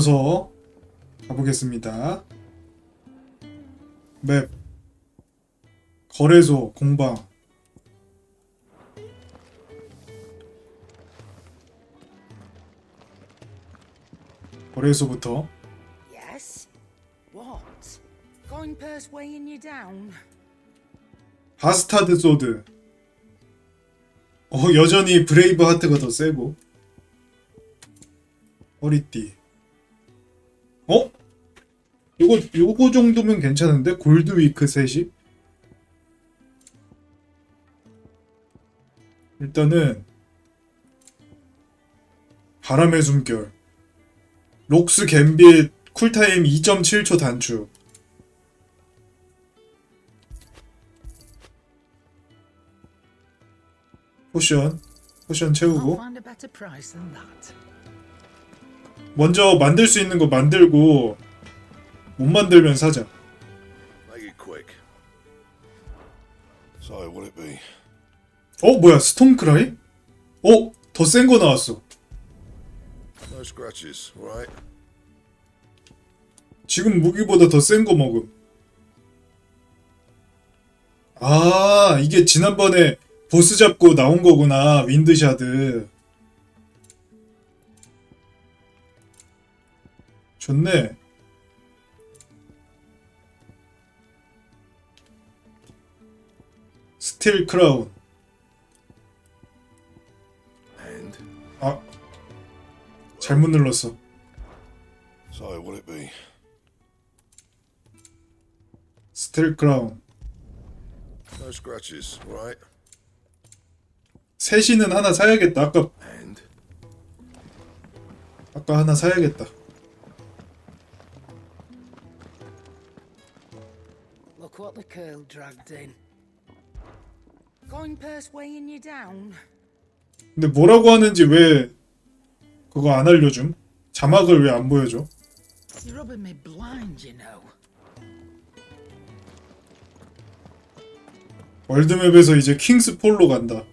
서 가보겠습니다. 맵 거래소 공방 거래소부터 Yes? What? Going persuading you down? 바스타드 소드. 여전히 브레이브 하트가 더 세고. 허리띠. 요거 정도면 괜찮은데? 골드 위크 셋이? 일단은 바람의 숨결, 록스 갬빗 쿨타임 2.7초 단축. 포션 I'll 채우고 find a better price than that. 먼저 만들 수 있는 거 만들고 못 만들면 사자. Make it quick. So, what it be? 뭐야, 스톰크라이? 더 센 거 나왔어. No scratches, right? 지금 무기보다 더 센 거 먹음. 아, 이게 지난번에 보스 잡고 나온 거구나. 윈드샤드. 좋네. 스틸 크라운. And 잘못 눌렀어. so, what it be? 스틸 크라운. No scratches, right? 셋이는 하나 사야겠다. And 아까 하나 사야겠다. Look what the curl dragged in. Going persuading you down? 근데 뭐라고 하는지 왜 그거 안 알려줌? 자막을 왜 안 보여줘? You're rubbing me blind, you know. 월드맵에서 이제 킹스폴로 간다.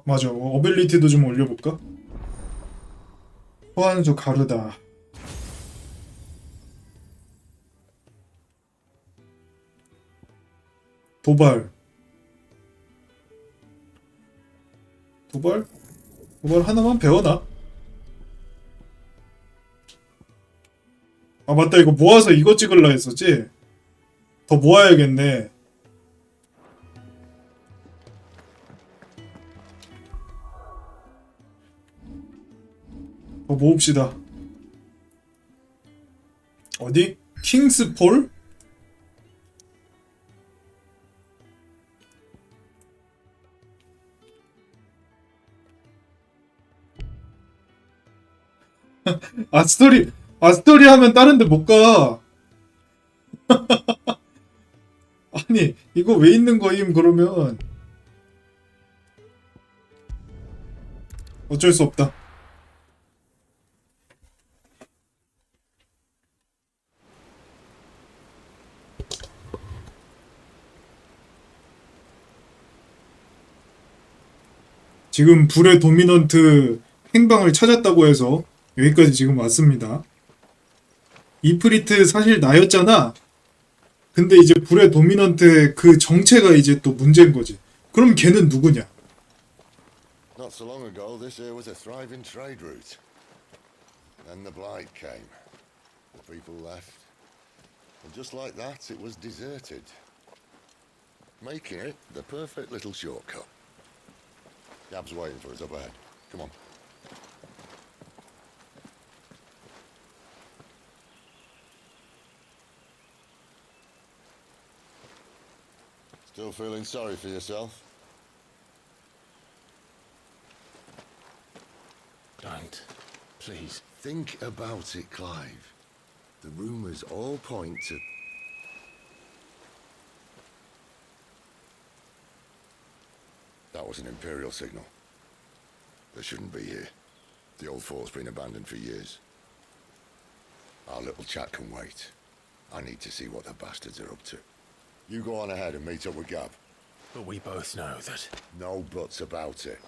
맞아. 어빌리티도 좀 올려볼까? 소환수 가르다. 도발 하나만 배워놔. 맞다, 이거 모아서 이거 찍으려 했었지? 더 모아야겠네. 더 모읍시다. 어디? 킹스폴? 아스토리 하면 다른 데 못 가. 아니, 이거 왜 있는 거임, 그러면. 어쩔 수 없다. 지금 불의 도미넌트 행방을 찾았다고 해서 여기까지 지금 왔습니다. 이프리트 사실 나였잖아. 근데 이제 불의 도미넌트의 그 정체가 이제 또 문제인 거지. 그럼 걔는 누구냐? not so long ago, this here was a thriving trade route. Then the blight came. The people left. And just like that, it was deserted. Making it the perfect little shortcut. Gab's waiting for us up ahead. Come on. Still feeling sorry for yourself? Don't. Please. Think about it, Clive. The rumours all point to... That was an Imperial signal. They shouldn't be here. The old fort's been abandoned for years. Our little chat can wait. I need to see what the bastards are up to. You go on ahead and meet up with Gab. But we both know that No buts about it.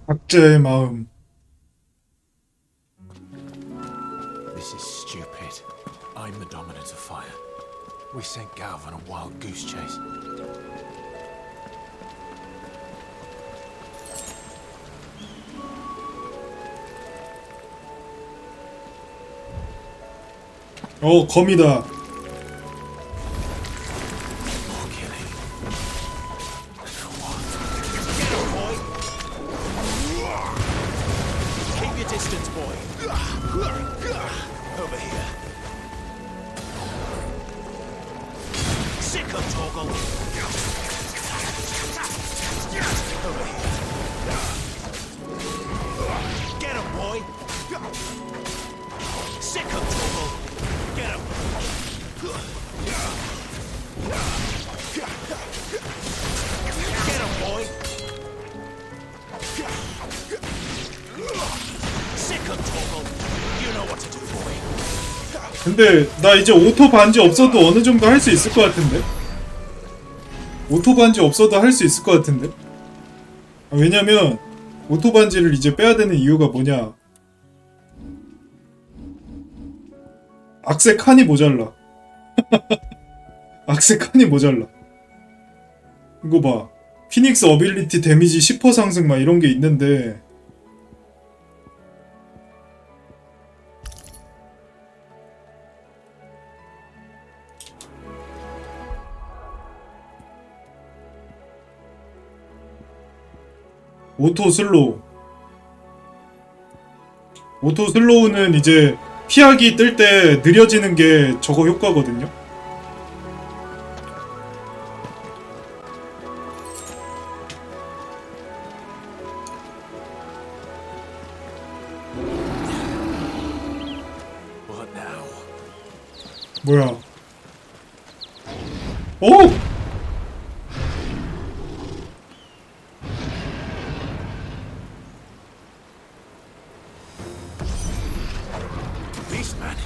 각자의 마음. this is stupid. I'm the dominant of fire. We sent Galv on a wild goose chase. 검이다. More killing. And for what? Get him, boy! Keep your distance, boy. Over here. Sick of Torgal. Over here. Get him, boy. Sick of Torgal. Get him. Get him, boy. Sick of Torgal. You know what to do, boy. 근데 나 이제 오토 반지 없어도 어느 정도 할 수 있을 것 같은데? 오토 반지 없어도 할 수 있을 것 같은데? 왜냐면 오토 반지를 이제 빼야 되는 이유가 뭐냐? 악세 칸이 모자라. 악세 칸이 모자라. 이거 봐. 피닉스 어빌리티 데미지 10% 상승 막 이런 게 있는데 오토 슬로우. 오토 슬로우는 이제 피하기 뜰 때 느려지는 게 저거 효과거든요. What now? 뭐야? 오! Beastman.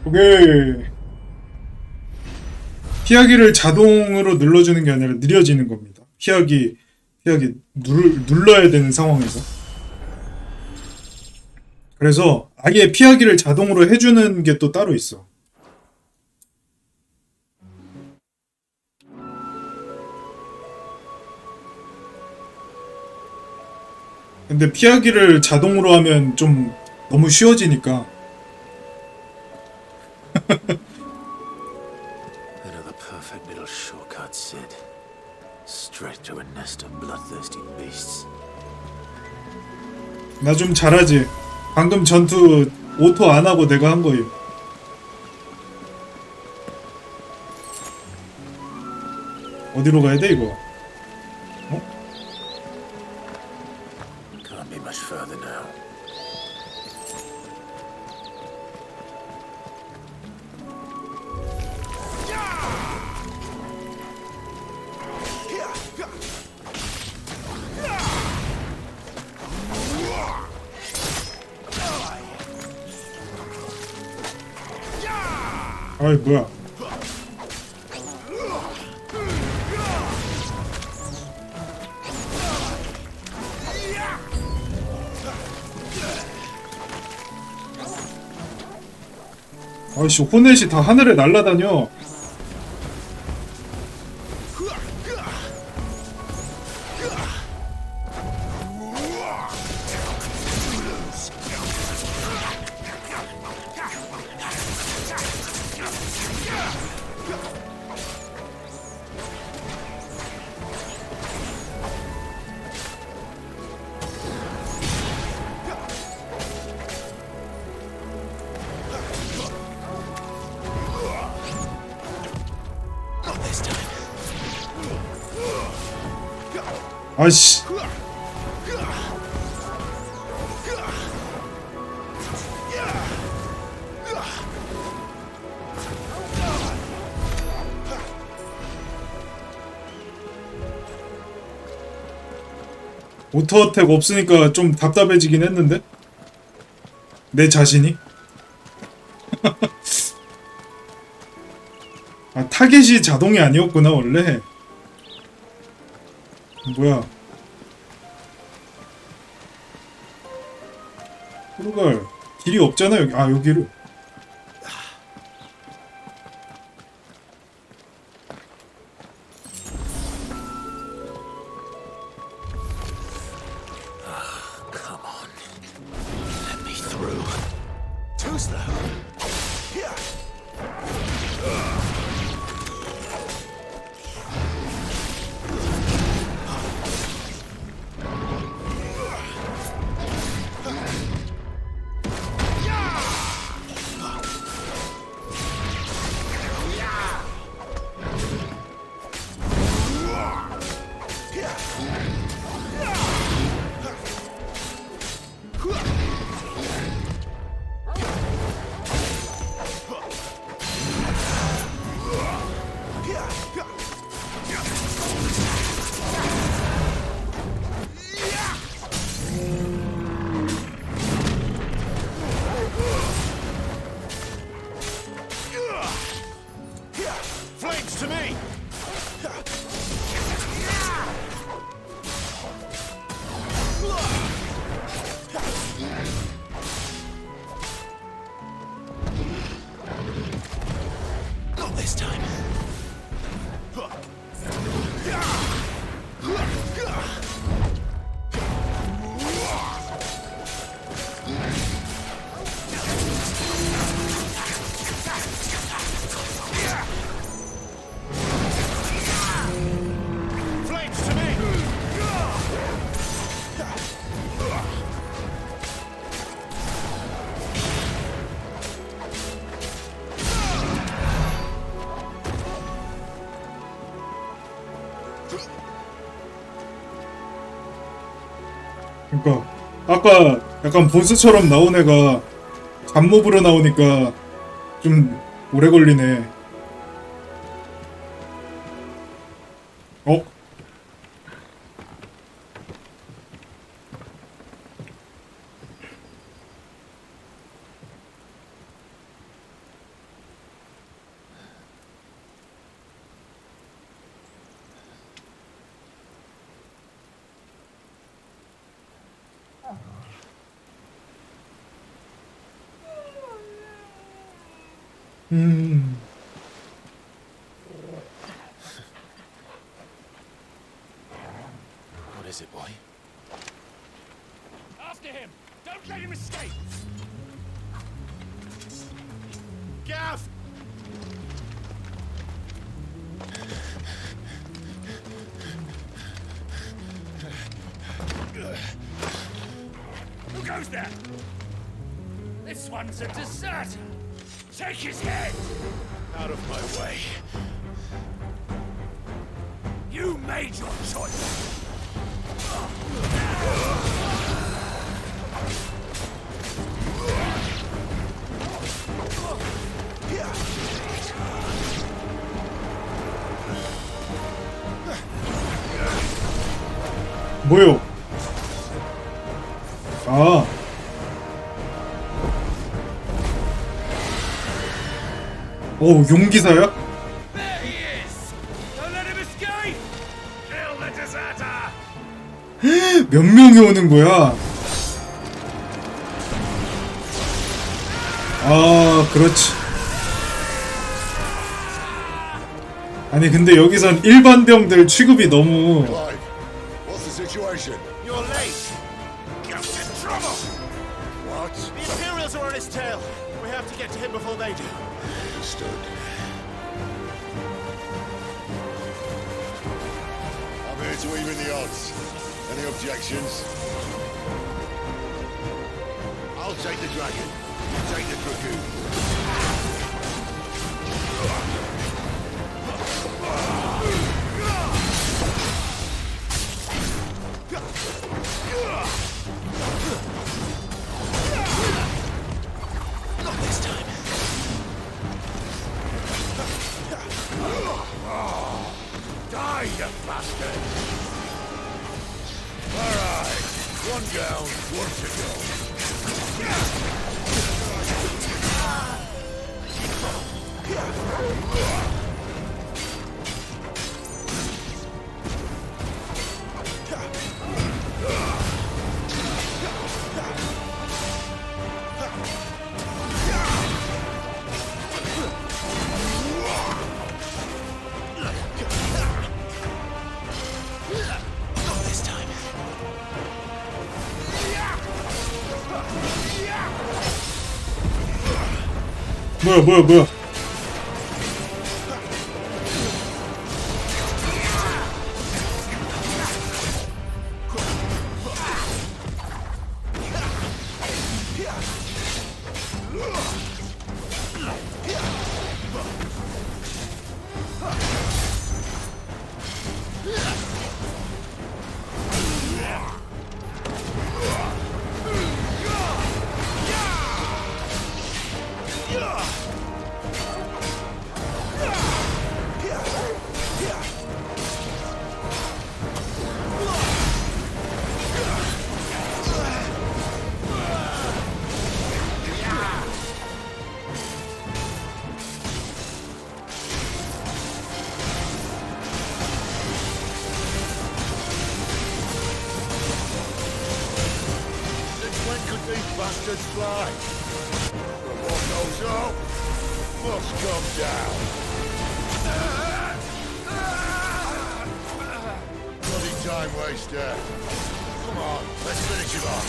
오케이. 피하기를 자동으로 눌러주는 게 아니라 느려지는 겁니다. 피하기 눌러야 되는 상황에서. 그래서 아예 피하기를 자동으로 해주는 게 또 따로 있어. 근데 피하기를 자동으로 하면 좀 너무 쉬워지니까. Another perfect little shortcut, Sid. Straight to a nest of bloodthirsty beasts. 나 좀 잘하지. 방금 전투 오토 안 하고 내가 한 거임. 어디로 가야 돼 이거? Can't be much further now. 아이 뭐야. 아이씨 호넷이 다 하늘에 날아다녀. 아이씨. 오토어택 없으니까 좀 답답해지긴 했는데? 내 자신이? 아, 타겟이 자동이 아니었구나 원래. 뭐야. 들어갈 길이 없잖아 여기. 아 여기를. Come on. Let me through. Too slow. Here. Flanks to me. Not this time. Flanks to me. 그러니까 아까 약간 보스처럼 나온 애가 잡몹으로 나오니까 좀 오래 걸리네. 어? What is it, boy? After him! Don't let him escape! Gav! Who goes there? This one's a deserter! Take his head! Out of my way. You made your choice! 뭐요? 아. 오, 용기사야? There he is! Don't let him escape! Kill the deserter! 몇 명이 오는 거야? 아, 그렇지. 아니, 근데 여기선 일반병들 취급이 너무. Clive, what's the situation? You're late! Captain Trouble! What? The Imperials are on his tail! We have to get to him before they do. Understood. I'm here to even the odds. Any objections? I'll take the dragon. You take the dragoon. Not this time. Die, you bastard! Alright, one down, one to go. Not this time. 뭐야. Since when could these bastards fly? But what goes up must come down. Bloody time waster. Come on, let's finish him off.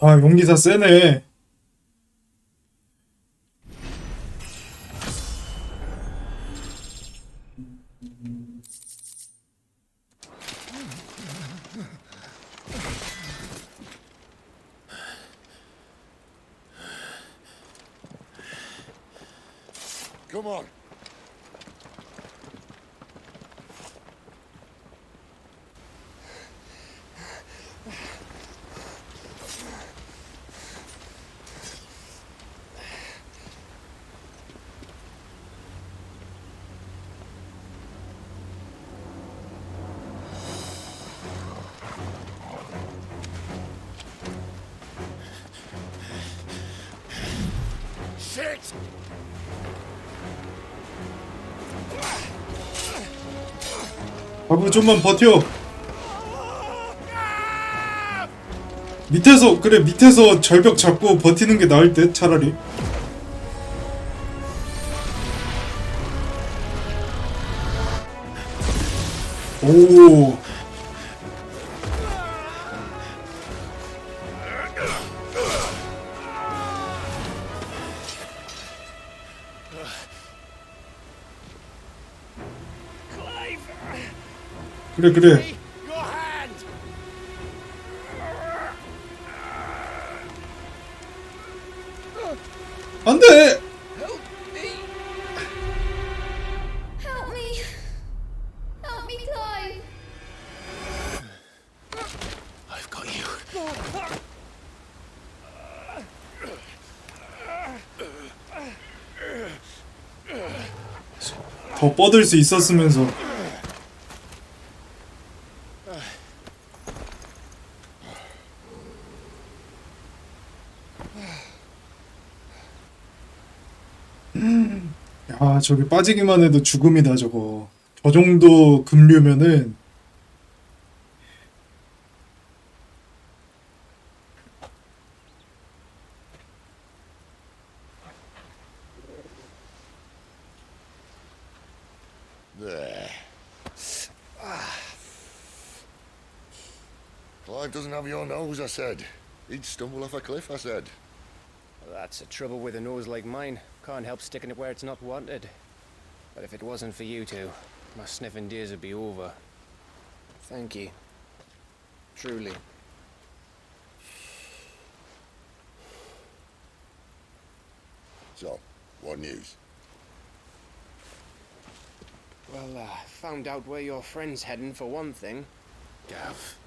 아, 용기사 세네. Come on. Shit! 바보 좀만 버텨. 밑에서 절벽 잡고 버티는 게 나을 듯, 차라리. 오. 그래. Your hand! 안 돼! Help me! Help me! Help me, Clive! I've got you. 더 뻗을 수 있었으면서. 야, 저기 빠지기만 해도 죽음이다, 저거. 저 정도 급류면은. There. Clive doesn't have your nose, I said. He'd stumble off a cliff, I said. Well, that's the trouble with a nose like mine. Can't help sticking it where it's not wanted. But if it wasn't for you two, my sniffing days would be over. Thank you. Truly. So, what news? Well, found out where your friend's heading for one thing. Gav,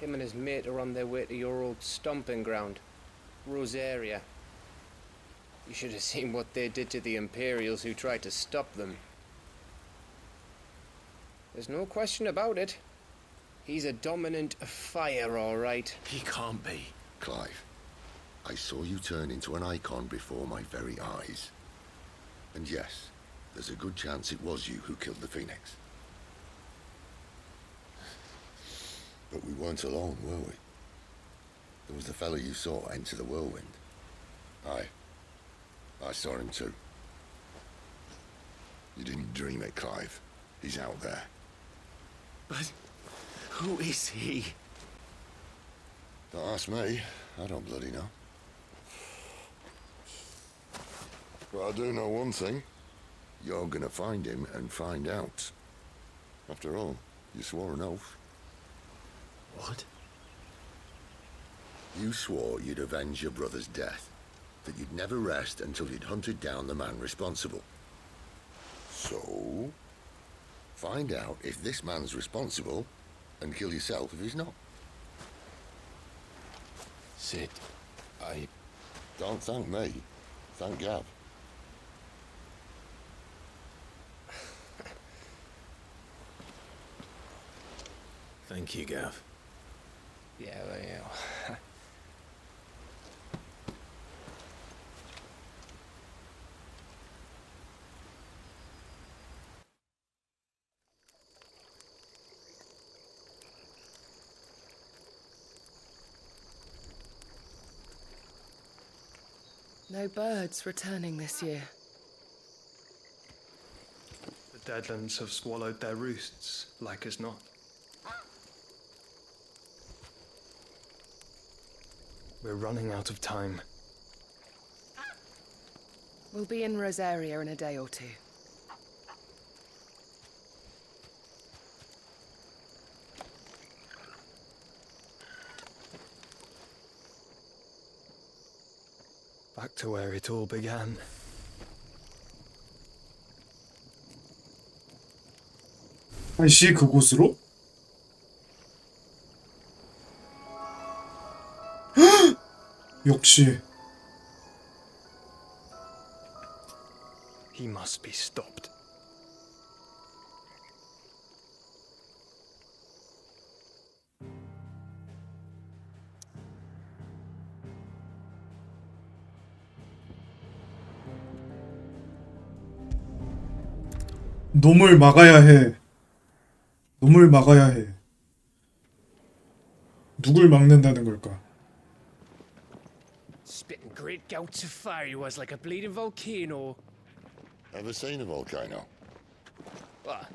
Him and his mate are on their way to your old stomping ground, Rosaria. You should have seen what they did to the Imperials who tried to stop them. There's no question about it. He's a dominant fire, all right. he can't be. Clive, I saw you turn into an icon before my very eyes. And yes, there's a good chance it was you who killed the Phoenix. But we weren't alone, were we? There was the fellow you saw enter the whirlwind. I saw him too. You didn't dream it, Clive. He's out there. But who is he? Don't ask me. I don't bloody know. But I do know one thing. You're gonna find him and find out. After all, you swore an oath. What? You swore you'd avenge your brother's death, that you'd never rest until you'd hunted down the man responsible. So, find out if this man's responsible, and kill yourself if he's not. Sid, Don't thank me. Thank Gav. Thank you, Gav. Yeah, well. No birds returning this year. The Deadlands have swallowed their roosts, like as not. We're running out of time. We'll be in Rosaria in a day or two. Back to where it all began. 다시 그곳으로? 역시 He must be stopped. 놈을 막아야 해. 놈을 막아야 해. 누굴 막는다는 걸까? Spitting great gouts of fire he was like a bleeding volcano. Ever seen a volcano? What?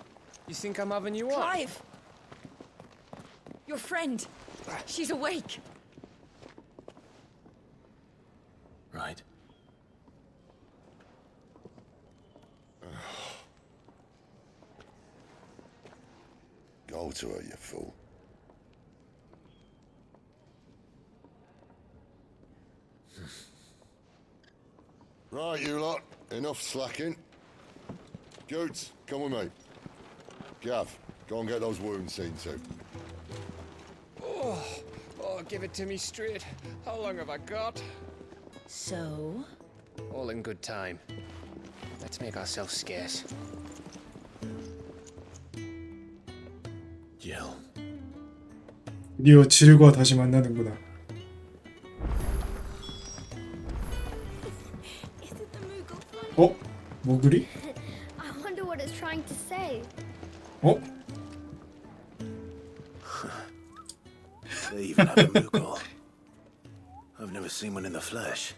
You think I'm having you on? Clive! Your friend! She's awake! Right. Go to her, you fool. Right, you lot. Enough slacking. Jutes, come with me. Gav, go and get those wounds seen to. Oh, give it to me straight. How long have I got? So? All in good time. Let's make ourselves scarce. Jill, 드디어 질과 다시 만나는구나. Isn't the Moogle funny? 어? 모글이? I wonder what it's trying to say. 어? they even have a Moogle. I've never seen one in the flesh.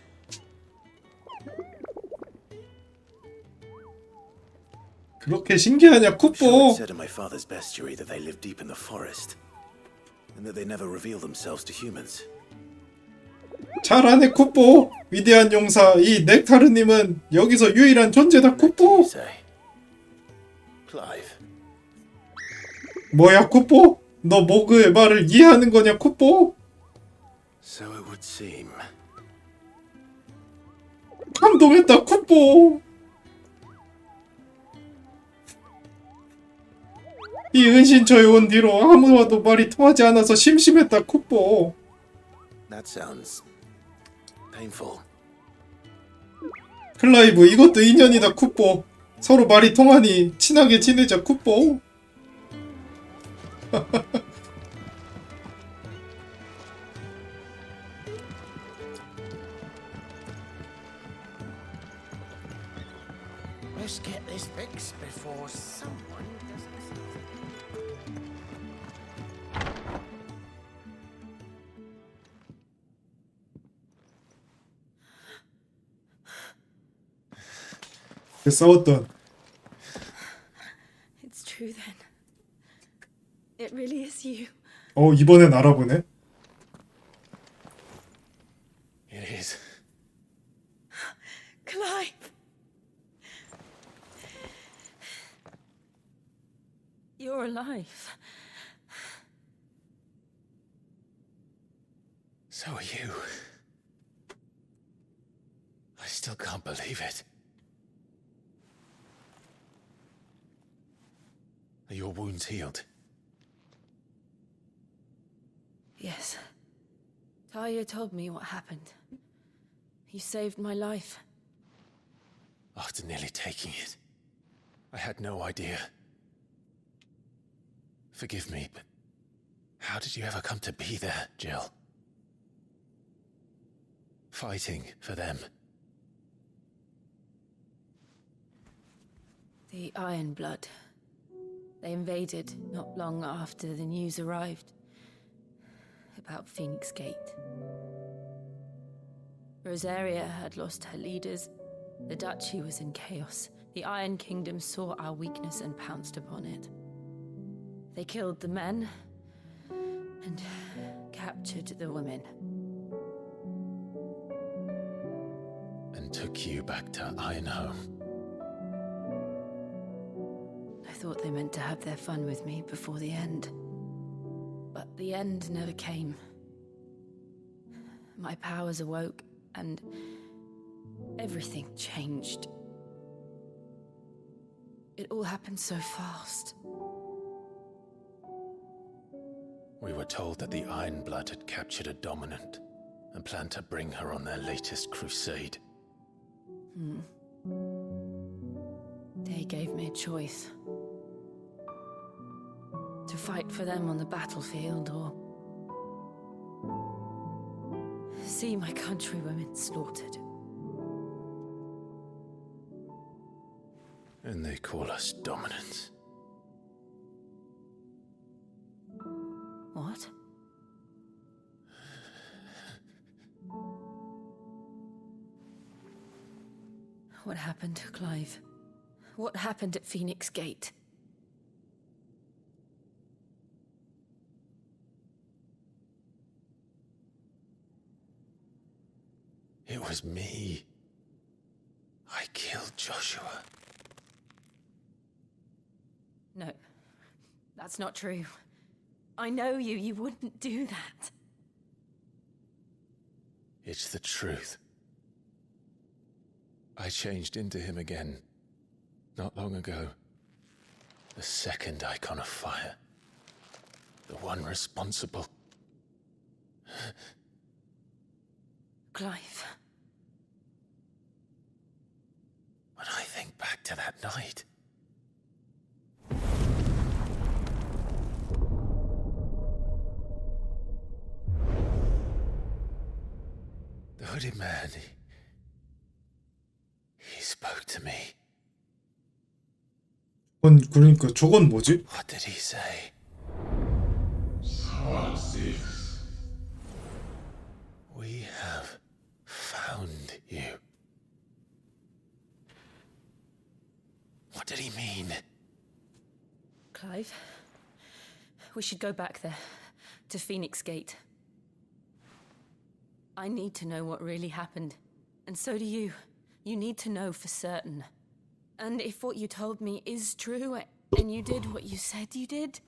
그렇게 신기하냐 I'm sure it 쿠뽀. said in my father's bestiary that they live deep in the forest, and that they never reveal themselves to humans. 잘하네 쿠뽀. 위대한 용사 이 넥타르님은 여기서 유일한 존재다 What did 쿠뽀. you say? Clive. 뭐야 쿠뽀? 너 모그의 말을 이해하는 거냐 쿠뽀? So it would seem. 감동했다 쿠뽀. 이 은신처에 온 뒤로 아무와도 말이 통하지 않아서 심심했다 쿠뽀. That sounds painful. 클라이브 이것도 인연이다 쿠뽀. 서로 말이 통하니 친하게 지내자 쿠뽀. Let's get this fixed before someone doesn't see. 싸웠던 It's true then. It really is you. 이번엔 알아보네. It is. Clive! You're alive. So are you. I still can't believe it. Are your wounds healed? Yes. Talia told me what happened. You saved my life. After nearly taking it, I had no idea. Forgive me, but how did you ever come to be there, Jill? Fighting for them. The Iron Blood. They invaded not long after the news arrived about Phoenix Gate. Rosaria had lost her leaders. The Duchy was in chaos. The Iron Kingdom saw our weakness and pounced upon it. They killed the men and captured the women. And took you back to Ironhome. I thought they meant to have their fun with me before the end. But the end never came. My powers awoke, and everything changed. It all happened so fast. We were told that the Iron Blood had captured a dominant and planned to bring her on their latest crusade. They gave me a choice. To fight for them on the battlefield or see my countrywomen slaughtered. And they call us dominants. What? What happened to Clive? What happened at Phoenix Gate? It was me. I killed Joshua. No, that's not true. I know you. You wouldn't do that. It's the truth. I changed into him again, not long ago. The second icon of fire. The one responsible. Clive. When I think night. The hooded man, he spoke to me. 그러니까 저건 뭐지? What did he say? We have found you. What did he mean? Clive, we should go back there, to Phoenix Gate. I need to know what really happened. And so do you. You need to know for certain. And if what you told me is true, and you did what you said you did,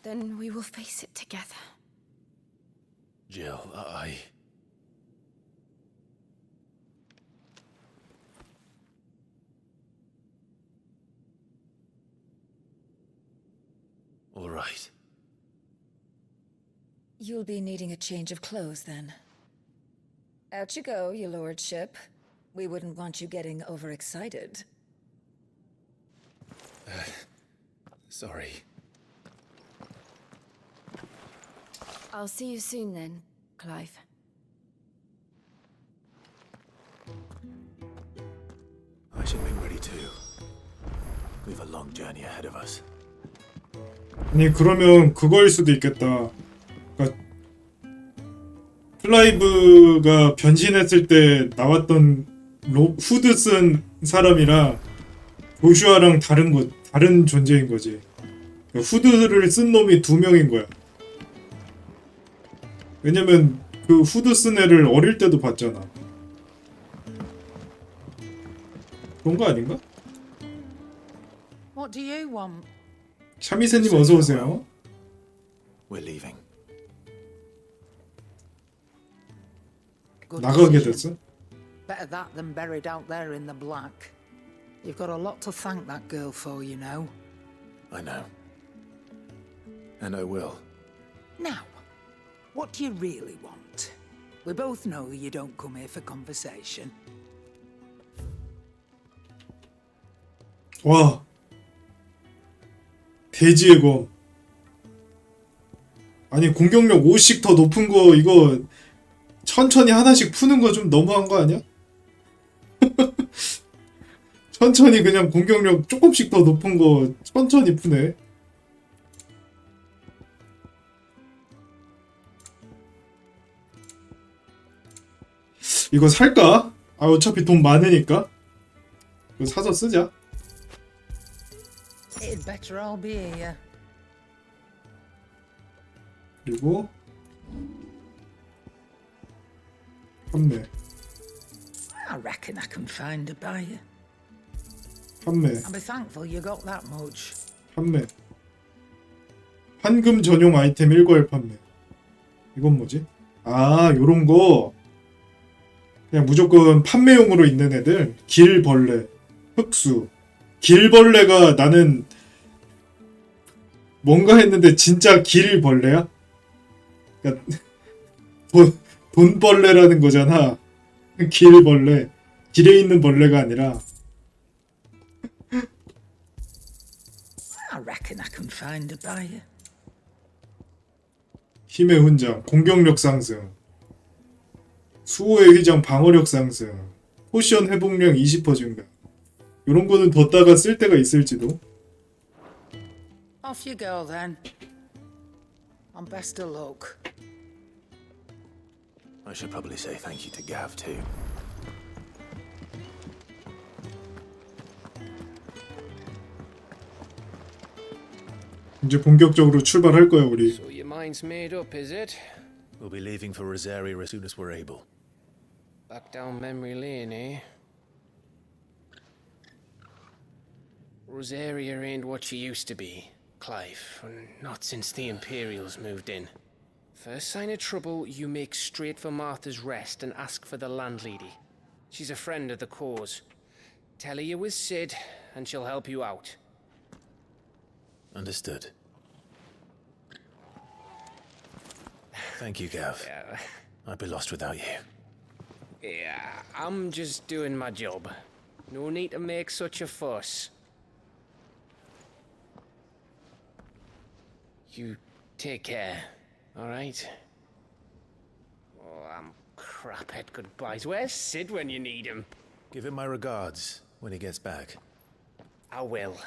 then we will face it together. Jill, All right. You'll be needing a change of clothes then. Out you go, your lordship. We wouldn't want you getting overexcited. Sorry. I'll see you soon then, Clive. I should be ready too. We've a long journey ahead of us. 아니 그러면 그거일 수도 있겠다. 그러니까 클라이브가 변신했을 때 나왔던 후드 쓴 사람이랑 조슈아랑 다른 존재인 거지. 그러니까 후드를 쓴 놈이 2명인 거야. 왜냐면 그 후드 쓴 애를 어릴 때도 봤잖아. 그런 거 아닌가? What do you want? 샤미세님 어서 오세요. We're leaving. Good 나가게 decision. 됐어? Better that than buried out there in the black. You've got a lot to thank that girl for, you know. I know. And I will. Now, what do you really want? We both know you don't come here for conversation. 와. 대지의 검. 아니 공격력 5씩 더 높은 거 이거 천천히 하나씩 푸는 거 좀 너무한 거 아니야? 천천히 그냥 공격력 조금씩 더 높은 거 천천히 푸네. 이거 살까? 아 어차피 돈 많으니까 이거 사서 쓰자. It'd better all be here. 그리고 판매 I reckon I can find a buyer. 판매 I'll be thankful you got that much. 판매 황금 전용 아이템 일괄 판매. 이건 뭐지? 아 요런 거 그냥 무조건 판매용으로 있는 애들. 길벌레 흑수 길벌레가 나는 뭔가 했는데 진짜 길벌레야? 그러니까 돈벌레라는 거잖아. 길벌레 길에 있는 벌레가 아니라. I reckon I can find a buyer. 힘의 훈장 공격력 상승 수호의 휘장 방어력 상승 포션 회복량 20% 증가. 요런 거는 뒀다가 쓸 때가 있을지도. Off you go then. And best of luck. I should probably say thank you to Gav too. 이제 본격적으로 출발할 거야 우리. So your mind's made up, is it? We'll be leaving for Rosaria as soon as we're able. Back down memory lane, eh? Rosaria ain't what she used to be, Clive. Not since the Imperials moved in. First sign of trouble, you make straight for Martha's Rest and ask for the landlady. She's a friend of the cause. Tell her you was Sid, and she'll help you out. Understood. Thank you, Gav. Yeah, I'd be lost without you. yeah, I'm just doing my job. No need to make such a fuss. You take care, all right? Oh, I'm crap at goodbyes. Where's Sid when you need him? Give him my regards when he gets back. I will.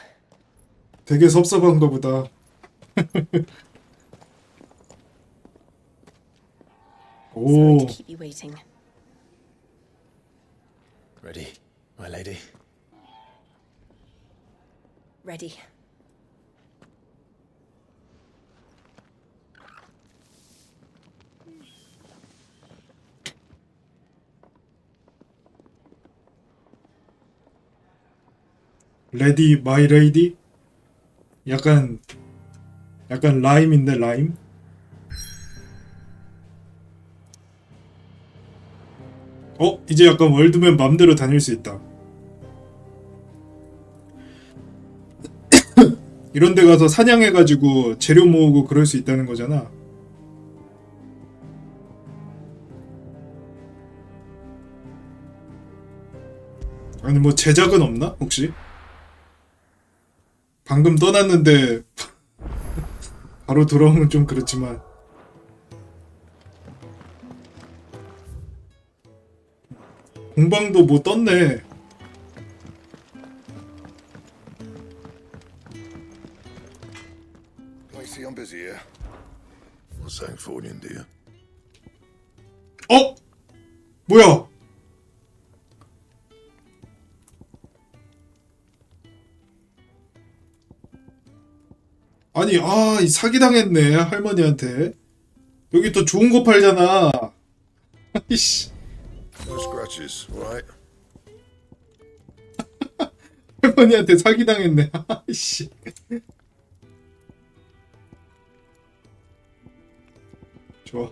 되게 섭섭한가 보다. 오, Keep you waiting. Ready, my lady? Ready. 레디 마이 레이디? 약간 라임인데 라임? 이제 약간 월드맨 맘대로 다닐 수 있다. 이런 데 가서 사냥해가지고 재료 모으고 그럴 수 있다는 거잖아. 아니 뭐 제작은 없나? 혹시? 방금 떠났는데 바로 돌아오면 좀 그렇지만 공방도 뭐 떴네. I see I'm busy here. What's saying for you, dear? 뭐야? 아니 이 사기당했네 할머니한테. 여기 또 좋은 거 팔잖아. 이씨. No scratches, all right? 할머니한테 사기당했네. 아이씨. 좋아.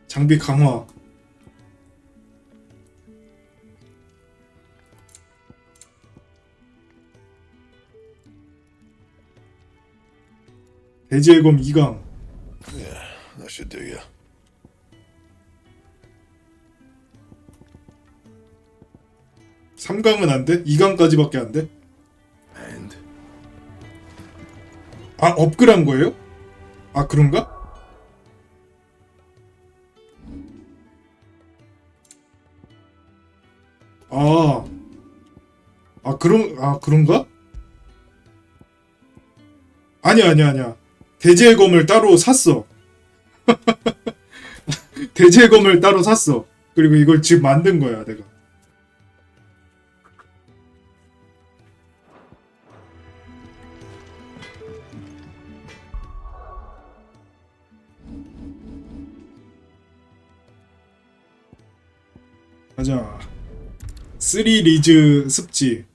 장비 강화. 대지의 검 2강. Yeah, that should do you. 3강은 안 돼? 2강까지밖에 안 돼? And 업글한 거예요? 그런가? 그런가? 아니야. 대지의 검을 따로 샀어. 대지의 검을 따로 샀어. 그리고 이걸 지금 만든 거야, 내가. 가자. 3 리즈 습지.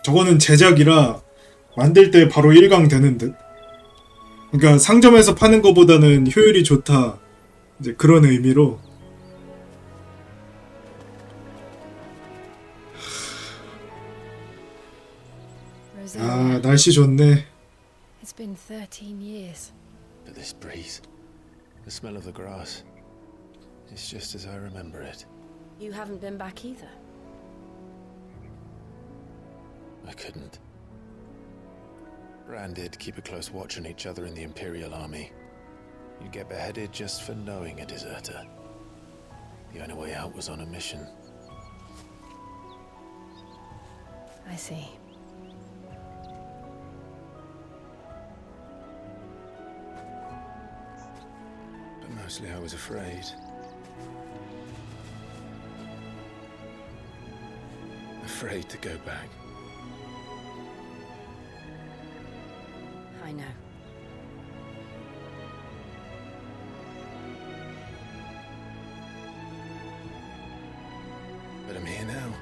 저거는 제작이라 만들 때 바로 1강 되는 듯. 그러니까 상점에서 파는 거보다는 효율이 좋다. 이제 그런 의미로. 날씨 좋네. It's been 13 years. But this breeze, the smell of the grass, it's just as I remember it. You haven't been back either. I couldn't. Bran did keep a close watch on each other in the Imperial Army. You get beheaded just for knowing a deserter. The only way out was on a mission. I see. But mostly I was afraid. Afraid to go back. I know. But I'm here now.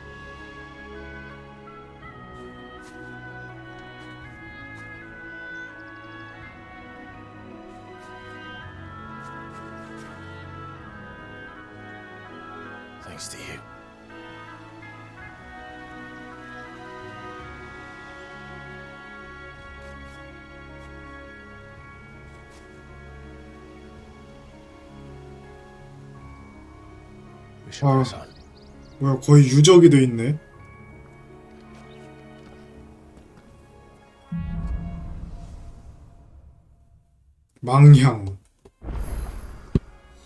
Thanks to you. should press on. 뭐야, 거의 유적이 돼 있네. 망향.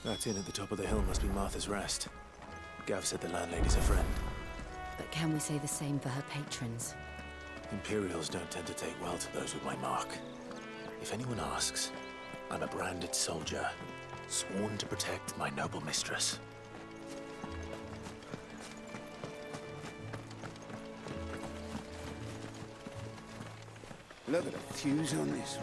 That inn at the top of the hill must be Martha's Rest. Gav said the landlady's a friend. But can we say the same for her patrons? Imperials don't tend to take well to those with my mark. If anyone asks, I'm a branded soldier, sworn to protect my noble mistress. Look at the fuse on this.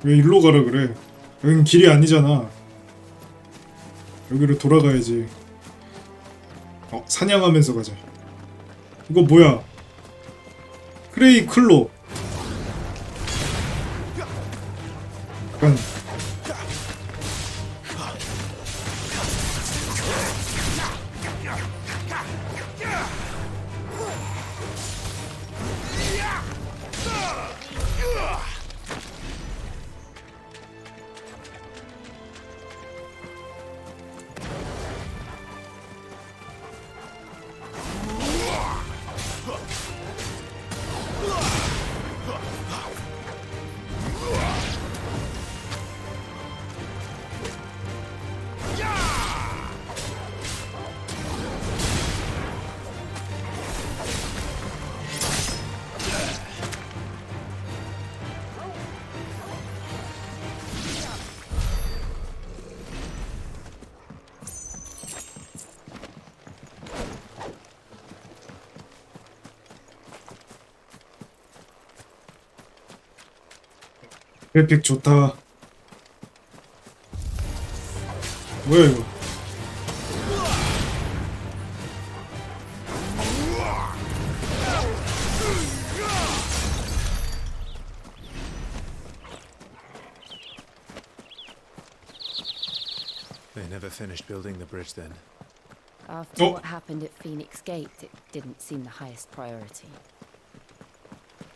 왜 일로 가라 그래? 여긴 길이 아니잖아. 여기로 돌아가야지. 사냥하면서 가자. 이거 뭐야? 크레이 클로. 약간 그래픽 좋다. 뭐야 이거? They never finished building the bridge then. After what happened at Phoenix Gate, it didn't seem the highest priority.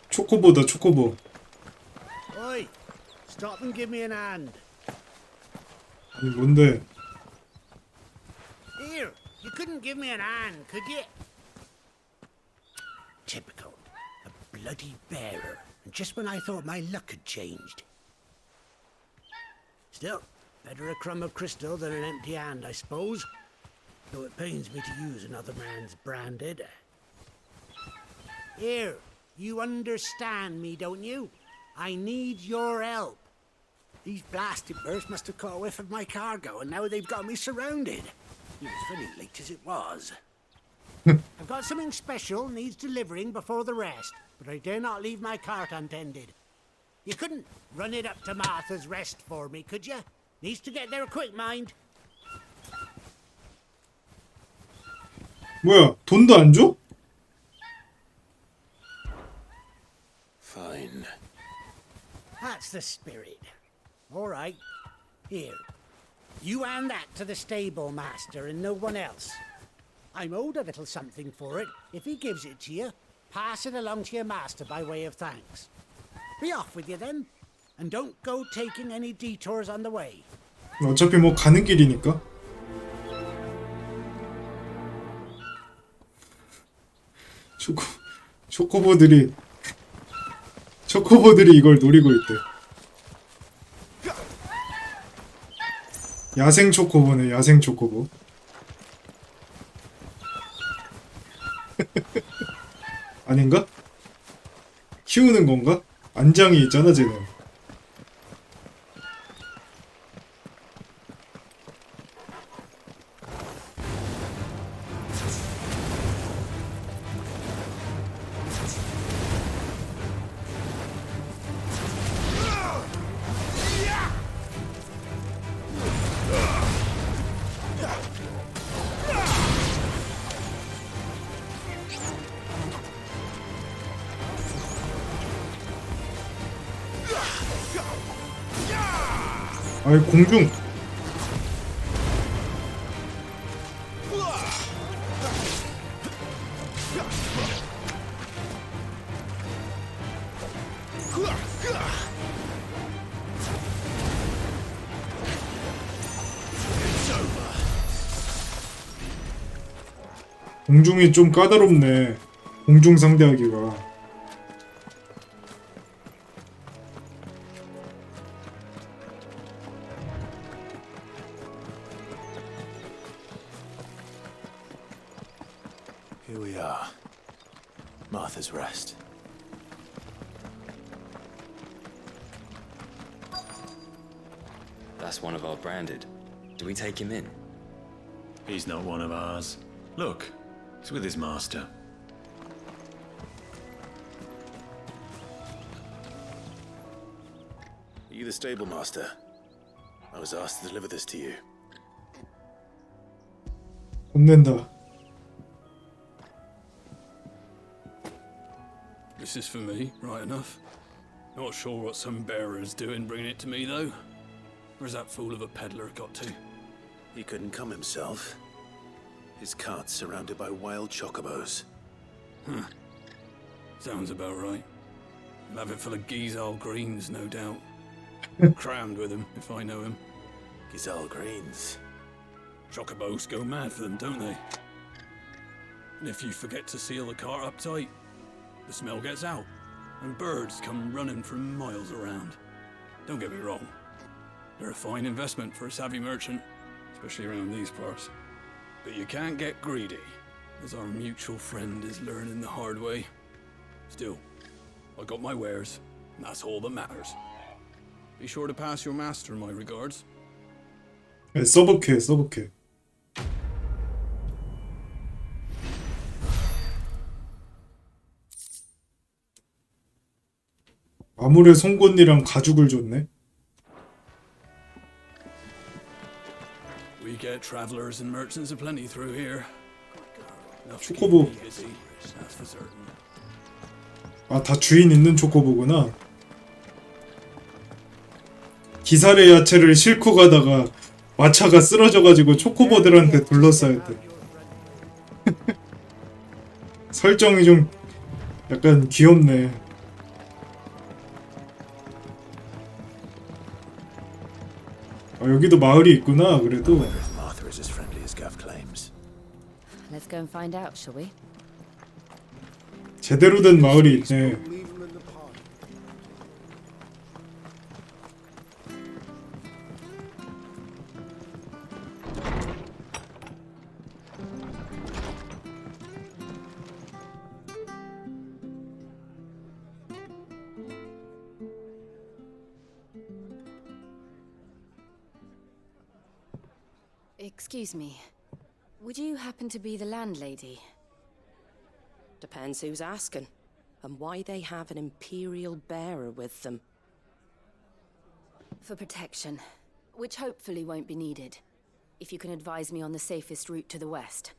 초코보다 초코보. Oi! Stop and give me an hand. 아니 뭔데? Here, you couldn't give me an hand, could you? Typical. A bloody bearer. And just when I thought my luck had changed. Still, better a crumb of crystal than an empty hand, I suppose. Though it pains me to use another man's branded. Here, you understand me, don't you? I need your help. These blasted birds must have caught a whiff of my cargo, and now they've got me surrounded. It was very late as it was. I've got something special needs delivering before the rest, but I dare not leave my cart untended. You couldn't run it up to Martha's Rest for me, could you? Needs to get there quick, mind. 뭐야? 돈도 안 줘? Fine. That's the spirit. All right. Here. You hand that to the stable master and no one else. I'm owed a little something for it. If he gives it to you, pass it along to your master by way of thanks. Be off with you then. And don't go taking any detours on the way. 어차피 뭐 가는 길이니까. 초코보들이 이걸 노리고 있대. 야생 초코보네, 야생 초코보. 아닌가? 키우는 건가? 안장이 있잖아, 쟤는. 아이 공중. 공중이 좀 까다롭네. 공중 상대하기가. Here we are. Martha's Rest. That's one of our branded. Do we take him in? He's not one of ours. Look, he's with his master. Are you the stable master? I was asked to deliver this to you. 혼낸다. This is for me, right enough. Not sure what some bearer's doing bringing it to me, though. Where's that fool of a peddler got to? He couldn't come himself. His cart's surrounded by wild chocobos. Huh. Sounds about right. He'll have it full of Gizal greens, no doubt. Crammed with him, if I know him. Gizal greens? Chocobos go mad for them, don't they? And if you forget to seal the cart up tight, the smell gets out, and birds come running from miles around. Don't get me wrong. They're a fine investment for a savvy merchant, especially around these parts. But you can't get greedy, as our mutual friend is learning the hard way. Still, I got my wares, and that's all that matters. Be sure to pass your master my regards. 써볼게. 마물의 송곳니랑 가죽을 줬네. We get travelers and merchants aplenty through here. 초코보. That's for certain. 아, 다 주인 있는 초코보구나. 기사의 야채를 싣고 가다가 마차가 쓰러져가지고 초코보들한테 둘러싸였대. 설정이 좀 약간 귀엽네. 아, 여기도 마을이 있구나. 그래도. Martha is as friendly as Gav claims. Let's go and find out, shall we? 제대로 된 마을이 있네. Excuse me. Would you happen to be the landlady? Depends who's asking, and why they have an Imperial bearer with them. For protection, which hopefully won't be needed. If you can advise me on the safest route to the west.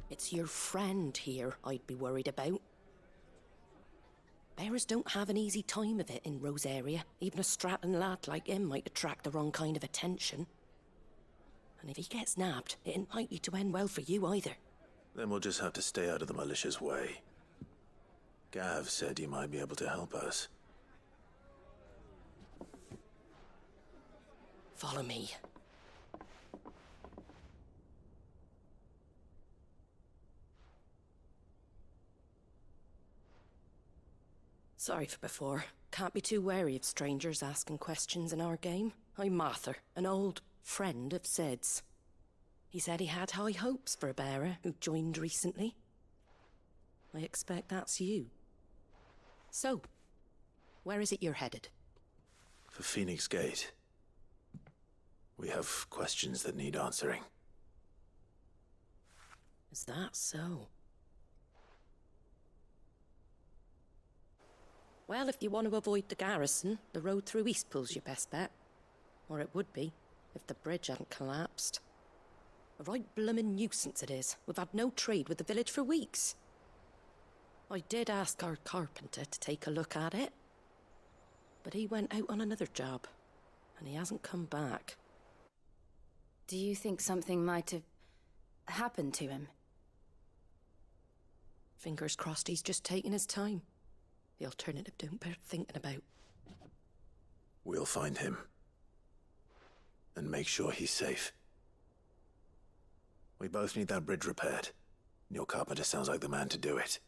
It's your friend here I'd be worried about. Bearers don't have an easy time of it in Rosaria. Even a strapping lad like him might attract the wrong kind of attention. And if he gets nabbed, it ain't likely to end well for you either. Then we'll just have to stay out of the malicious way. Gav said you might be able to help us. Follow me. Sorry for before. Can't be too wary of strangers asking questions in our game. I'm Martha, an old friend of Sid's. He said he had high hopes for a bearer who joined recently. I expect that's you. So, where is it you're headed? For Phoenix Gate. We have questions that need answering. Is that so? Well, if you want to avoid the garrison, the road through Eastpool's your best bet. Or it would be, if the bridge hadn't collapsed. A right bloomin' nuisance it is. We've had no trade with the village for weeks. I did ask our carpenter to take a look at it. But he went out on another job, and he hasn't come back. Do you think something might have happened to him? Fingers crossed he's just taking his time. The alternative don't bear thinking about. We'll find him. And make sure he's safe. We both need that bridge repaired. Your carpenter sounds like the man to do it.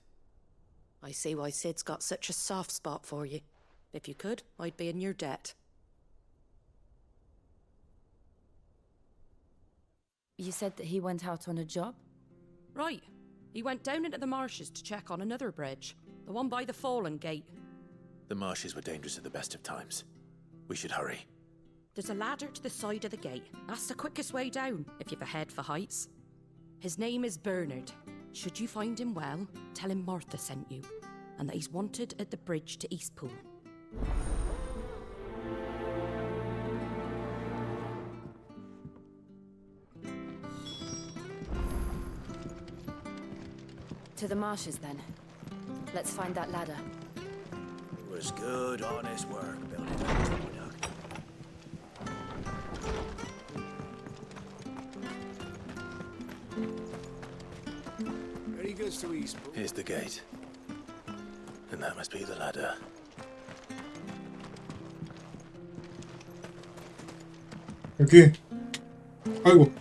I see why Sid's got such a soft spot for you. If you could, I'd be in your debt. You said that he went out on a job? Right. He went down into the marshes to check on another bridge. The one by the Fallen Gate. The marshes were dangerous at the best of times. We should hurry. There's a ladder to the side of the gate. That's the quickest way down, if you've a head for heights. His name is Bernard. Should you find him well, tell him Martha sent you, and that he's wanted at the bridge to Eastpool. To the marshes, then. Let's find that ladder. It was good, honest work building that aqueduct. Very good to Eastpool. Here's the gate. And that must be the ladder. 여기. 아이고.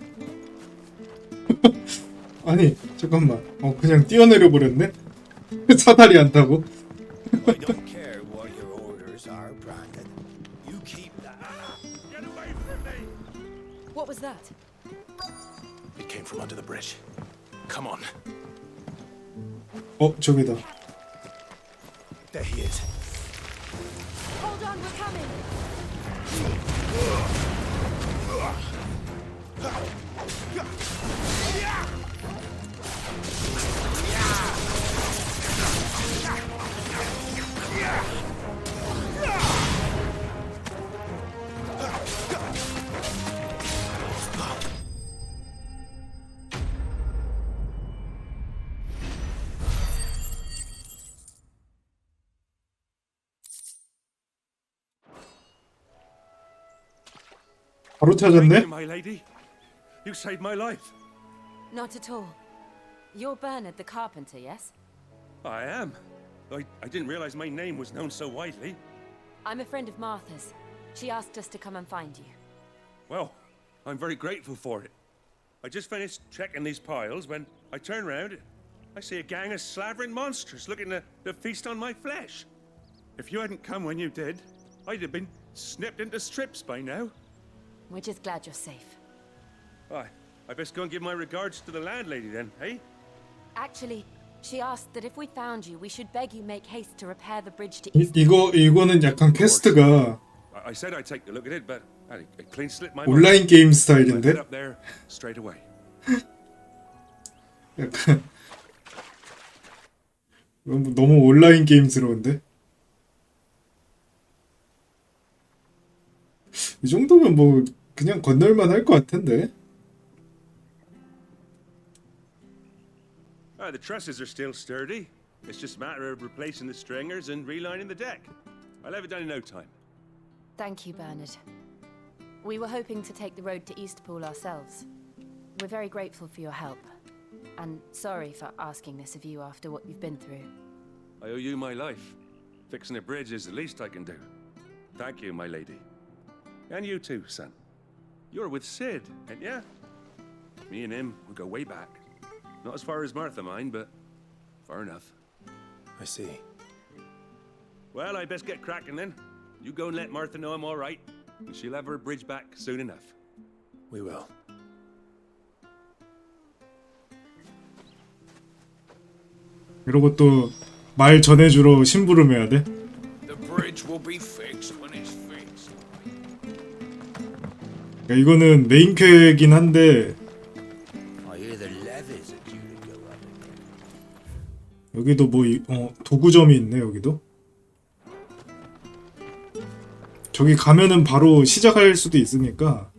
아니 잠깐만. 그냥 뛰어내려 버렸네. 사다리 안 타고. I don't care what your orders are, Brandon. You keep that. Get away from me! What was that? It came from under the bridge. Come on. 저기다. There he is. Hold on, we're coming! 바로 찾았네. My lady, you saved my life. Not at all. You're Bernard the carpenter, yes? I am. I didn't realize my name was known so widely. I'm a friend of Martha's. She asked us to come and find you. Well, I'm very grateful for it. I just finished checking these piles when I turn round. I see a gang of slavering monsters looking to feast on my flesh. If you hadn't come when you did, I'd have been snipped into strips by now. We're just glad you're safe. I best go and give my regards to the landlady then, eh? Actually, she asked that if we found you, we should beg you make haste to repair the bridge to 이거는 약간 퀘스트가 I said I'd take a look at it, but I clean slipped my 온라인 게임 스타일인데. I'll head up there straight away. 약간 너무 온라인 게임스러운데. 이 정도면 뭐 그냥 건널만 할 것 같은데. The trusses are still sturdy. It's just a matter of replacing the stringers and relining the deck. I'll have it done in no time. Thank you, Bernard. We were hoping to take the road to Eastpool ourselves. We're very grateful for your help. And sorry for asking this of you after what you've been through. I owe you my life. Fixing a bridge is the least I can do. Thank you, my lady. And you too, son. You're with Sid, ain't ya? Me and him, we go way back. Not as far as Martha, mind, but far enough. I see. Well, I best get cracking then. You go and let Martha know I'm all right, and she'll have her bridge back soon enough. We will. 이러고 또 말 전해주러 심부름해야 돼. The bridge will be fixed when it's fixed. 그러니까 이거는 메인 퀘긴 한데 I hear the levies are due to go up again. 여기도 뭐 도구점이 있네. 여기도. 저기 가면은 바로 시작할 수도 있으니까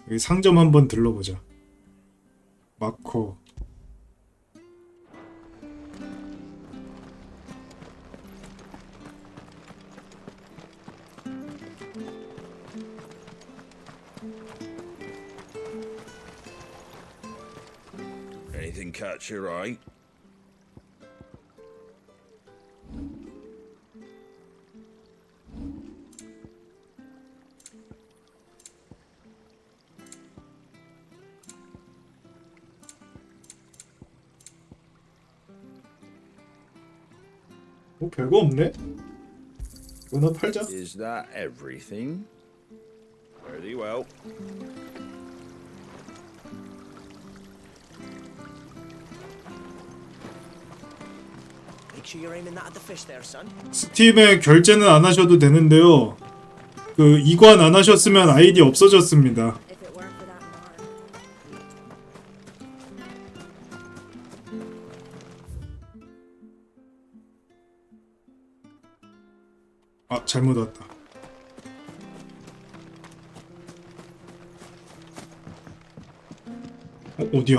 여기 상점 한번 들러보자. 마커. Anything catch your eye? 뭐 별거 없네. 이거나 팔자. Is that everything? Very well. Make sure you're aiming that at the fish there, son. 스팀에 결제는 안 하셔도 되는데요. 그 이관 안 하셨으면 아이디 없어졌습니다. 아, 잘못 왔다. 어디야?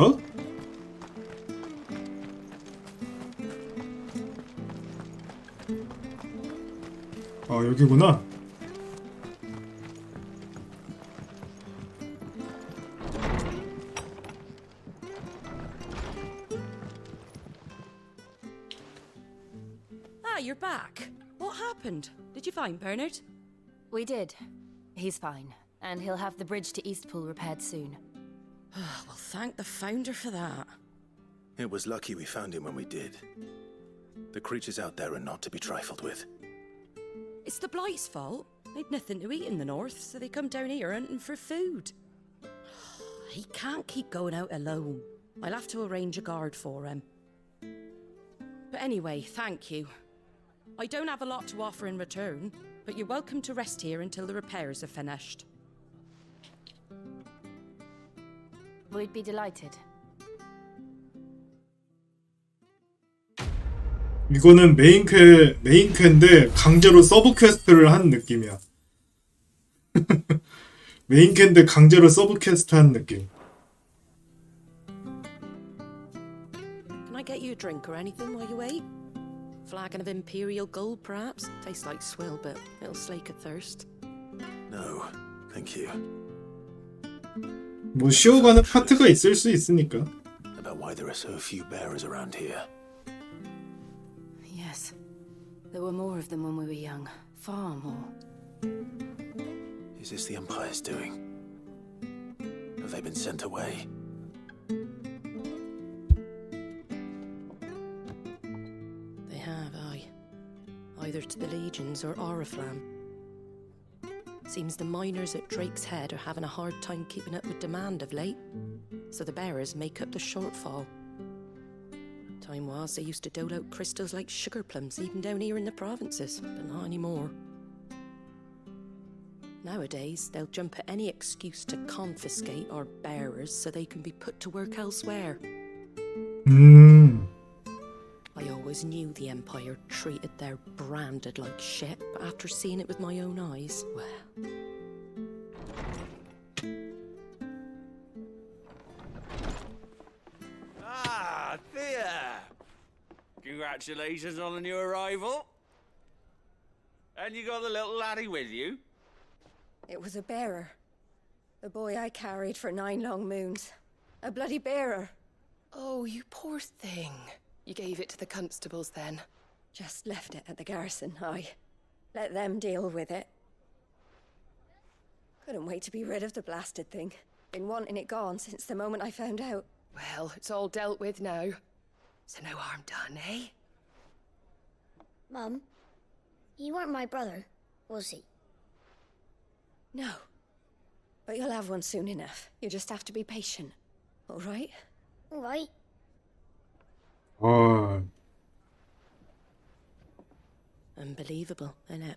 아, 여기구나. Ah, you're back. What happened? Did you find Bernard? We did. He's fine, and he'll have the bridge to Eastpool repaired soon. Well, thank the Founder for that. It was lucky we found him when we did. The creatures out there are not to be trifled with. It's the Blight's fault. They'd nothing to eat in the north, so they come down here hunting for food. He can't keep going out alone. I'll have to arrange a guard for him. But anyway, thank you. I don't have a lot to offer in return, but you're welcome to rest here until the repairs are finished. We'd be delighted. 이거는 메인퀘인데 강제로 서브 퀘스트를 한 느낌이야. 메인퀘인데 강제로 서브 퀘스트 한 느낌. Can I get you a drink or anything while you wait? Flagon of Imperial Gold, perhaps? Tastes like swill, but it'll slake a thirst. No, thank you. 뭐 쉬어가는 파트가 있을 수 있으니까. About why there are so few bearers around here. Yes. There were more of them when we were young. Far more. Is this the Empire's doing? Have they been sent away? They have, aye. Either to the Legions or Oriflamme. Seems the miners at Drake's Head are having a hard time keeping up with demand of late, so the bearers make up the shortfall. Time was they used to dole out crystals like sugar plums even down here in the provinces, but not anymore. Nowadays, they'll jump at any excuse to confiscate our bearers so they can be put to work elsewhere. I always knew the Empire treated their branded like shit, but after seeing it with my own eyes, well... Ah, Thea! Congratulations on the new arrival. And you got the little laddie with you? It was a bearer. The boy I carried for 9 long moons. A bloody bearer. Oh, you poor thing. You gave it to the constables then? Just left it at the garrison, aye. Let them deal with it. Couldn't wait to be rid of the blasted thing. Been wanting it gone since the moment I found out. Well, it's all dealt with now. So no harm done, eh? Mum, you weren't my brother, was he? No. But you'll have one soon enough. You just have to be patient. All right? All right. Unbelievable, innit?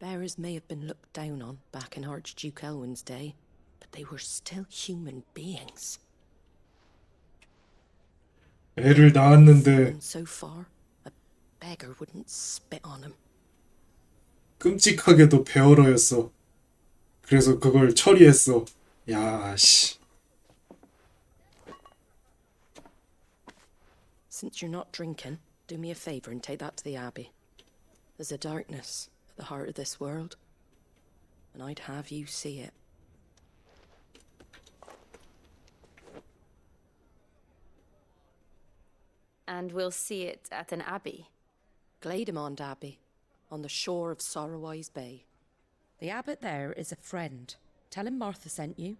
Bearers may have been looked down on back in Archduke Elwin's day, but they were still human beings. 애를 낳았는데 So far, a beggar wouldn't spit on him. 끔찍하게도 베어러였어. 그래서 그걸 처리했어. 야, 씨. Since you're not drinking, do me a favor and take that to the Abbey. There's a darkness at the heart of this world, and I'd have you see it. And we'll see it at an abbey? Glademond Abbey, on the shore of Sorrowwise Bay. The abbot there is a friend. Tell him Martha sent you,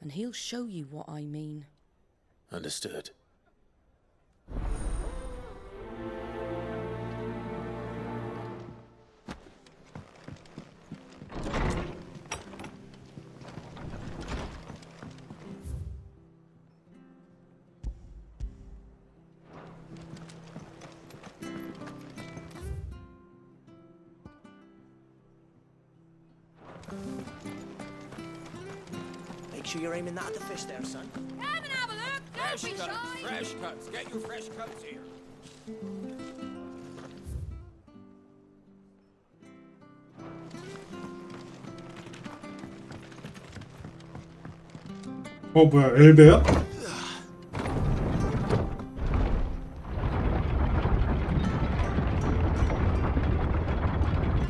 and he'll show you what I mean. Understood. sure you're aiming that at the fish there, son. Come and have a look. Don't be shy. Fresh cuts. Get your fresh cuts here. 뭐야, 엘베야?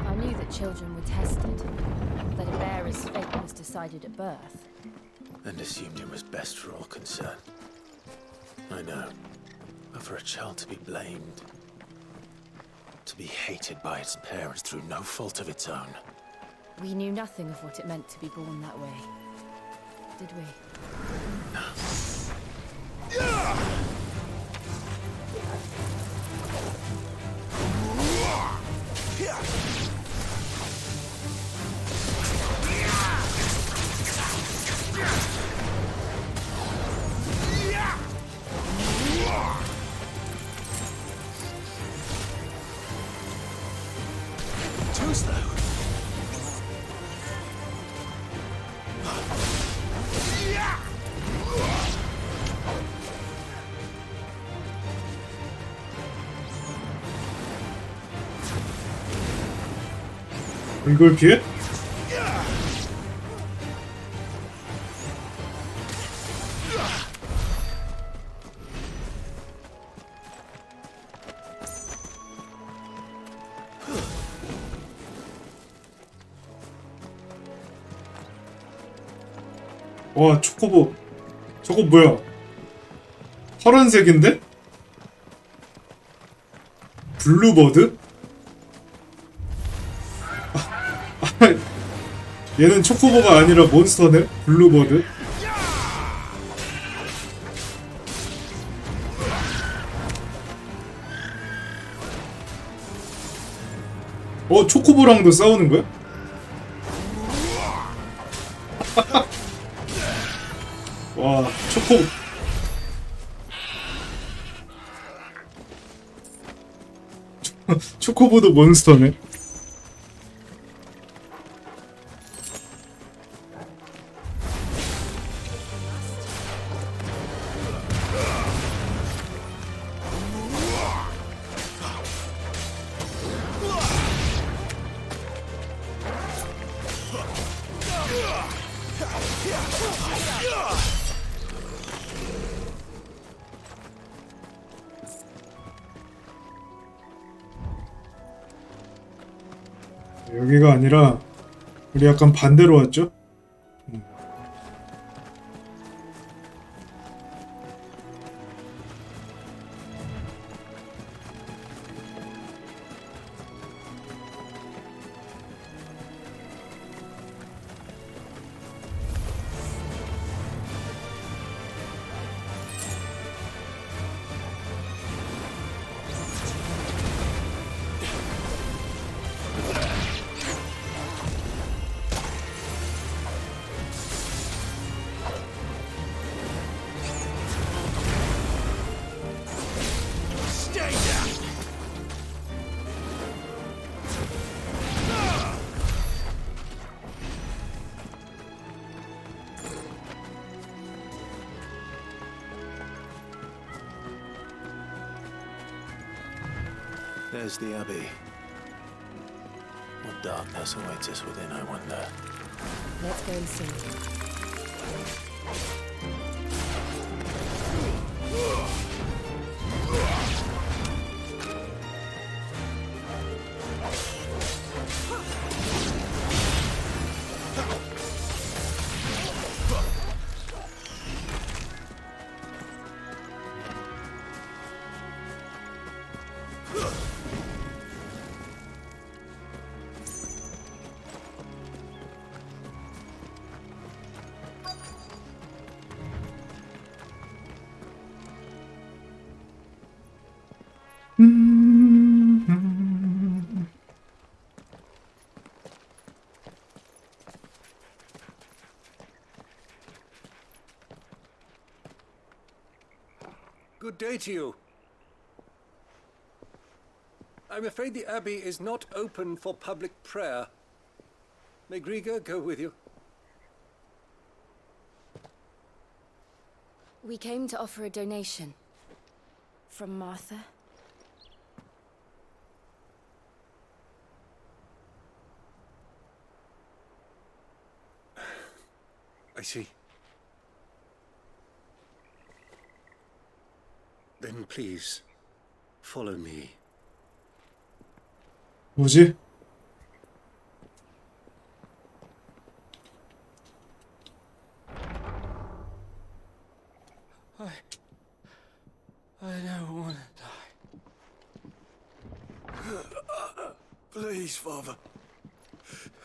I knew that children were tested, that a bearer's fate was decided at birth. And assumed it was best for all concerned. I know. But for a child to be blamed, to be hated by its parents through no fault of its own. We knew nothing of what it meant to be born that way, did we? Too slow. 이걸 피해? 와, 초코보. 저거 뭐야? 파란색인데? 블루버드? 얘는 초코보가 아니라 몬스터네? 블루버드? 초코보랑도 싸우는 거야? 와, 초코보도 몬스터네. 여기가 아니라 우리 약간 반대로 왔죠? There's the Abbey. What darkness awaits us within, I wonder. Let's go and see. Good day to you. I'm afraid the Abbey is not open for public prayer. May Griga go with you? We came to offer a donation. From Martha. I see. Then please, follow me. 뭐지? I don't want to die. Please, Father.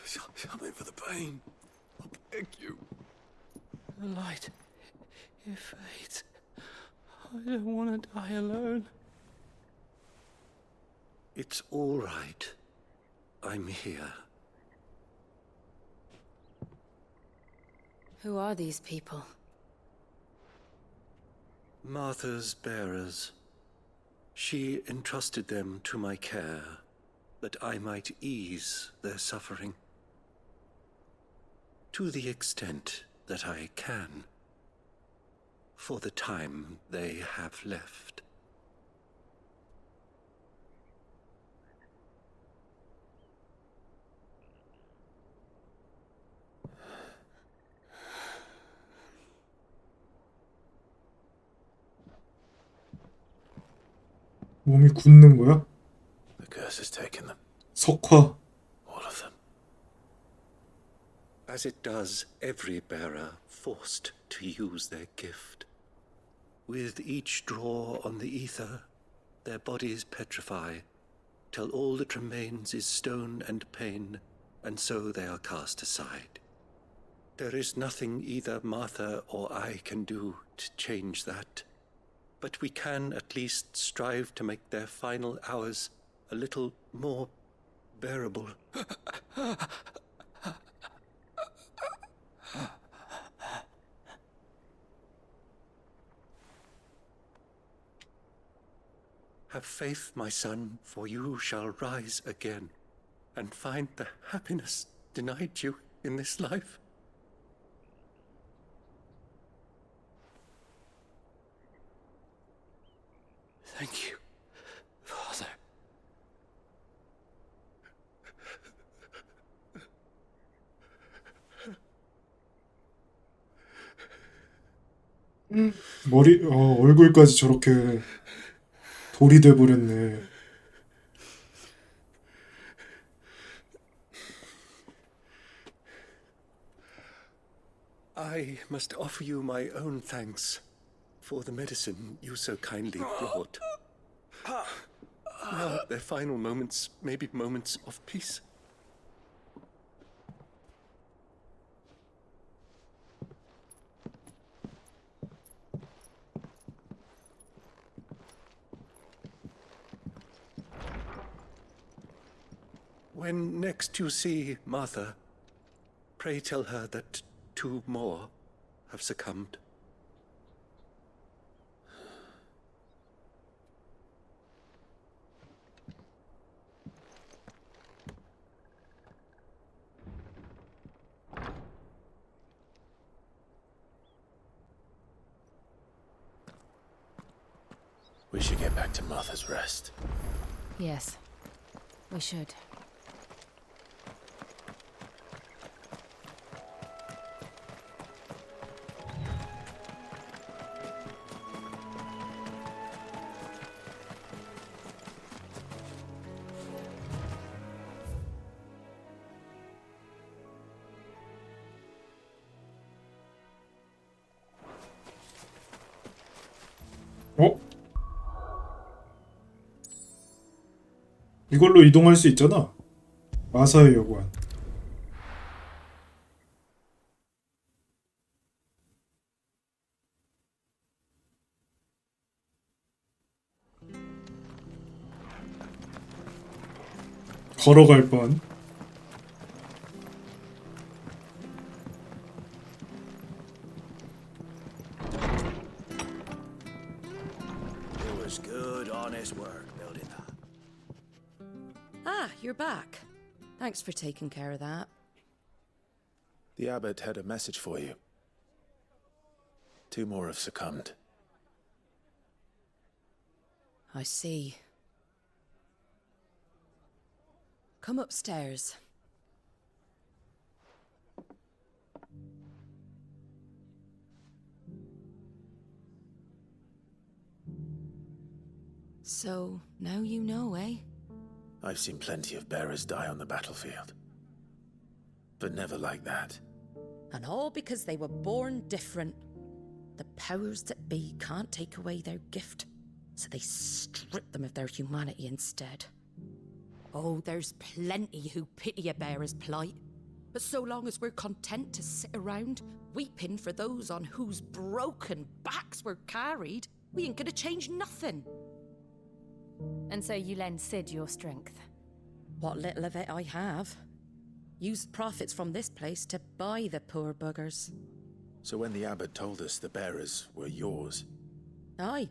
Something for the pain. I beg you. The light, it fades. I don't want to die alone. It's all right. I'm here. Who are these people? Martha's bearers. She entrusted them to my care, that I might ease their suffering. To the extent that I can, for the time they have left. 몸이 굳는 거야? The curse has taken them. 석화. All of them. As it does every bearer forced to use their gift. With each draw on the ether, their bodies petrify, till all that remains is stone and pain, and so they are cast aside. There is nothing either Martha or I can do to change that, but we can at least strive to make their final hours a little more bearable. Have faith, my son, for you shall rise again and find the happiness denied you in this life. Thank you, Father. 머리, 얼굴까지 저렇게 돌이 돼버렸네. I must offer you my own thanks for the medicine you so kindly brought. Now, their final moments may be moments of peace. When next you see Martha, pray tell her that 2 more have succumbed. We should get back to Martha's Rest. Yes, we should. 어? 이걸로 이동할 수 있잖아. 마사의 여관. 걸어갈 뻔. It was good, honest work building that. Ah, you're back. Thanks for taking care of that. The abbot had a message for you. 2 more have succumbed. I see. Come upstairs. So, now you know, eh? I've seen plenty of bearers die on the battlefield. But never like that. And all because they were born different. The powers that be can't take away their gift, so they strip them of their humanity instead. Oh, there's plenty who pity a bearer's plight. But so long as we're content to sit around, weeping for those on whose broken backs we're carried, we ain't gonna change nothing. And so you lend Sid your strength? What little of it I have. Used profits from this place to buy the poor buggers. So when the abbot told us the bearers were yours... Aye,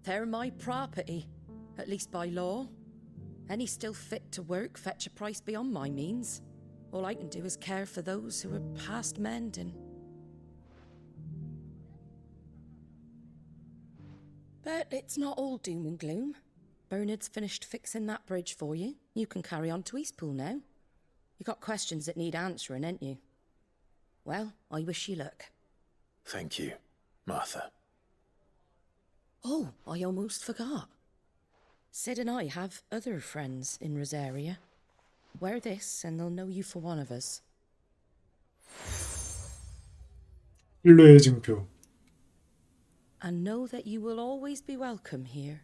they're my property, at least by law. Any still fit to work fetch a price beyond my means. All I can do is care for those who are past mending. But it's not all doom and gloom. Bernard's finished fixing that bridge for you. You can carry on to Eastpool now. You got questions that need answering, ain't you? Well, I wish you luck. Thank you, Martha. Oh, I almost forgot. Sid and I have other friends in Rosaria. Wear this and they'll know you for one of us. 일로의 증표. And know that you will always be welcome here.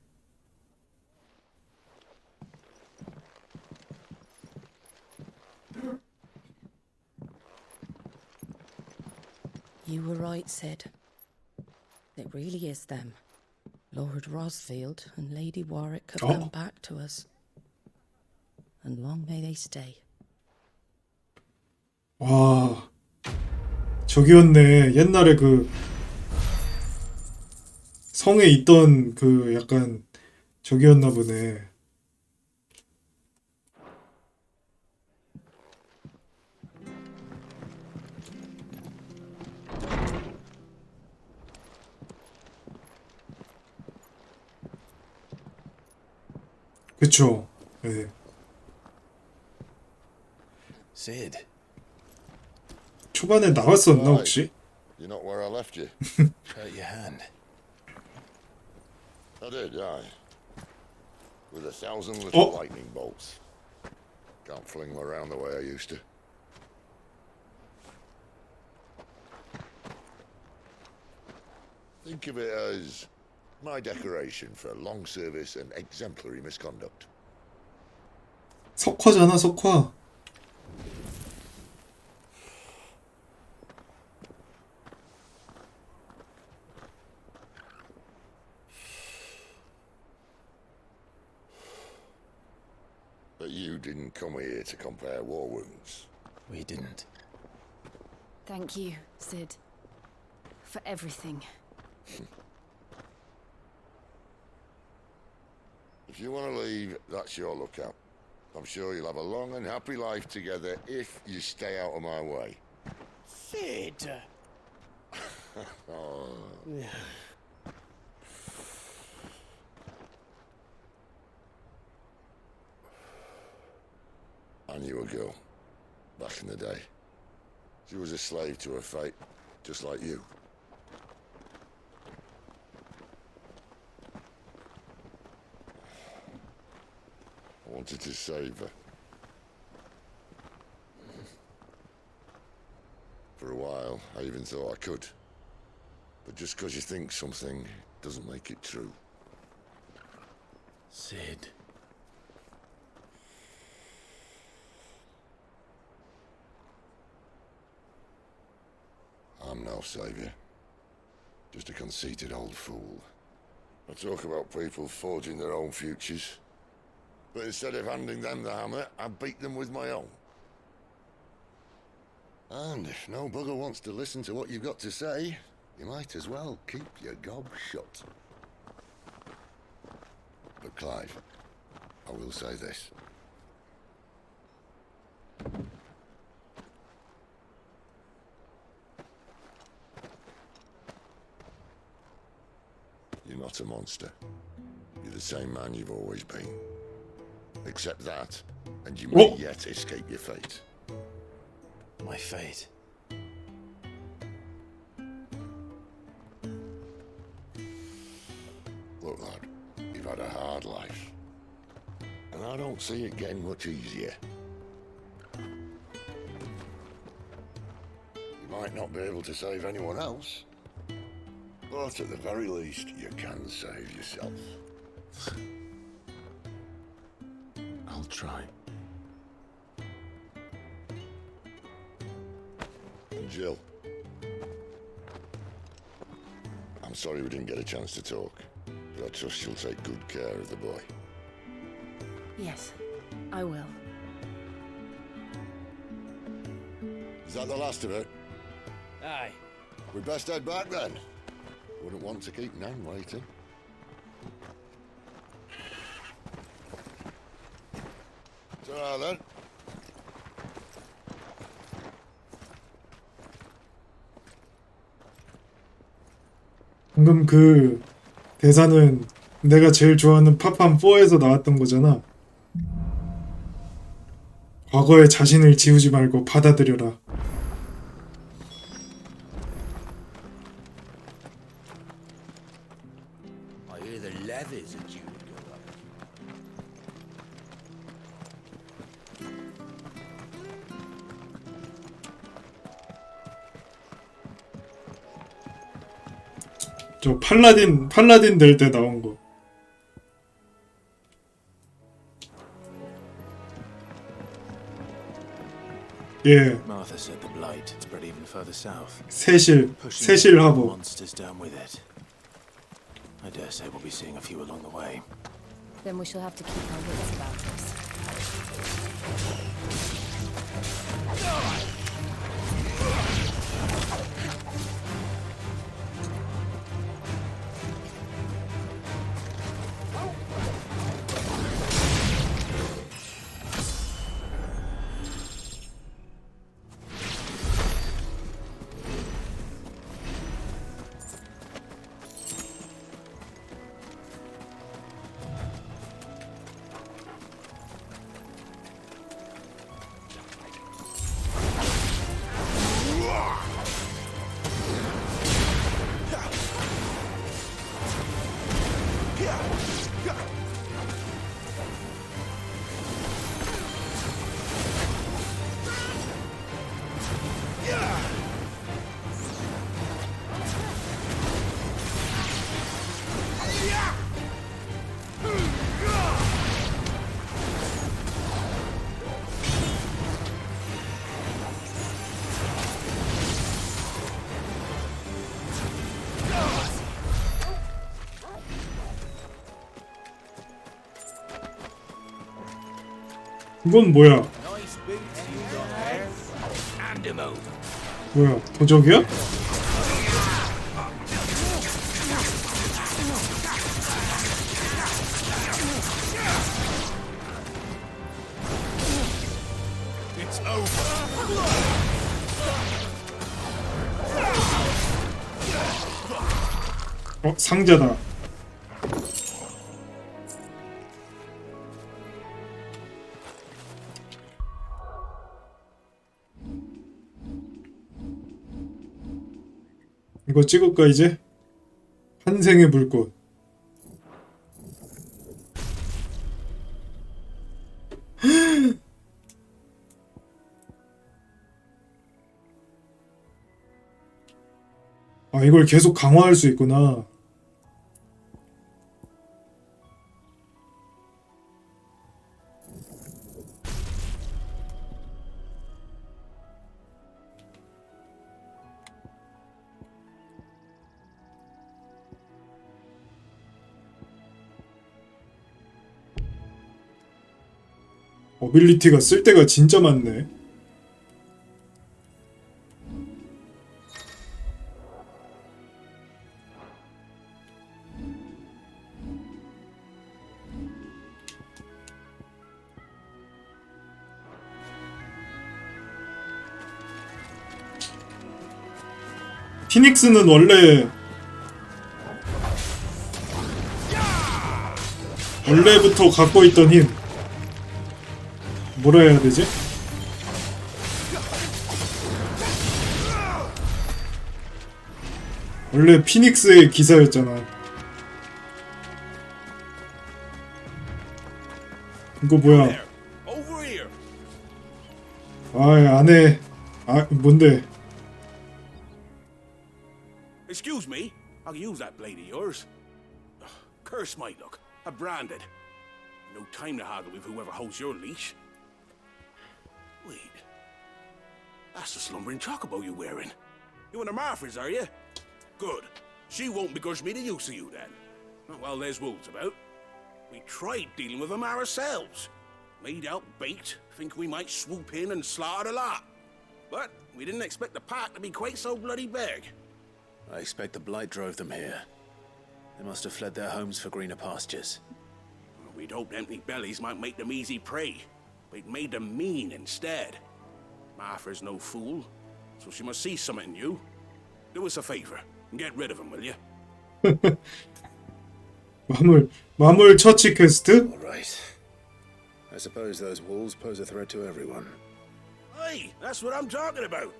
You were right, Sid. It really is them. Lord Rosfield and Lady Warwick have come back to us. And long may they stay. 와, 저기였네. 옛날에 그 성에 있던 그 약간 저기였나 보네. 그쵸. 네. Sid. 초반에 나왔었나 혹시? You're not where I left you. Hurt your hand. I did, aye. With 1,000 little lightning bolts. Can't fling them around the way I used to. Think of it as my decoration for long service and exemplary misconduct. 석화잖아, 석화. But you didn't come here to compare war wounds. We didn't. Thank you, Sid. For everything. If you want to leave, that's your lookout. I'm sure you'll have a long and happy life together if you stay out of my way. Sid! Oh. I knew a girl, back in the day. She was a slave to her fate, just like you. I wanted to save her. For a while, I even thought I could. But just because you think something doesn't make it true. Sid. I'm no savior. Just a conceited old fool. I talk about people forging their own futures. But instead of handing them the hammer, I beat them with my own. And if no bugger wants to listen to what you've got to say, you might as well keep your gob shut. But Clive, I will say this. not a monster. You're the same man you've always been. Accept that, and you may yet escape your fate. My fate. Look, lad, you've had a hard life, and I don't see it getting much easier. You might not be able to save anyone else, but at the very least, you can save yourself. I'll try. And Jill, I'm sorry we didn't get a chance to talk, but I trust you'll take good care of the boy. Yes, I will. Is that the last of it? Aye. We'd best head back then. Wouldn't want to keep Nan waiting. Ta-ra then. 방금 그 대사는 내가 제일 좋아하는 파판 4에서 나왔던 거잖아. 과거의 자신을 지우지 말고 받아들여라. I hear the leathers are due to go up. 저 팔라딘 될 때 나온 거. 예. Martha said the blight had spread even further south. 세실 하버. Monsters down with it. I dare say we'll be seeing a few along the way. Then we shall have to keep our wits about us. 이건 뭐야? Nice boots you got there. Hand them over. 뭐야? 도적이야? It's over. 상자다. 이거 찍을까 이제? 환생의 불꽃. 아, 이걸 계속 강화할 수 있구나. 어빌리티가 쓸 데가 진짜 많네. 피닉스는 원래 원래부터 갖고 있던 힘. 뭐라 해야 되지? 원래 피닉스의 기사였잖아. 이거 뭐야? 아, 안에 뭔데? Excuse me, I can use that blade of yours. Curse my luck. I'm branded. No time to haggle with whoever holds your leash. Wait. That's the slumbering chocobo you're wearing. You and the Marfors, are you? Good. She won't begrudge me the use of you then. Not while there's wolves about. We tried dealing with them ourselves. Made out baked, think we might swoop in and slaughter the lot. But we didn't expect the pack to be quite so bloody big. I expect the blight drove them here. They must have fled their homes for greener pastures. Well, we'd hoped empty bellies might make them easy prey, but it made them mean instead. Martha's no fool, so she must see something in you. Do us a favor and get rid of them, will you? 마물 처치 퀘스트? All right. I suppose those wolves pose a threat to everyone. Hey, that's what I'm talking about.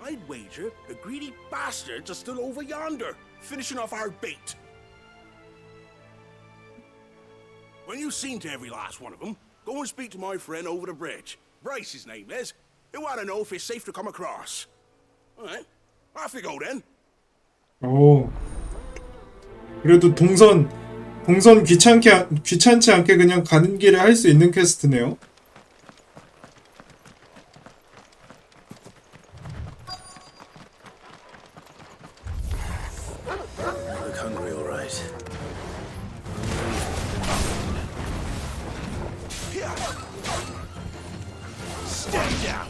I'd wager the greedy bastards are still over yonder, finishing off our bait. When you've seen to every last one of them, go and speak to my friend over the bridge. Bryce, his name is. He'll want to know if it's safe to come across. All right, off you go then. 오. 그래도 동선 귀찮지 않게 그냥 가는 길에 할 수 있는 퀘스트네요. Look hungry, all right. Stay down.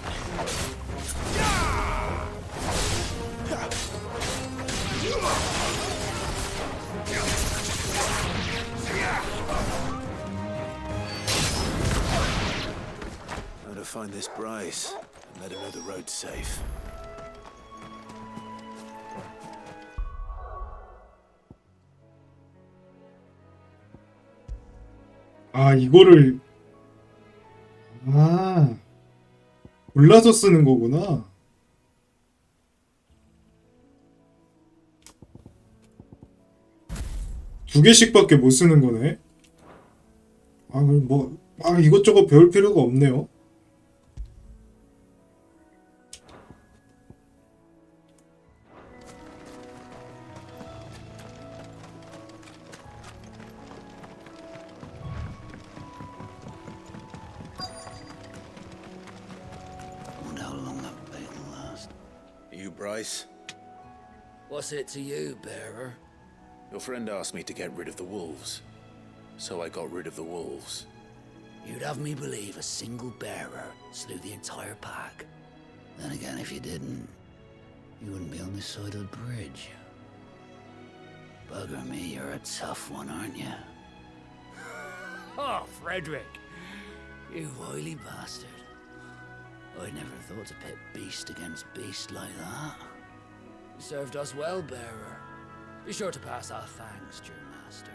How to find this Bryce and let him know the road's safe. 아, 이거를 골라서 쓰는 거구나. 두 개씩밖에 못 쓰는 거네. 이것저것 배울 필요가 없네요. You, Bryce? What's it to you, bearer? Your friend asked me to get rid of the wolves, so I got rid of the wolves. You'd have me believe a single bearer slew the entire pack. Then again, if you didn't, you wouldn't be on this side of the bridge. Bugger me, you're a tough one, aren't you? Oh, Frederick! You wily bastard. I'd never thought to pit beast against beast like that. You served us well, bearer. Be sure to pass our thanks to your master.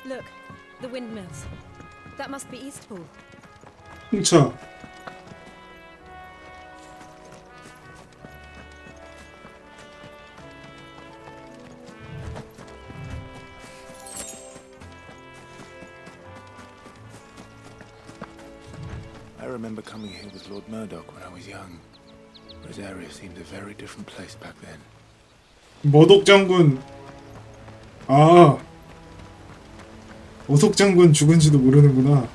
Look, the windmills. That must be Eastpool. 홍차. I remember coming here with Lord Murdoch when I was young. Rosaria seemed a very different place back then. 머독 장군. 머독 장군 죽은지도 모르는구나.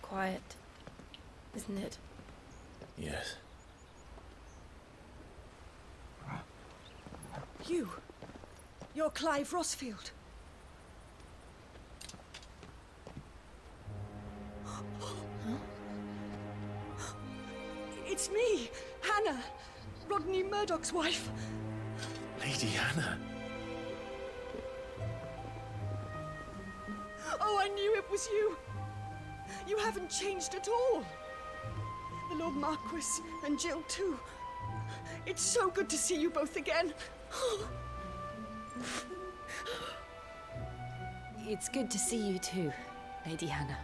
Quiet, isn't it? Yes. You're Clive Rossfield. It's me, Hannah, Rodney Murdoch's wife. Lady Hannah. Oh, I knew it was you. You haven't changed at all. The Lord Marquis and Jill too. It's so good to see you both again. It's good to see you too, Lady Hannah.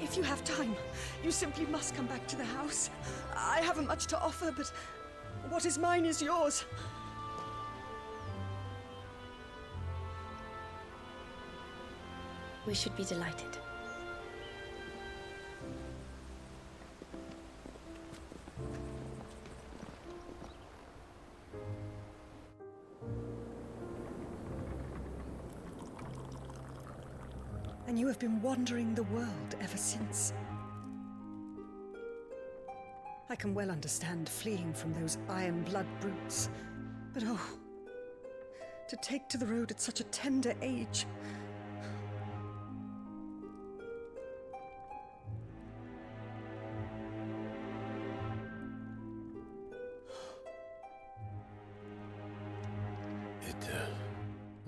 If you have time, you simply must come back to the house. I haven't much to offer, but what is mine is yours. We should be delighted. And you have been wandering the world ever since. I can well understand fleeing from those iron blood brutes, but oh, to take to the road at such a tender age. It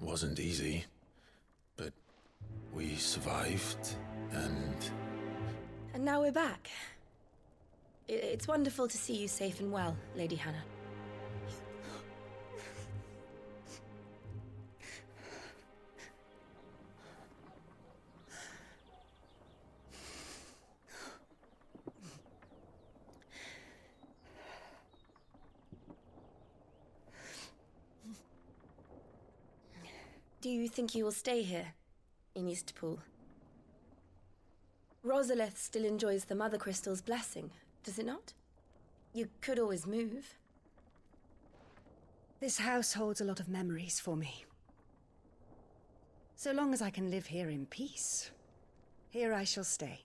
wasn't easy, but we survived, and now we're back. It's wonderful to see you safe and well, Lady Hannah. Do you think you will stay here, in Eastpool? Rosalith still enjoys the Mother Crystal's blessing, does it not? You could always move. This house holds a lot of memories for me. So long as I can live here in peace, here I shall stay.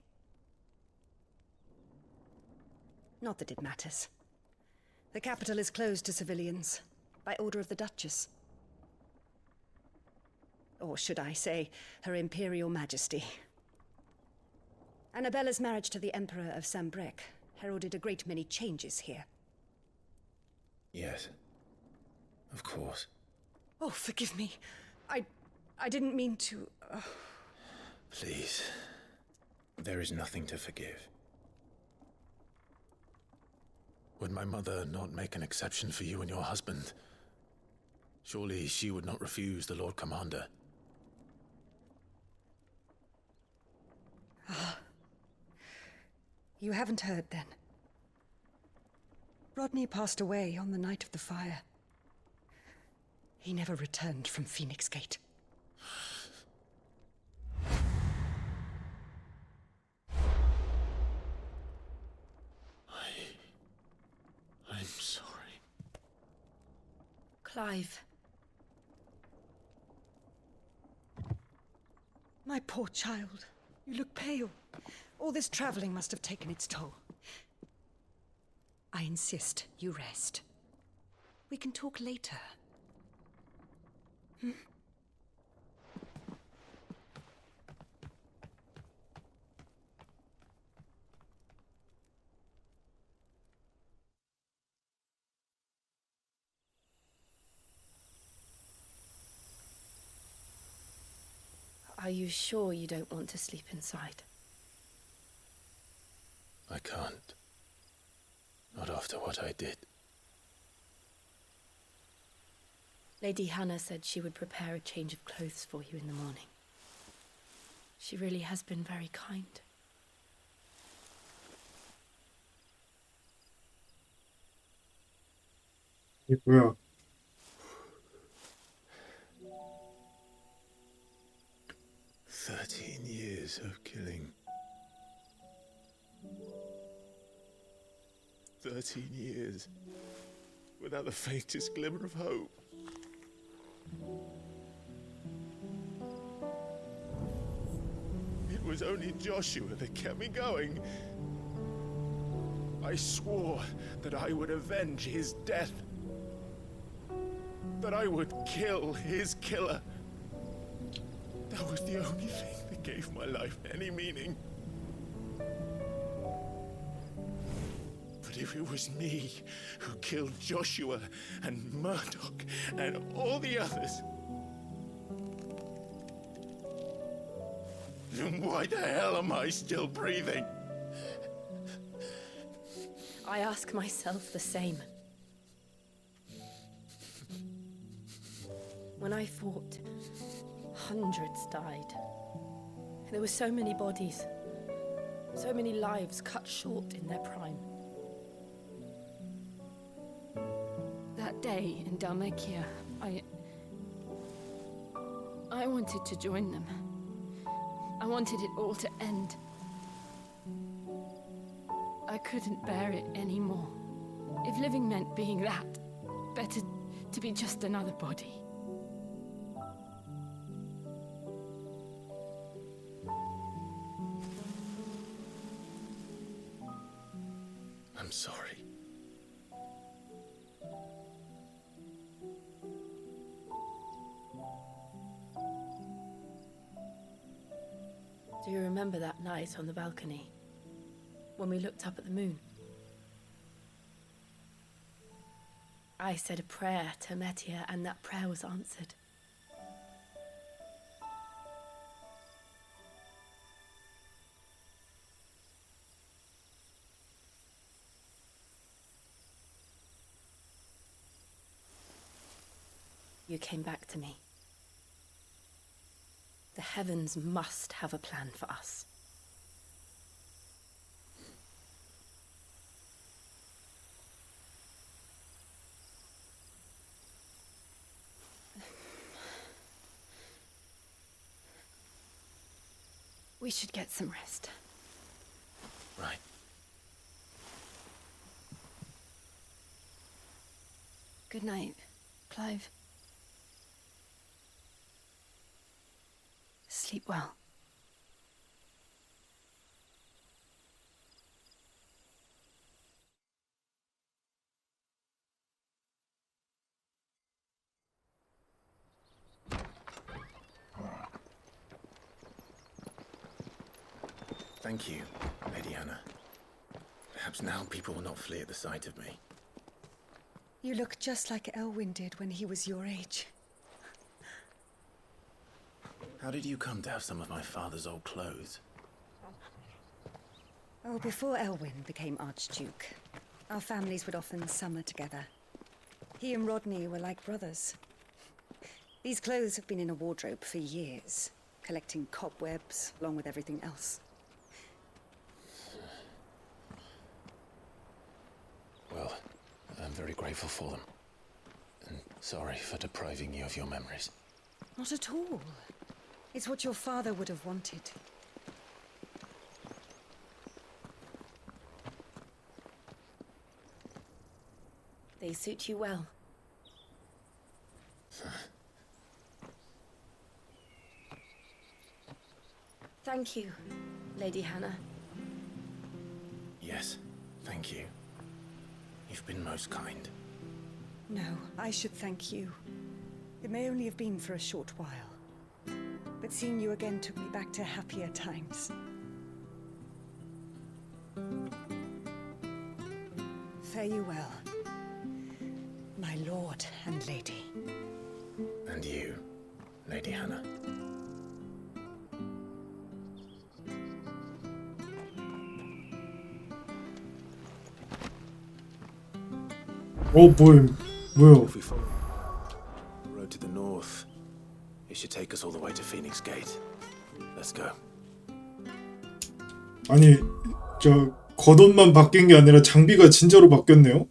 Not that it matters. The capital is closed to civilians, by order of the Duchess. Or should I say, Her Imperial Majesty. Annabella's marriage to the Emperor of Sambrec heralded a great many changes here. yes, of course. Oh, forgive me. I didn't mean to... Please, there is nothing to forgive. Would my mother not make an exception for you and your husband? Surely she would not refuse the Lord Commander. You haven't heard, then. Rodney passed away on the night of the fire. He never returned from Phoenix Gate. I'm sorry. Clive. My poor child. You look pale. All this traveling must have taken its toll. I insist you rest. We can talk later. Hmm? Are you sure you don't want to sleep inside? I can't. Not after what I did. Lady Hannah said she would prepare a change of clothes for you in the morning. She really has been very kind. 뭐야? Years of killing. 13 years without the faintest glimmer of hope. was only Joshua that kept me going. I swore that I would avenge his death. That I would kill his killer. That was the only thing that gave my life any meaning. But if it was me who killed Joshua and Murdoch and all the others, then why the hell am I still breathing? I ask myself the same. When I fought, hundreds died. There were so many bodies, so many lives cut short in their prime. That day in Dalmekia, I wanted to join them. I wanted it all to end. I couldn't bear it anymore. If living meant being that, better to be just another body. I'm sorry. Do you remember that night on the balcony, when we looked up at the moon? I said a prayer to Metia, and that prayer was answered. You came back to me. The heavens must have a plan for us. We should get some rest. Right. Good night, Clive. Sleep well. Thank you, Lady Hannah. Perhaps now people will not flee at the sight of me. You look just like Elwyn did when he was your age. How did you come to have some of my father's old clothes? Oh, before Elwyn became Archduke, our families would often summer together. He and Rodney were like brothers. These clothes have been in a wardrobe for years, collecting cobwebs along with everything else. Well, I'm very grateful for them. And sorry for depriving you of your memories. Not at all. It's what your father would have wanted. They suit you well. Thank you, Lady Hannah. Yes, thank you. You've been most kind. No, I should thank you. It may only have been for a short while. But seeing you again took me back to happier times. Fare you well, my lord and lady. And you, Lady Hannah. 뭐야? If we follow the road to the north, it should take us all the way to Phoenix Gate. Let's go. 아니, 저 겉옷만 바뀐 게 아니라 장비가 진짜로 바뀌었네요.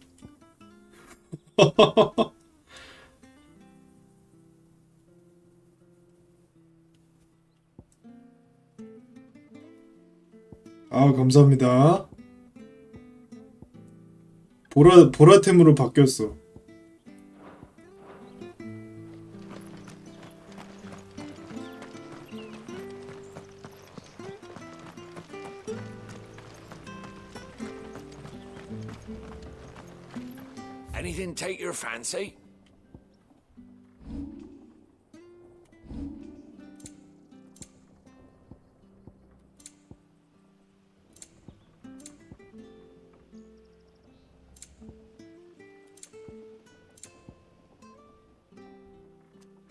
아, 감사합니다. 보라템으로 바뀌었어. Anything take your fancy?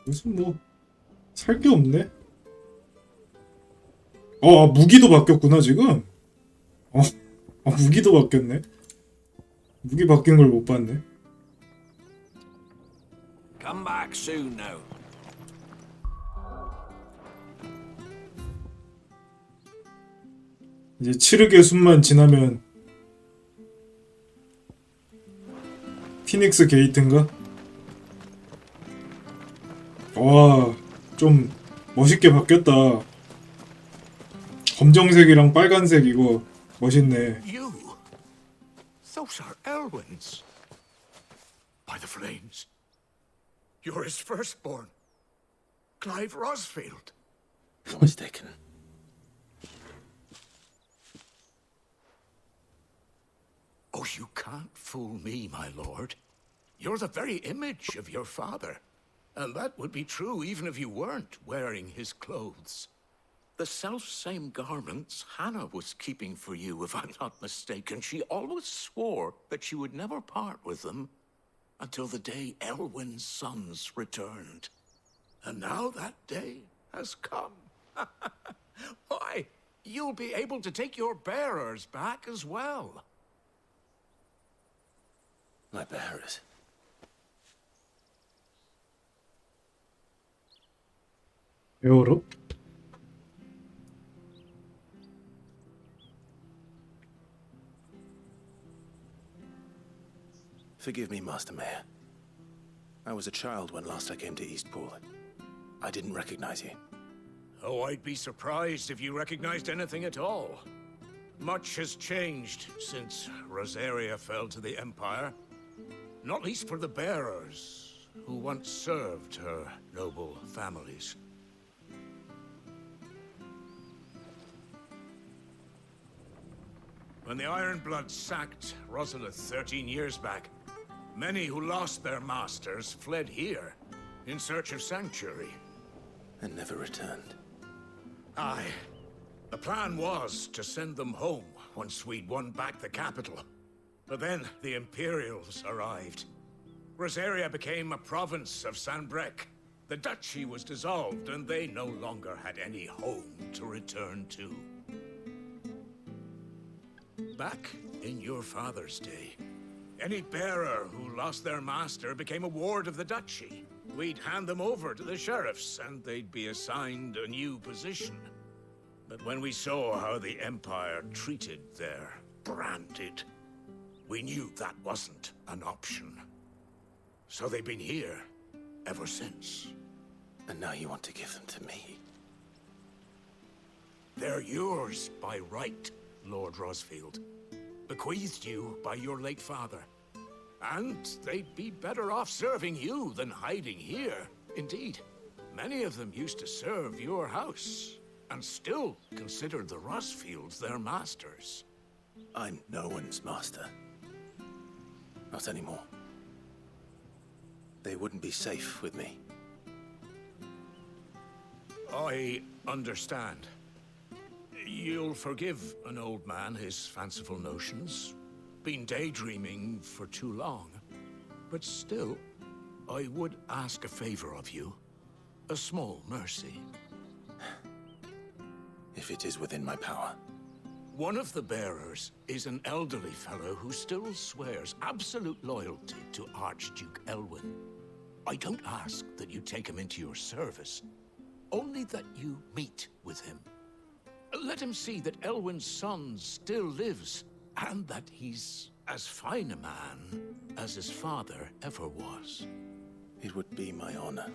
무슨 뭐 살 게 없네. 무기도 바뀌었구나 지금. 무기도 바뀌었네. 무기 바뀐 걸 못 봤네. Come back soon now. 이제 칠흑의 숲만 지나면 피닉스 게이트인가? 와, 좀 멋있게 바뀌었다. 검정색이랑 빨간색 이거 멋있네. You? Those are Elwyn's. By the flames. You're his firstborn. Clive Rosfield. You're mistaken. Oh, you can't fool me, my lord. You're the very image of your father. And that would be true even if you weren't wearing his clothes. The self-same garments Hannah was keeping for you, if I'm not mistaken. She always swore that she would never part with them until the day Elwyn's sons returned. And now that day has come. Why, you'll be able to take your bearers back as well. My bearers? 에어로? Forgive me, Master Mayor. I was a child when last I came to Eastpool. I didn't recognize you. Oh, I'd be surprised if you recognized anything at all. Much has changed since Rosaria fell to the Empire. Not least for the bearers, who once served her noble families. When the Ironbloods sacked Rosalith 13 years back, many who lost their masters fled here in search of sanctuary. And never returned. Aye. The plan was to send them home once we'd won back the capital. But then the Imperials arrived. Rosaria became a province of Sanbreque. The duchy was dissolved, and they no longer had any home to return to. Back in your father's day, any bearer who lost their master became a ward of the duchy. We'd hand them over to the sheriffs, and they'd be assigned a new position. But when we saw how the Empire treated their branded, we knew that wasn't an option. So they've been here ever since. And now you want to give them to me? They're yours by right, Lord Rosfield. Bequeathed you by your late father. And they'd be better off serving you than hiding here. Indeed, many of them used to serve your house, and still consider the Rosfields their masters. I'm no one's master. Not anymore. They wouldn't be safe with me. I understand. You'll forgive an old man his fanciful notions. Been daydreaming for too long. But still, I would ask a favor of you. A small mercy. If it is within my power. One of the bearers is an elderly fellow who still swears absolute loyalty to Archduke Elwyn. I don't ask that you take him into your service, only that you meet with him. Let him see that Elwyn's son still lives, and that he's as fine a man as his father ever was. It would be my honor.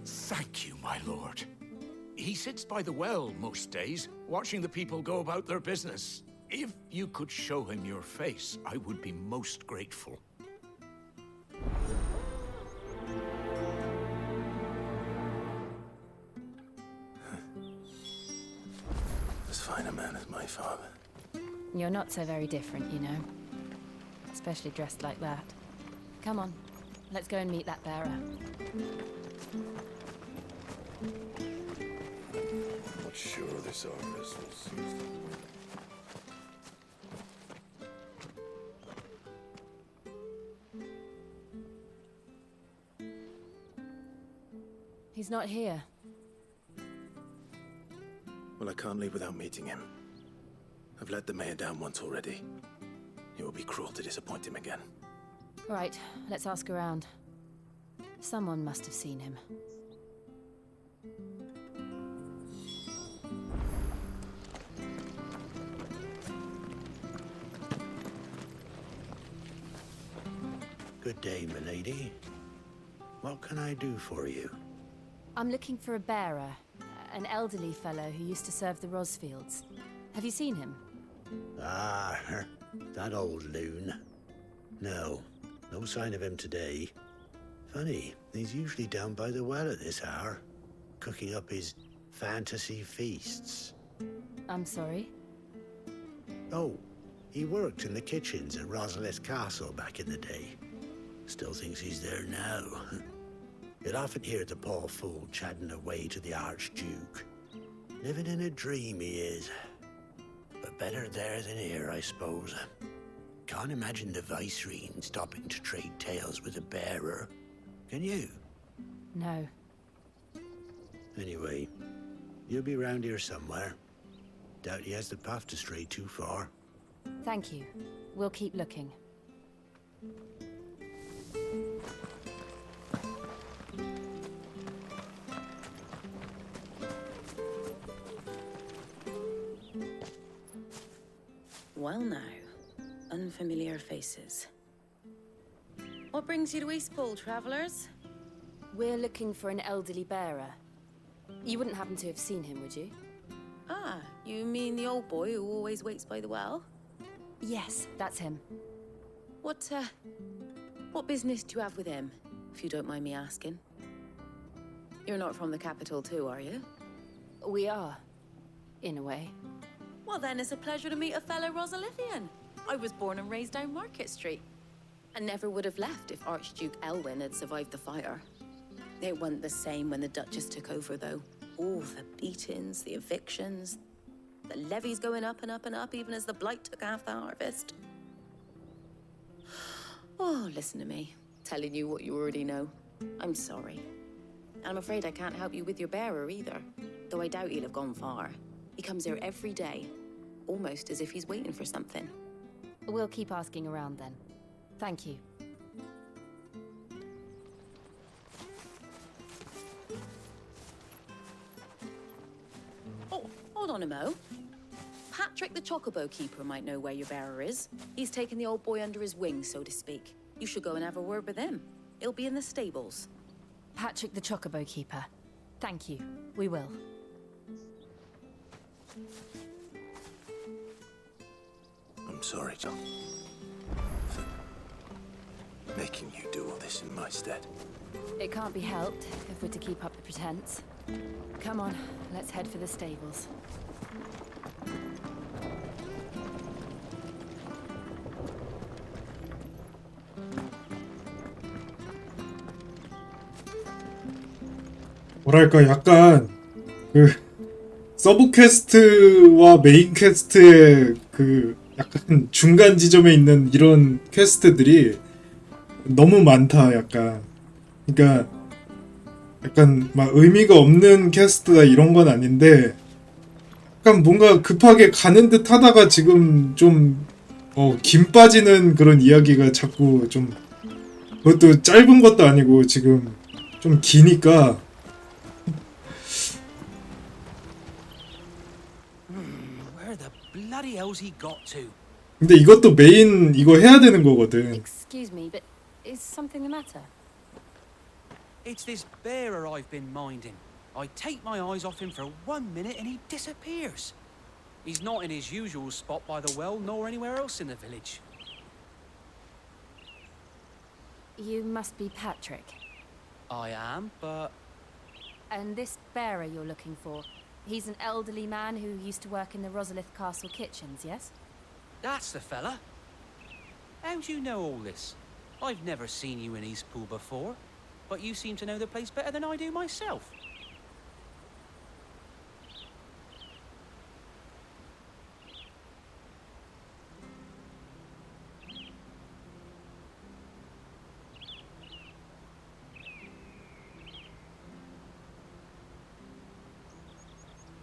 Thank you, my lord. He sits by the well most days, watching the people go about their business. If you could show him your face, I would be most grateful. As fine a man as my father. You're not so very different, you know. Especially dressed like that. Come on, let's go and meet that bearer. I'm not sure this office was used. He's not here. Well, I can't leave without meeting him. I've let the mayor down once already. It will be cruel to disappoint him again. Right, let's ask around. Someone must have seen him. Good day, milady. What can I do for you? I'm looking for a bearer, an elderly fellow who used to serve the Rosfields. Have you seen him? Ah, that old loon. No sign of him today. Funny, he's usually down by the well at this hour, cooking up his fantasy feasts. I'm sorry? Oh, he worked in the kitchens at Rosalith Castle back in the day. Still thinks he's there now. You'd often hear the poor fool chatting away to the Archduke. Living in a dream he is. But better there than here, I suppose. Can't imagine the Viceroy stopping to trade tales with a bearer. Can you? No. Anyway, you'll be round here somewhere. Doubt he has the path to stray too far. Thank you. We'll keep looking. Well now, unfamiliar faces. What brings you to Eastpool, travellers? We're looking for an elderly bearer. You wouldn't happen to have seen him, would you? Ah, you mean the old boy who always waits by the well? Yes, that's him. What business do you have with him, if you don't mind me asking? You're not from the capital too, are you? We are, in a way. Well then, it's a pleasure to meet a fellow Rosalithian. I was born and raised down Market Street. And never would have left if Archduke Elwyn had survived the fire. It wasn't the same when the Duchess took over, though. All the beatings, the evictions, the levies going up and up and up, even as the blight took half the harvest. Oh, listen to me, telling you what you already know. I'm sorry. And I'm afraid I can't help you with your bearer either, though I doubt he'll have gone far. He comes here every day, almost as if he's waiting for something. We'll keep asking around then. Thank you. Oh, hold on a mo. Patrick the Chocobo Keeper might know where your bearer is. He's taken the old boy under his wing, so to speak. You should go and have a word with him. He'll be in the stables. Patrick the Chocobo Keeper. Thank you. We will. I'm sorry, John, for making you do all this in my stead. It can't be helped if we're to keep up the pretense. Come on, let's head for the stables. 뭐랄까 약간 그 서브 퀘스트와 메인 퀘스트의 그 약간 중간 지점에 있는 이런 퀘스트들이 너무 많다. 약간 그러니까 약간 막 의미가 없는 퀘스트다 이런 건 아닌데 약간 뭔가 급하게 가는 듯 하다가 지금 좀 김 빠지는 그런 이야기가 자꾸 좀 그것도 짧은 것도 아니고 지금 좀 기니까 Where the bloody hell's he got to? 근데 이것도 메인 이거 해야 되는 거거든. Excuse me, but is something the matter? It's this bearer I've been minding. I take my eyes off him for 1 minute and he disappears. He's not in his usual spot by the well, nor anywhere else in the village. You must be Patrick. I am, but... And this bearer you're looking for, he's an elderly man who used to work in the Rosalith Castle kitchens, yes? That's the fella. How do you know all this? I've never seen you in Eastpool before, but you seem to know the place better than I do myself.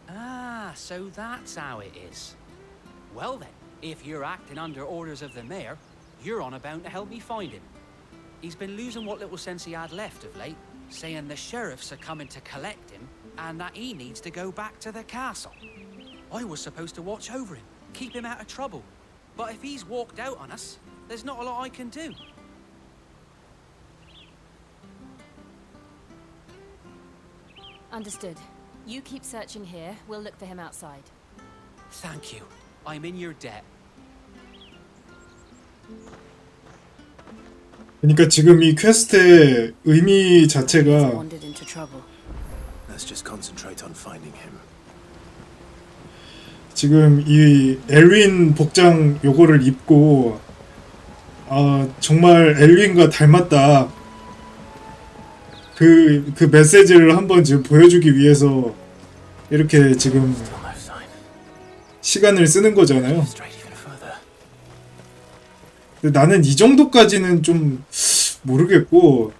Ah, so that's how it is. Well then, if you're acting under orders of the mayor, you're on about to help me find him. He's been losing what little sense he had left of late, saying the sheriffs are coming to collect him and that he needs to go back to the castle. I was supposed to watch over him, keep him out of trouble. But if he's walked out on us, there's not a lot I can do. Understood. You keep searching here. We'll look for him outside. Thank you. I'm in your debt. 그러니까 지금 이 퀘스트의 의미 자체가 Wandered into trouble. Let's just concentrate on finding him. 지금 이 엘윈 복장 요거를 입고 정말 엘윈과 닮았다. 그 메시지를 한번 지금 보여주기 위해서 이렇게 지금 시간을 쓰는 거잖아요. 근데 나는 이 정도까지는 좀 모르겠고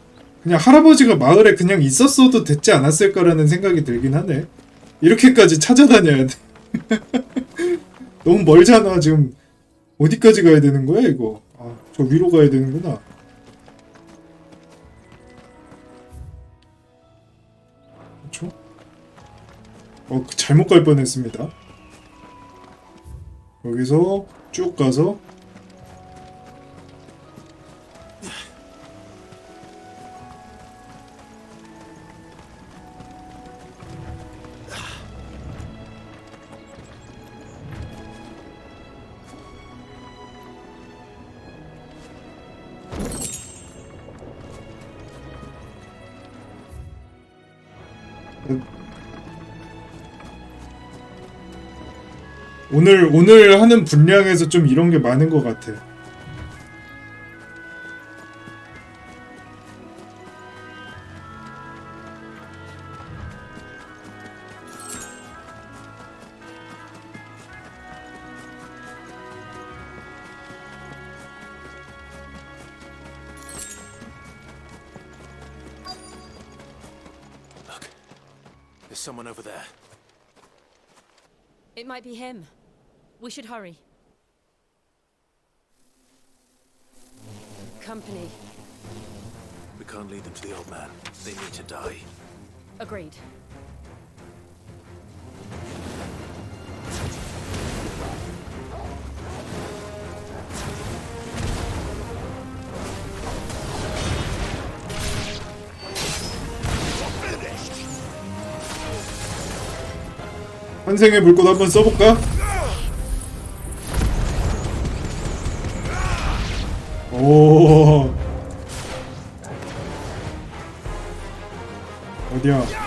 그냥 할아버지가 마을에 그냥 있었어도 됐지 않았을까라는 생각이 들긴 하네. 이렇게까지 찾아다녀야 돼. 너무 멀잖아. 지금 어디까지 가야 되는 거야 이거. 저 위로 가야 되는구나. 그렇죠? 잘못 갈 뻔했습니다. 여기서 쭉 가서 오늘 하는 분량에서 좀 이런 게 많은 것 같아. Look, there's someone over there. It might be him. We should hurry. Company. We can't lead them to the old man. They need to die. Agreed. 환생의 불꽃 한번 써볼까? 오 어디야?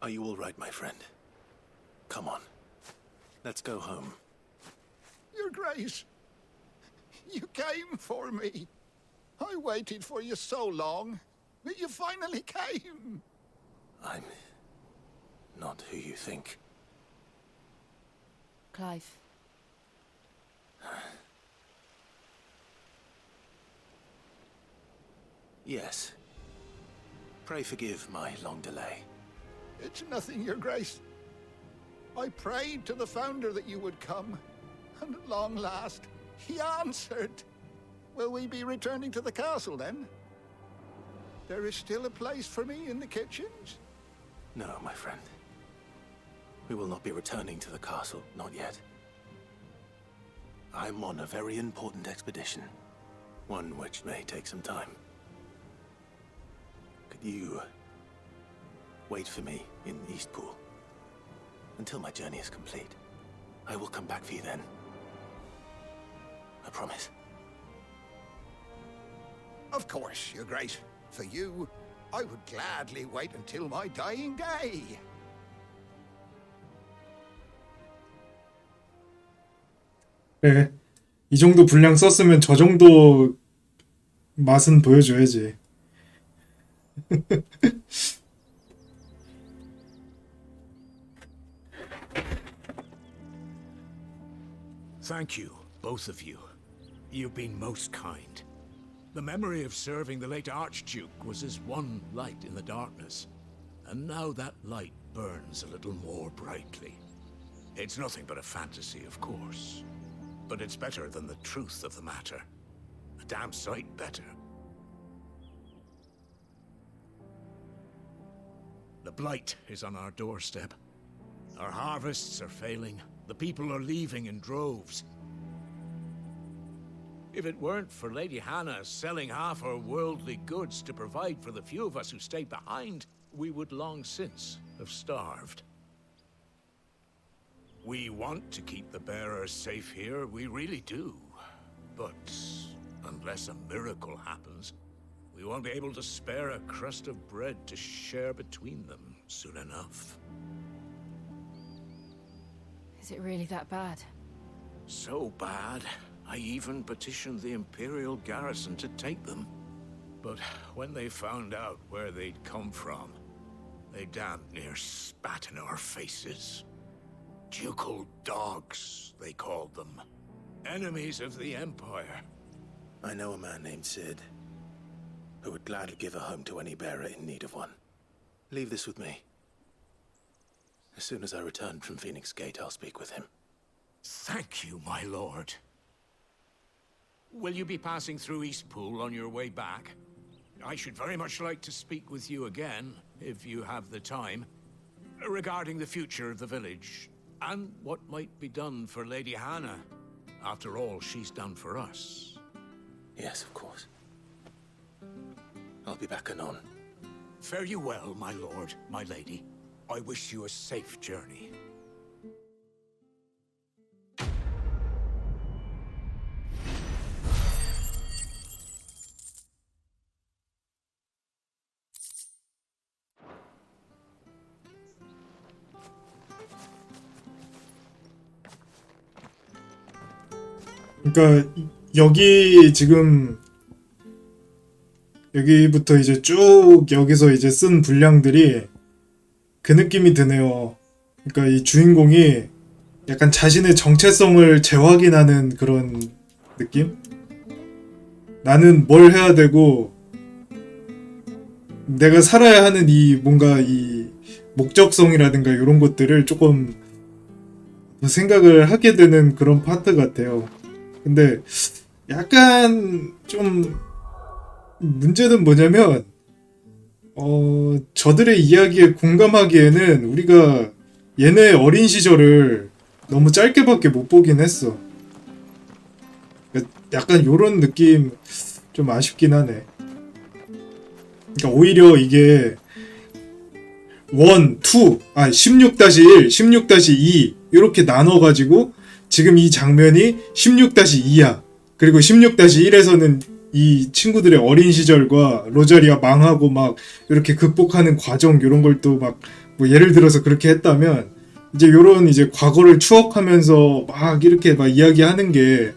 Are you all right, my friend? Come on. Let's go home. Your Grace, you came for me. I waited for you so long, but you finally came. I'm not who you think. Clive. Yes. Pray forgive my long delay. It's nothing, Your Grace. I prayed to the Founder that you would come, and at long last, he answered. Will we be returning to the castle, then? there is still a place for me in the kitchens? No, my friend. We will not be returning to the castle, not yet. I'm on a very important expedition. One which may take some time. Could you wait for me in Eastpool until my journey is complete? I will come back for you then. I promise. Of course, Your Grace. For you, I would gladly wait until my dying day. 그래. 이 정도 분량 썼으면 저 정도 맛은 보여줘야지. Thank you, both of you. You've been most kind. The memory of serving the late Archduke was as one light in the darkness, and now that light burns a little more brightly. It's nothing but a fantasy, of course, but it's better than the truth of the matter. A damn sight better. The blight is on our doorstep. Our harvests are failing. The people are leaving in droves. If it weren't for Lady Hannah selling half her worldly goods to provide for the few of us who stayed behind, we would long since have starved. We want to keep the bearers safe here, we really do. But unless a miracle happens, we won't be able to spare a crust of bread to share between them soon enough. Is it really that bad? So bad, I even petitioned the Imperial garrison to take them. But when they found out where they'd come from, they damn near spat in our faces. Ducal dogs, they called them. Enemies of the Empire. I know a man named Sid, who would gladly give a home to any bearer in need of one. Leave this with me. As soon as I return from Phoenix Gate, I'll speak with him. Thank you, my lord. Will you be passing through Eastpool on your way back? I should very much like to speak with you again, if you have the time, regarding the future of the village, and what might be done for Lady Hannah. After all she's done for us. Yes, of course. I'll be back anon. Fare you well, my lord, my lady. I wish you a safe journey. 그러니까 여기 지금 여기부터 이제 쭉 여기서 이제 쓴 분량들이 그 느낌이 드네요. 그러니까 이 주인공이 약간 자신의 정체성을 재확인하는 그런 느낌? 나는 뭘 해야 되고 내가 살아야 하는 이 뭔가 이 목적성이라든가 이런 것들을 조금 생각을 하게 되는 그런 파트 같아요. 근데 약간 좀 문제는 뭐냐면 저들의 이야기에 공감하기에는 우리가 얘네 어린 시절을 너무 짧게밖에 못 보긴 했어. 약간 요런 느낌 좀 아쉽긴 하네. 그러니까 오히려 이게 1, 2, 16-1, 16-2 이렇게 나눠가지고 지금 이 장면이 16-2야. 그리고 16-1에서는 이 친구들의 어린 시절과 로자리아 망하고 막 이렇게 극복하는 과정 이런 걸 또 막 뭐 예를 들어서 그렇게 했다면 이제 요런 이제 과거를 추억하면서 막 이렇게 막 이야기하는 게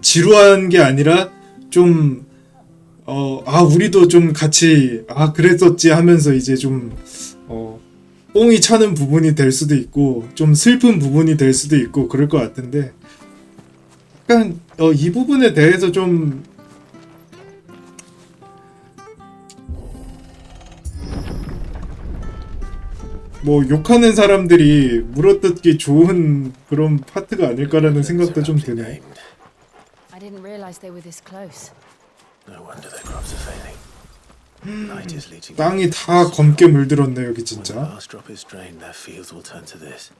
지루한 게 아니라 좀 우리도 좀 같이 그랬었지 하면서 이제 좀 뽕이 차는 부분이 될 수도 있고 좀 슬픈 부분이 될 수도 있고 그럴 것 같은데 약간 이 부분에 대해서 좀 뭐 욕하는 사람들이 물어뜯기 좋은 그런 파트가 아닐까라는 생각도 좀 드네. I didn't realize they were this close. No wonder their crops are failing. Night is leading. 땅이 다 검게 물들었네 여기 When the 진짜. last drop is drained, their fields will turn to this.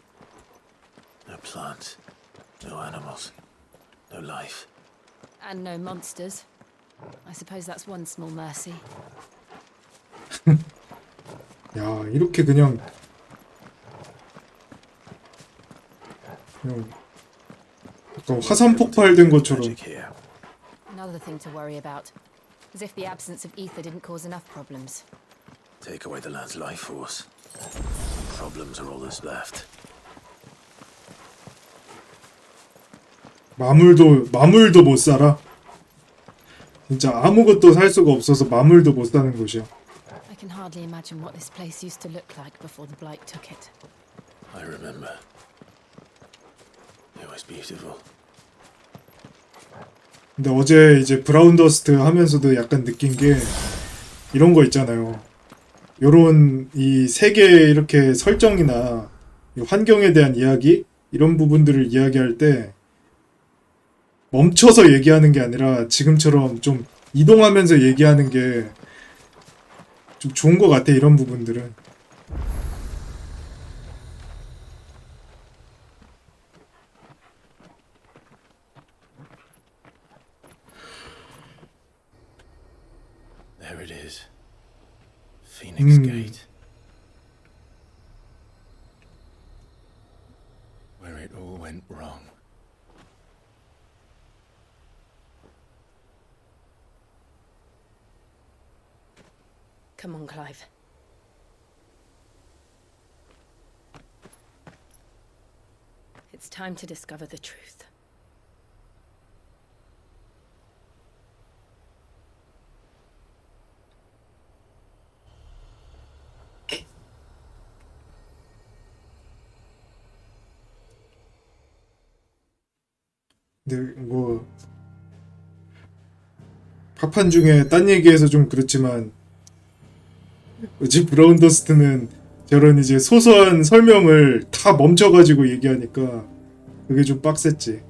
No plants, no animals, no life. And no monsters. I suppose that's one small mercy. 야 이렇게 그냥 약간 화산 폭발된 것처럼. Another thing to worry about. As if the absence of ether didn't cause enough problems. Take away the land's life force. Problems are all that's left. 마물도 못 살아. 진짜 아무것도 살 수가 없어서 마물도 못 사는 곳이야. I can hardly imagine what this place used to look like before the blight took it. I remember. It was beautiful. 근데 어제 이제 브라운 더스트 하면서도 약간 느낀 게 이런 거 있잖아요. 요런 이 세계 이렇게 설정이나 이 환경에 대한 이야기 이런 부분들을 이야기할 때 멈춰서 얘기하는 게 아니라 지금처럼 좀 이동하면서 얘기하는 게 좀 좋은 것 같아 이런 부분들은. There it is. Phoenix Gate. Where it all went wrong. Come on, Clive. It's time to discover the truth. 근데 뭐 파판 중에 딴 얘기해서 좀 그렇지만 어제 브라운 더스트는 저런 이제 소소한 설명을 다 멈춰가지고 얘기하니까 그게 좀 빡셌지.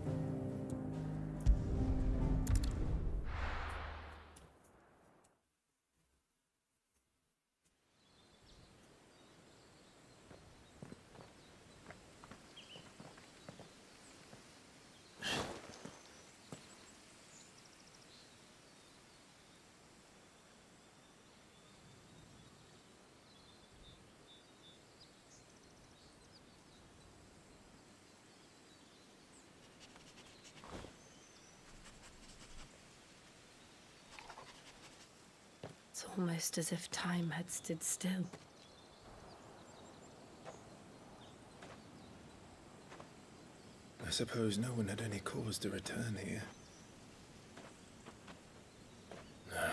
It's almost as if time had stood still. I suppose no one had any cause to return here. No.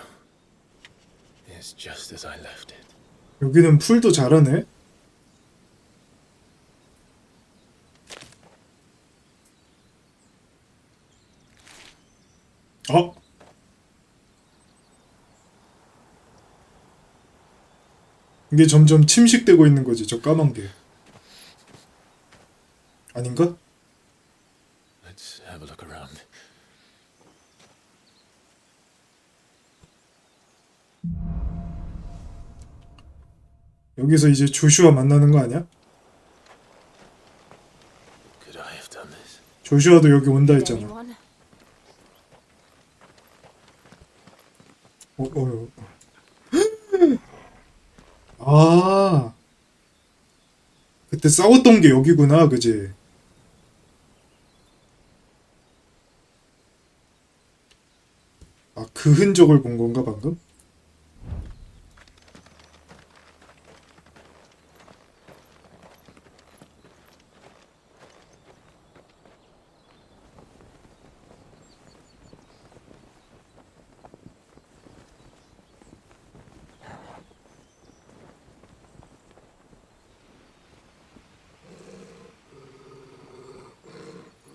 It's just as I left it. 여기는 풀도 잘하네. 어? 이게 점점 침식되고 있는 거지, 저 까만 게. 아닌가? Let's have a look around. 여기서 이제 조슈아 만나는 거 아니야? Could I have done this? 조슈아도 여기 온다 했잖아. Anyone? 아, 그때 싸웠던 게 여기구나, 그지? 아, 그 흔적을 본 건가, 방금?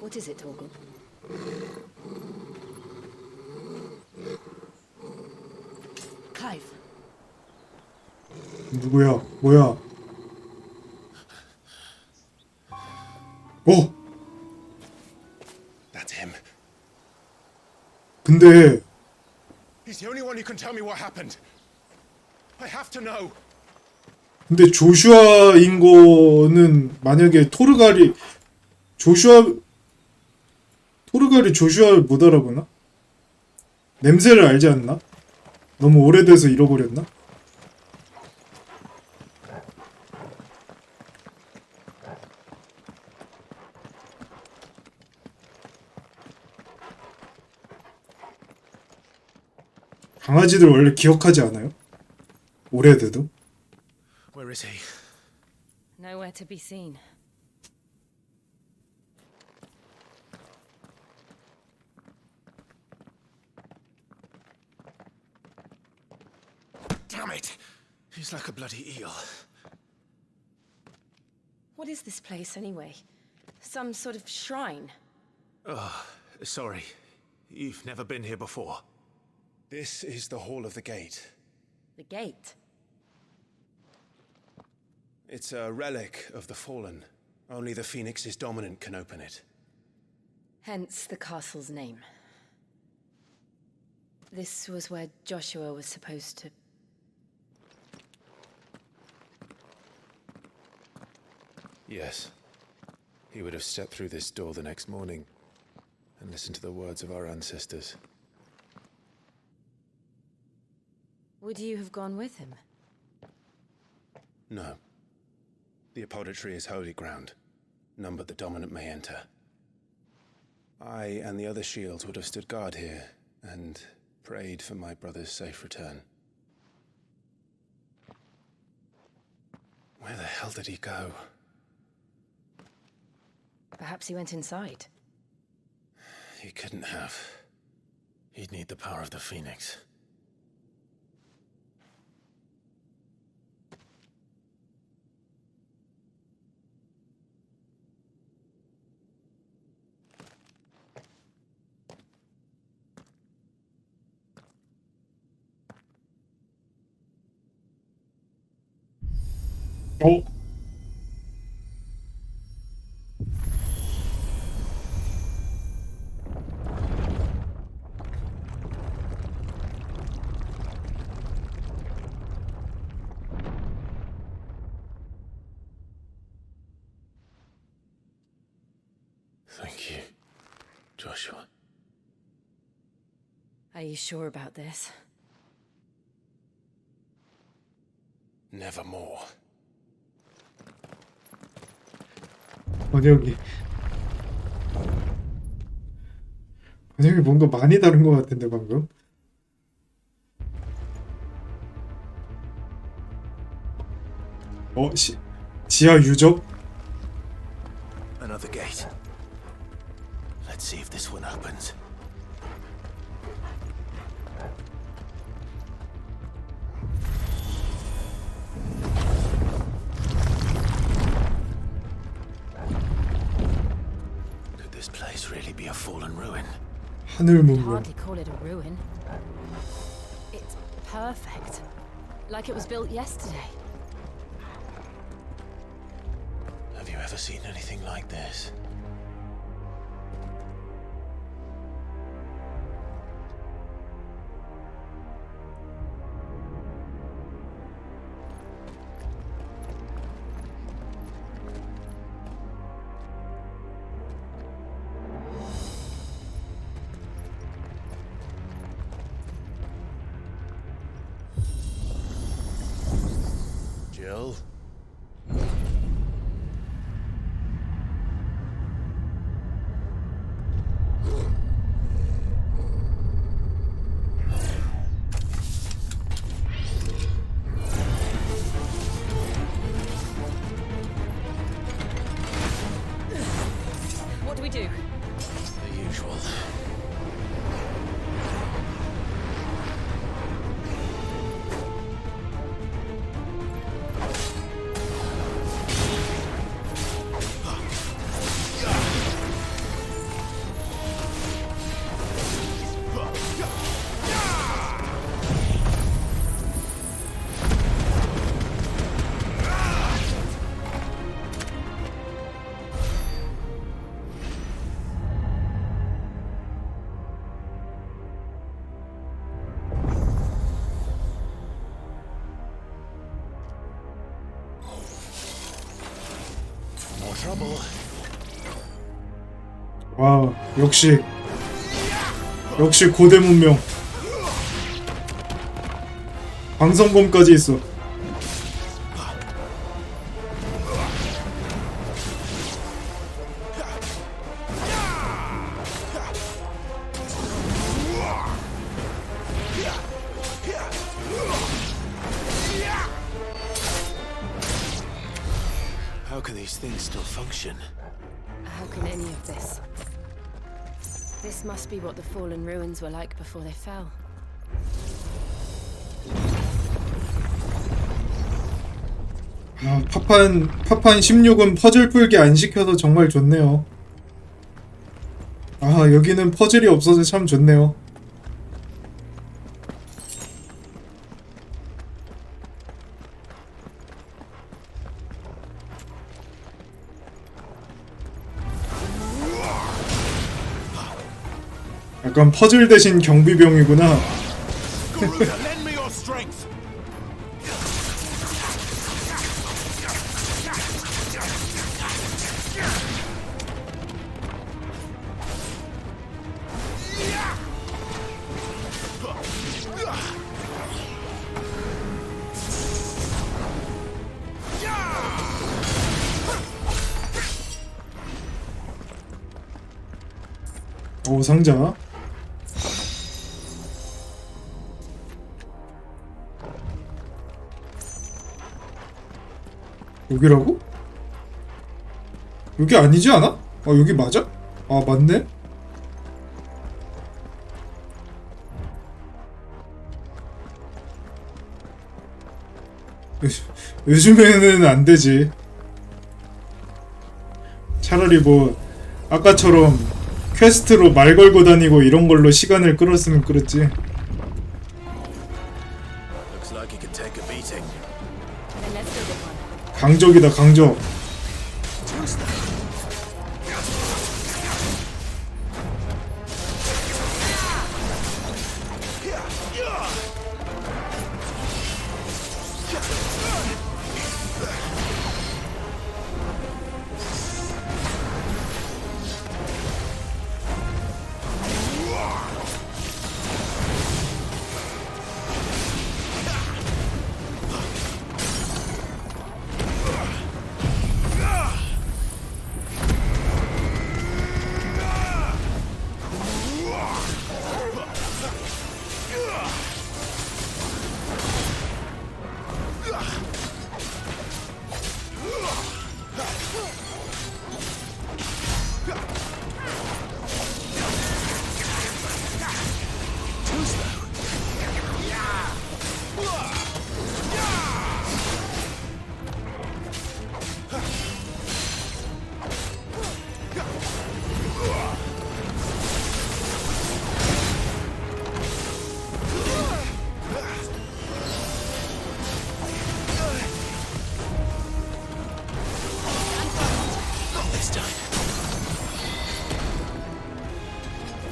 What is it, Torgal? Clive. 누구야? 뭐야? 어? That's him. 근데 He's the only one who can tell me what happened. I have to know. 근데 조슈아인 거는 만약에 토르갈이 조슈아를 못 알아보나? 냄새를 알지 않나? 너무 오래돼서 잃어버렸나? 강아지들 원래 기억하지 않아요? 오래돼도? Where is he? Nowhere to be seen. Damn it! He's like a bloody eel. What is this place, anyway? Some sort of shrine? Oh, sorry. You've never been here before. This is the Hall of the Gate. The gate? It's a relic of the Fallen. Only the Phoenix's dominant can open it. Hence the castle's name. This was where Joshua was supposed to... Yes. He would have stepped through this door the next morning and listened to the words of our ancestors. Would you have gone with him? No. The apodatory is holy ground. None but the dominant may enter. I and the other shields would have stood guard here and prayed for my brother's safe return. Where the hell did he go? Perhaps he went inside. He couldn't have. He'd need the power of the Phoenix. 어? Thank you, Joshua. Are you sure about this? Nevermore. 번역이 뭔가 많이 다른 것 같은데 방금. 지하 유적? Another gate. Let's see if this one opens. Could this place really be a fallen ruin? 하늘 문명. Hardly call it a ruin. It's perfect. Like it was built yesterday. Have you ever seen anything like this? Jill? What do we do? The usual. 와, 역시 고대 문명. 광선검까지 있어. How can these things still function? How can any of this? This must be what the fallen ruins were like before they fell. 아, 파판 16은 퍼즐 풀기 안 시켜서 정말 좋네요. 아, 여기는 퍼즐이 없어서 참 좋네요. 약간 퍼즐 대신 경비병이구나. 오, 상자. 여기라고? 여기 아니지 않아? 아, 여기 맞아? 아, 맞네? 요즘에는 안 되지. 차라리 뭐 아까처럼 퀘스트로 말 걸고 다니고 이런 걸로 시간을 끌었으면 끌었지. Looks like he could take a beating. 강적이다, 강적.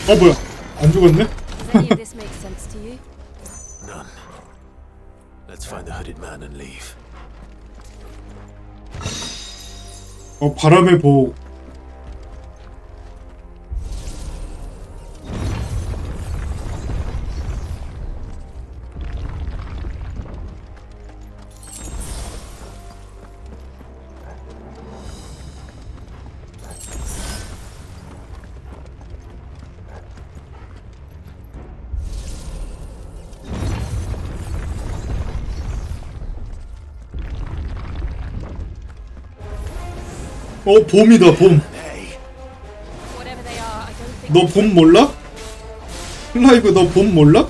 어, 뭐야? 안 죽었네? Does any of this make sense to you? None. Let's find the hooded man and leave. 어, 바람의 보호. 어, 봄이다, 봄. 너 봄 몰라? 플라이브 너 봄 몰라?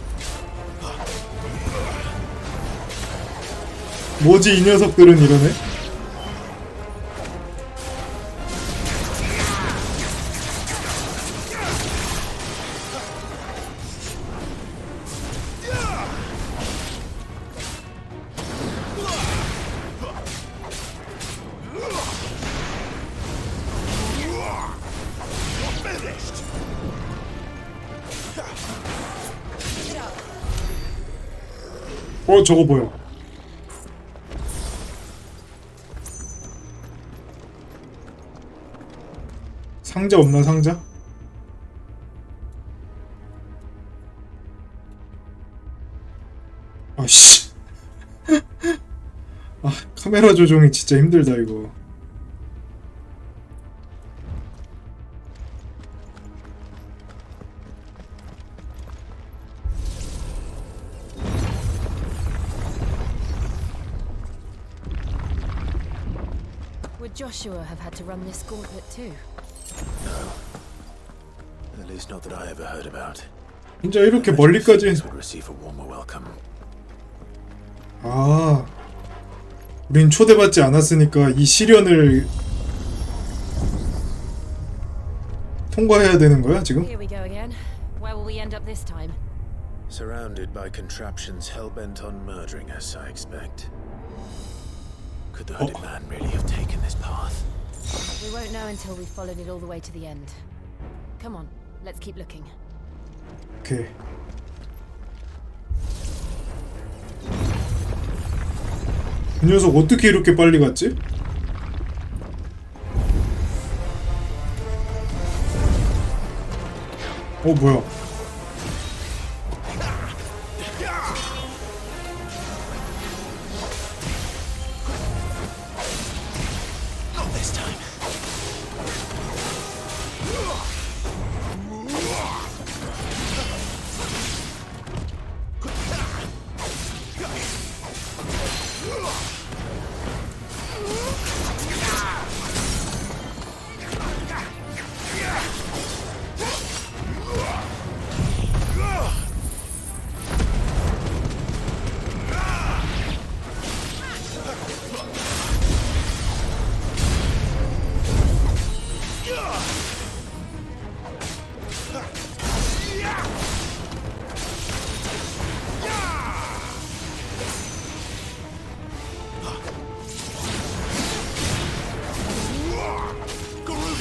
뭐지 이 녀석들은 이러네. 어, 저거 뭐야? 상자 없나 상자? 아씨. 아 카메라 조정이 진짜 힘들다 이거. Would Joshua have had to run this gauntlet too? At least not that I ever heard about. 진짜 이렇게 멀리까지. Would receive a warmer welcome. 아, 우린 초대받지 않았으니까 이 시련을 통과해야 되는 거야 지금? Here we go again. Where will we end up this time? Surrounded by contraptions hell-bent on murdering us, I expect. Could the hooded man really have taken this path? We won't know until we've followed it all the way to the end. Come on, let's keep looking. 오케이. 이 녀석 어떻게 이렇게 빨리 갔지? 뭐야? Not this time.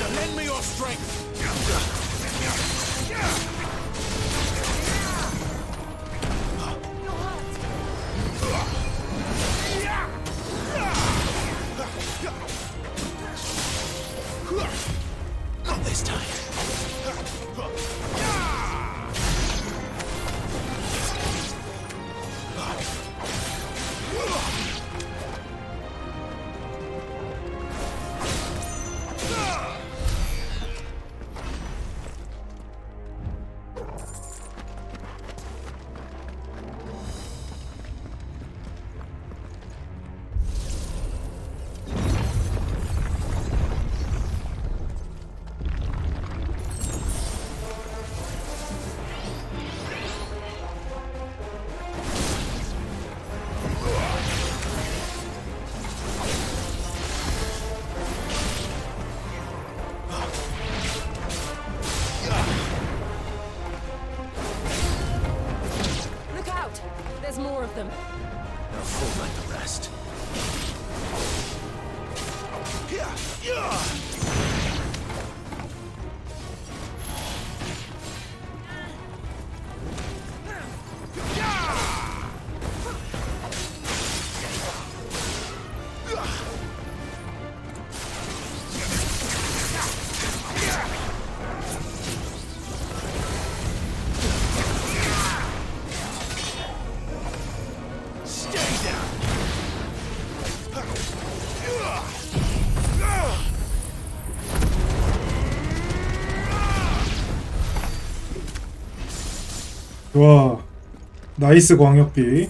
Lend me your strength! Not this time. Look out! There's more of them. They'll fall like the rest. 와, 나이스 광역비.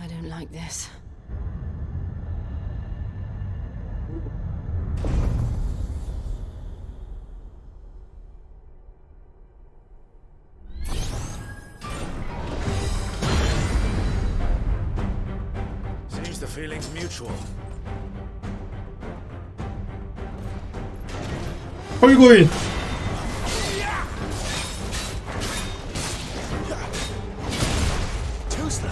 I don't like this. Seems the feeling's mutual. 헐거인. Too slow.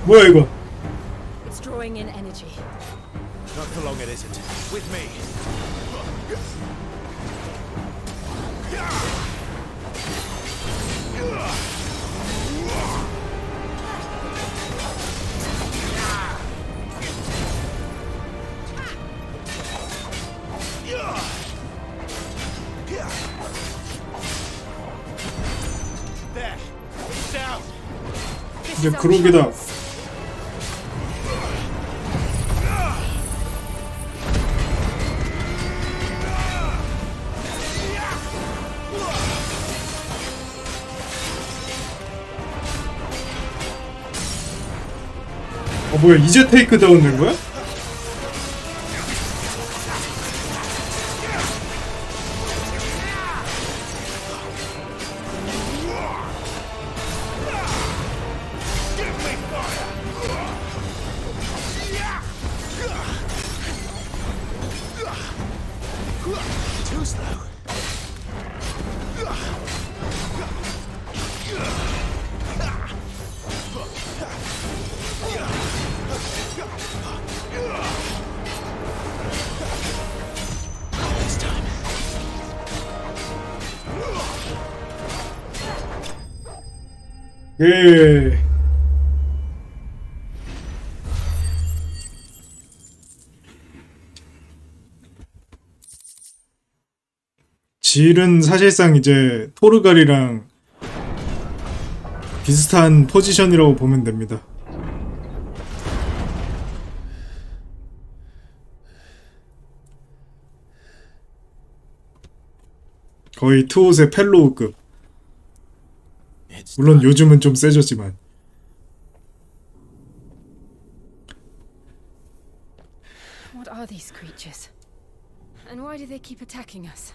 뭐야 이거? It's drawing in energy. Not for long it isn't. With me. There. Down. 이제 그록이다. 뭐야 이제 테이크다운 된 거야? Too slow. This time. 예. 질은 사실상 이제 토르갈이랑 비슷한 포지션이라고 보면 됩니다. 거의 투옷의 펠로우급. 물론 요즘은 좀 세졌지만. What are these creatures? And why do they keep attacking us?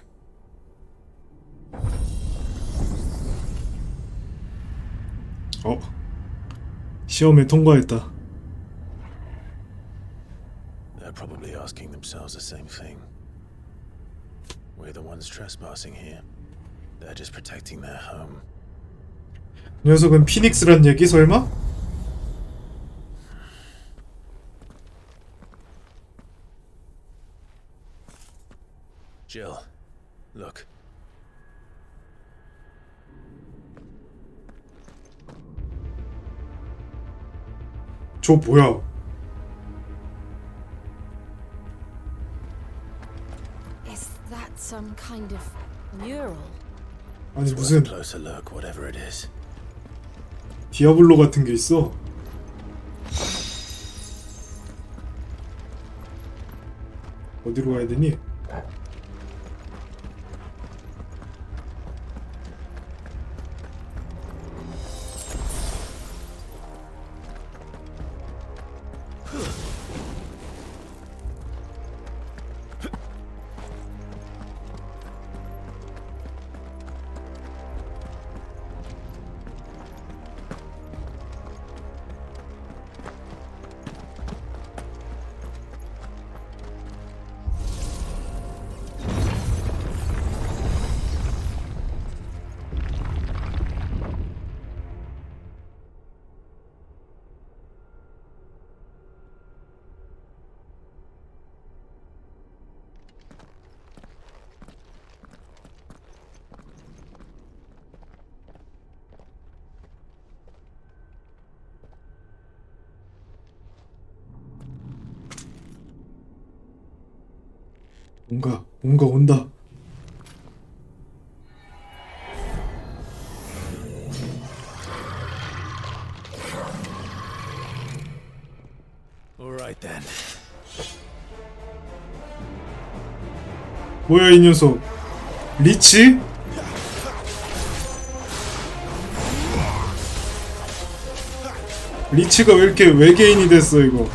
시험에 통과했다. They're probably asking themselves the same thing. We're the ones trespassing here. They're just protecting their home. 녀석은 피닉스란 얘기 설마? Jill, look. 저 뭐야? Is that some kind of mural? 아니 무슨 Closer look, whatever it is. 디아블로 같은 게 있어. 어디로 가야 되니? 뭔가 온다. All right then. 뭐야 이 녀석? 리치? 리치가 왜 이렇게 외계인이 됐어 이거?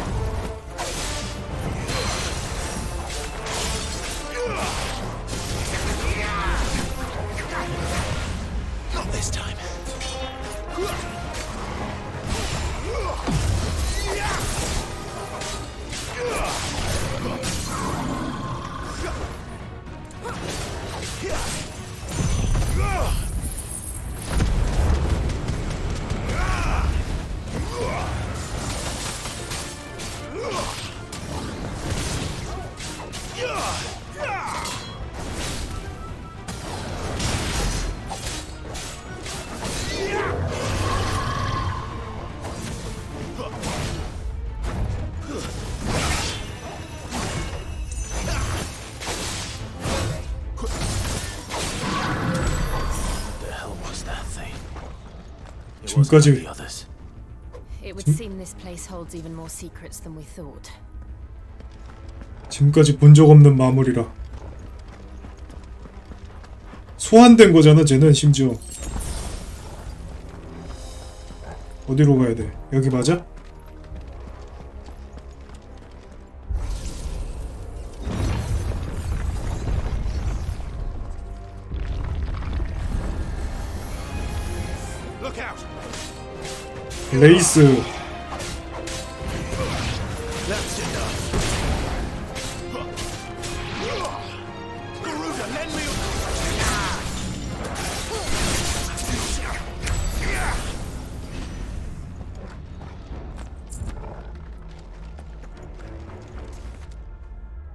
Not this time. 지금까지 It would seem this place holds even more secrets than we thought. 지금까지 본 적 없는 마물이라. 소환된 거잖아 쟤는 심지어. 어디로 가야 돼? 여기 맞아? 레이스.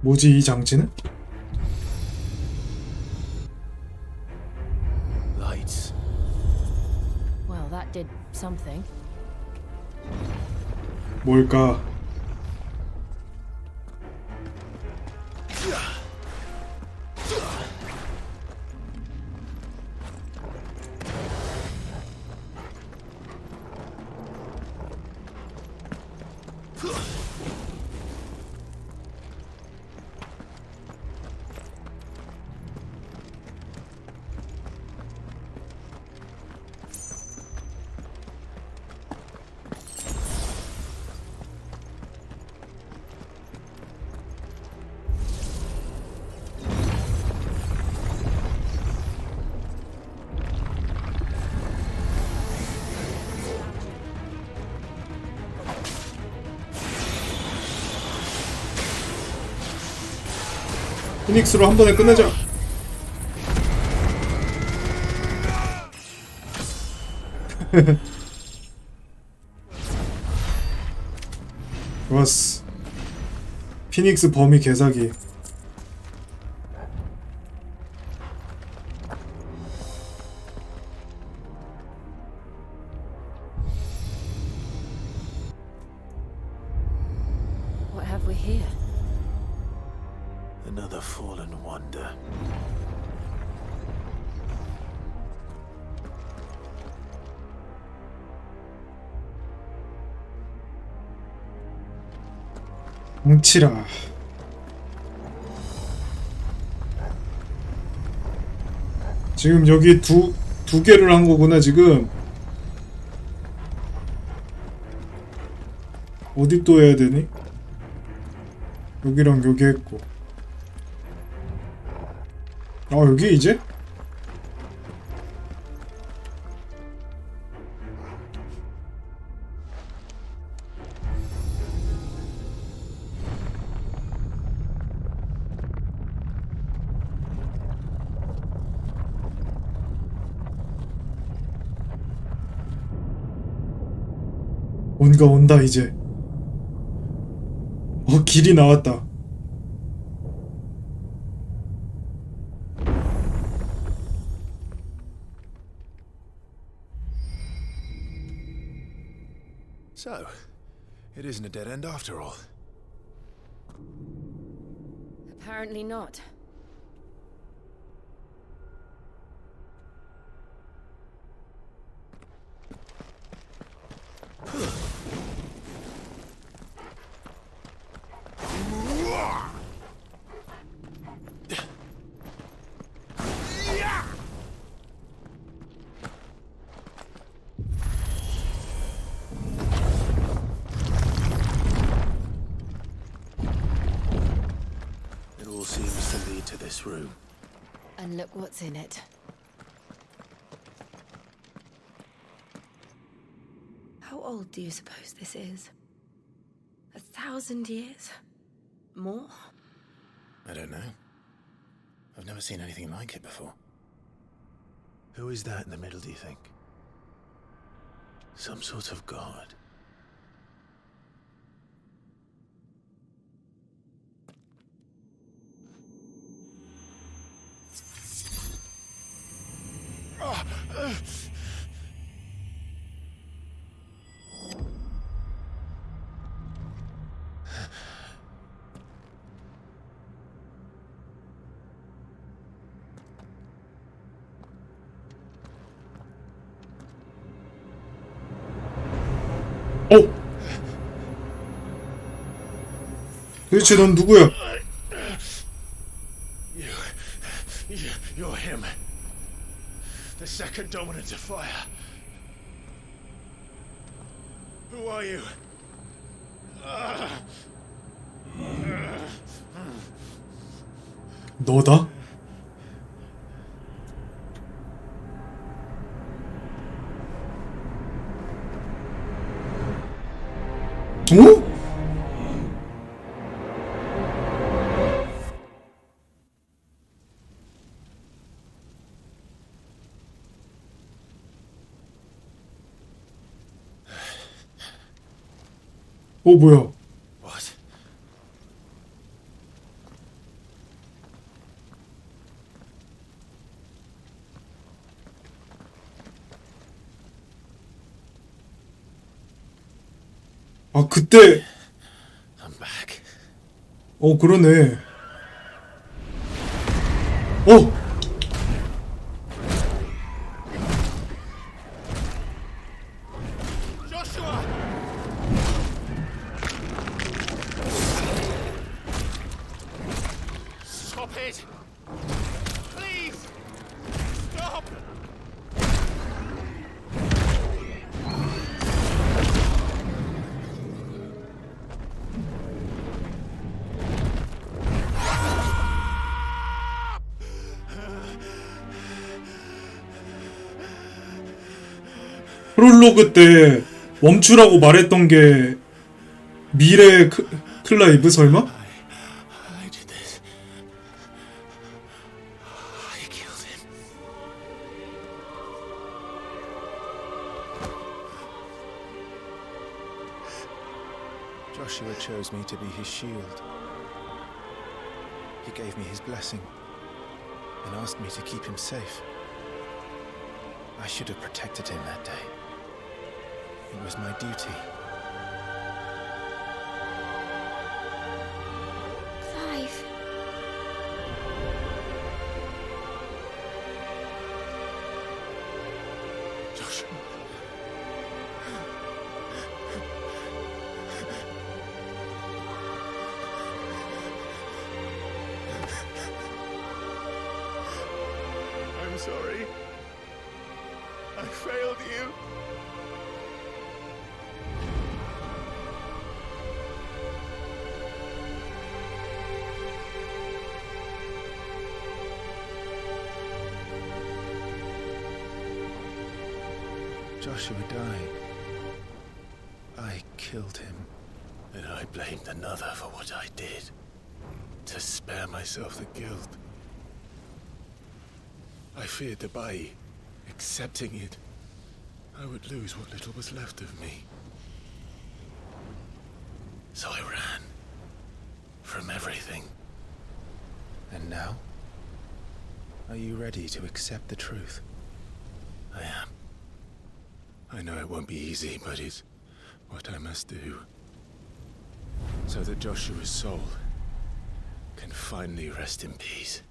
뭐지 이 장치는? Lights. Well, that did something. 뭘까? 피닉스로 한 번에 끝내자. 좋았어. 피닉스 범위 개사기. What have we here? Another fallen wonder. 뭉치라. 지금 여기 두 개를 한 거구나 지금. 어디 또 해야 되니? 여기랑 여기 했고. 아 여기 이제? 뭔가 온다 이제. 길이 나왔다. So, it isn't a dead end after all. Apparently not. It all seems to lead to this room. And look what's in it. How old do you suppose this is? 1,000 years? More? I don't know. I've never seen anything like it before. Who is that in the middle, do you think? Some sort of god? 도대체 넌 누구야? You're him. The second dominant of fire. Who are you? 너다? 어? 뭐야? What? 아, 그때. I'm back. 그러네. Joshua! Stop it! Please! Stop! 프롤로그 때 멈추라고 말했던 게 미래 클라이브 설마? I did this. I killed him. Joshua chose me to be his shield. He gave me his blessing and asked me to keep him safe. I should have protected him that day. It was my duty. Clive. Joshua. I'm sorry. I failed you. Joshua died. I killed him. And I blamed another for what I did. To spare myself the guilt. I feared that by accepting it, I would lose what little was left of me. So I ran. From everything. And now? Are you ready to accept the truth? I am. I know it won't be easy, but it's what I must do. So that Joshua's soul can finally rest in peace.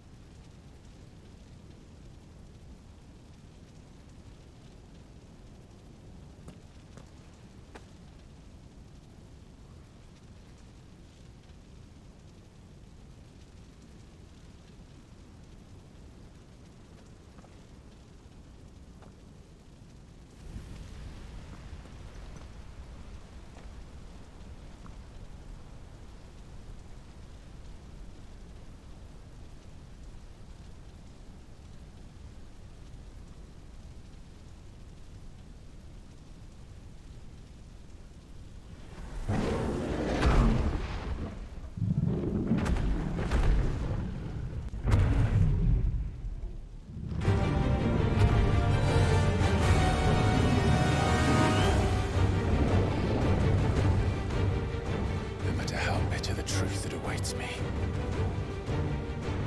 Truth that awaits me.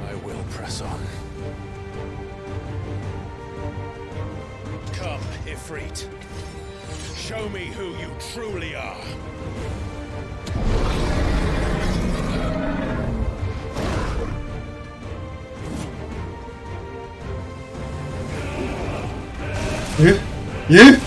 I will press on. Come, Ifrit. Show me who you truly are. 예? 예?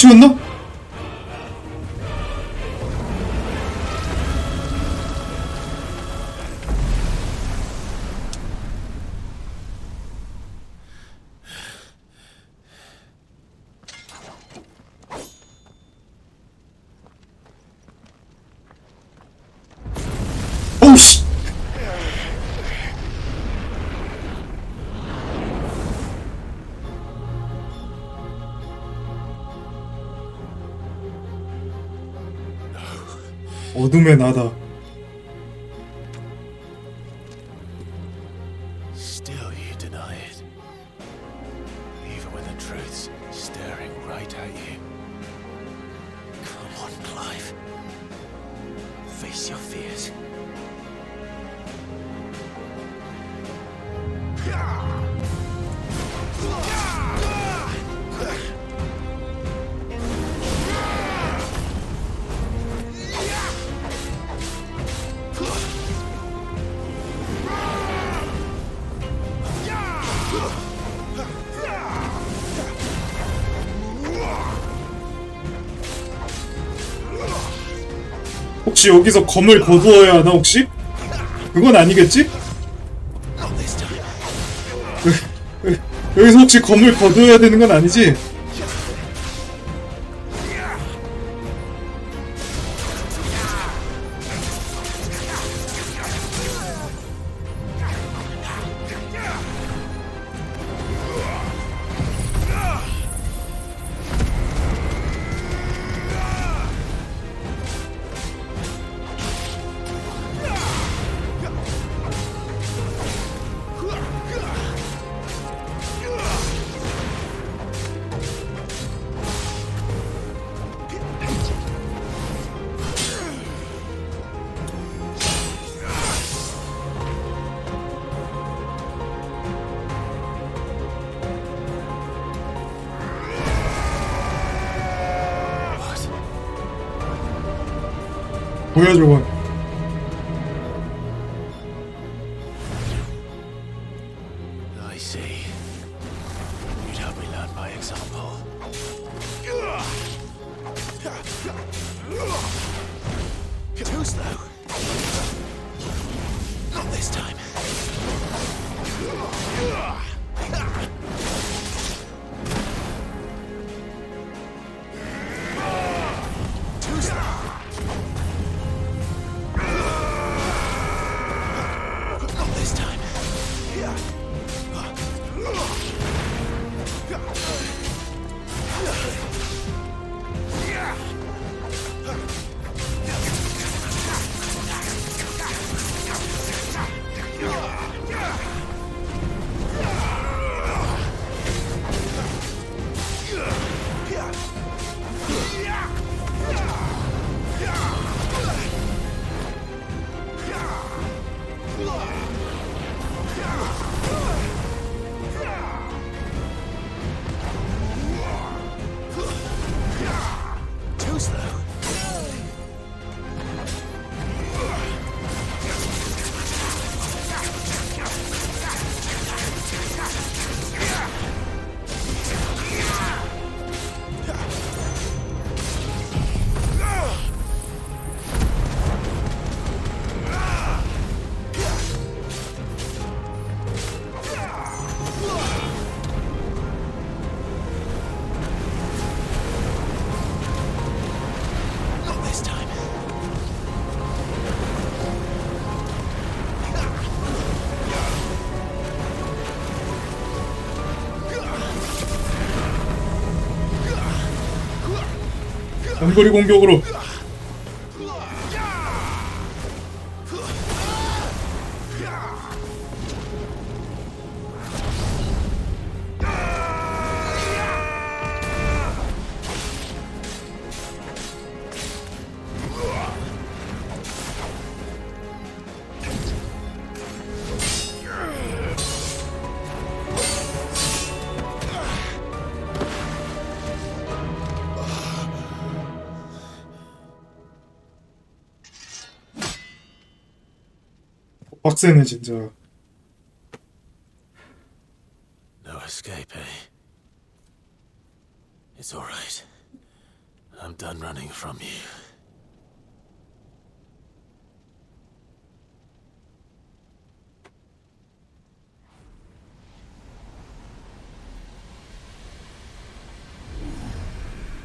해치웠나? 오우씨! 어둠의 나다. Still you deny it. Even when the truth's staring right at you. Come on, Clive. Face your fears. 혹시 여기서 검을 거두어야 하나 혹시? 그건 아니겠지? 여기서 혹시 검을 거두어야 되는 건 아니지? 뭐야 저건? I see. You'd help me learn by example. Too slow. Not this time. Too slow. Not this time. Too slow. Not this time. 원거리 공격으로. 빡세네 진짜. No escape, eh? It's all right. I'm done running from you.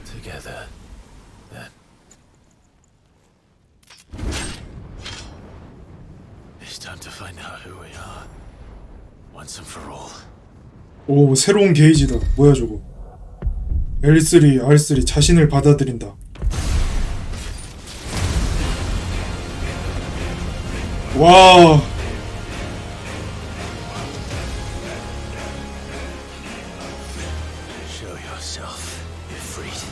Together, then. It's time to find out who we are, once and for all. 오, 새로운 게이지다. 뭐야 저거? L3, R3 자신을 받아들인다. 와. Show yourself, Ifrit.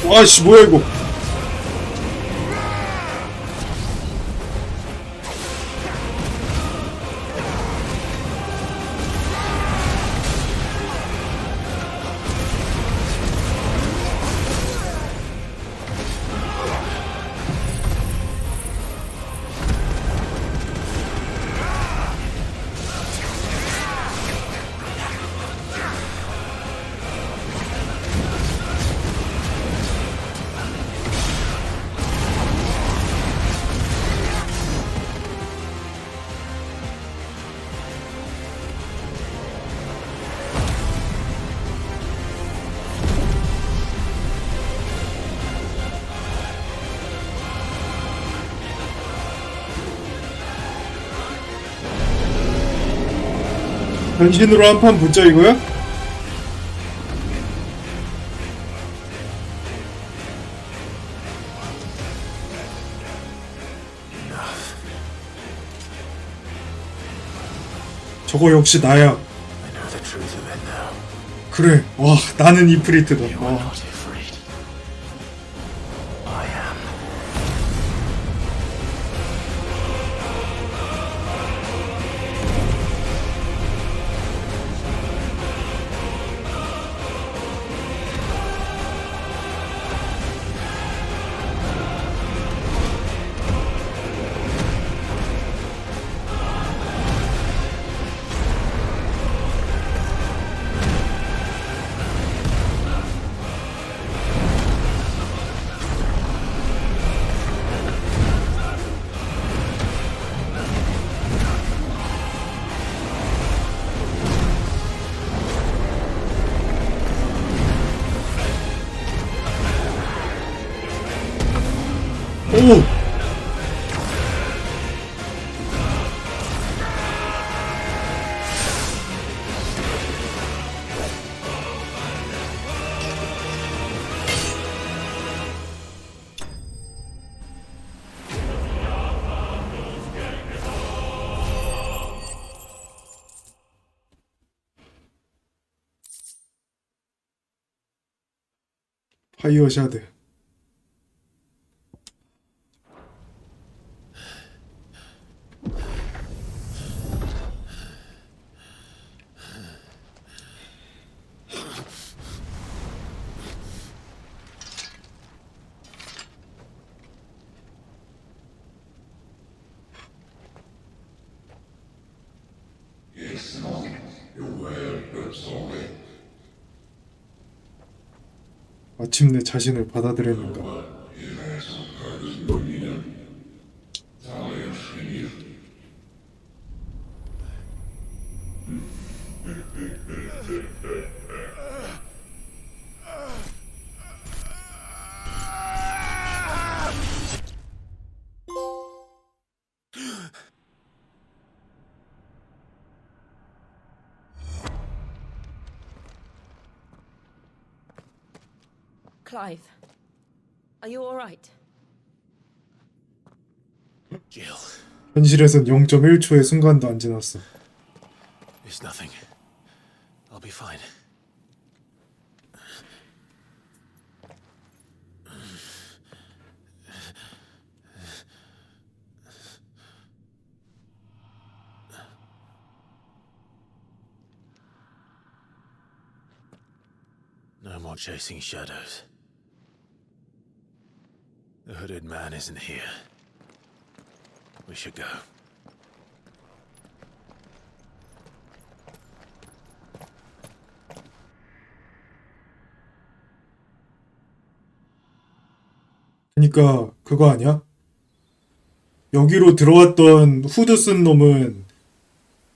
와씨 뭐야 이거. 변신으로 한 판 붙자 이거야? 저거 역시 나야. I know the truth of it now. 그래. 와 나는 이프리트다. 와. Not Ifrit. I am. 오! 파이어 샤드. 마침내 자신을 받아들였는가. Clive, are you all right? Jill, 현실에선 0.1초의 순간도 안 지났어. it's nothing. I'll be fine. No more chasing shadows. The hooded man isn't here. We should go. 그니까 그거 아니야? 여기로 들어왔던 후드 쓴 놈은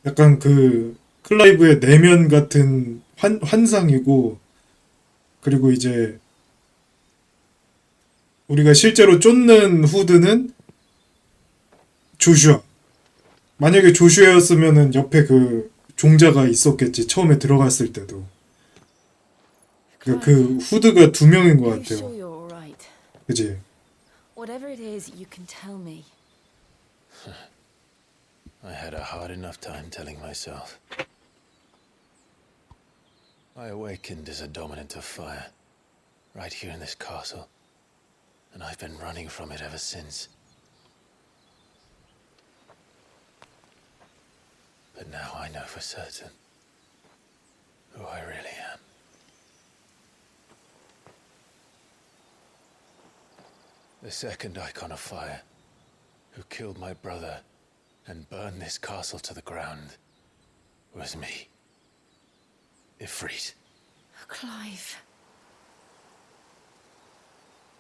약간 그 클라이브의 내면 같은 환상이고, 그리고 이제 우리가 실제로 쫓는 후드는 조슈아. 만약에 조슈아였으면은 옆에 그 종자가 있었겠지. 처음에 들어갔을 때도. 그 후드가 2명인 것 Are you sure 같아요. you're all right? 그지? Whatever it is, you can tell me. I had a hard enough time telling myself. I awakened as a dominant of fire, right here in this castle, and I've been running from it ever since. But now I know for certain who I really am. The second icon of fire, who killed my brother and burned this castle to the ground, was me. Ifrit. Clive.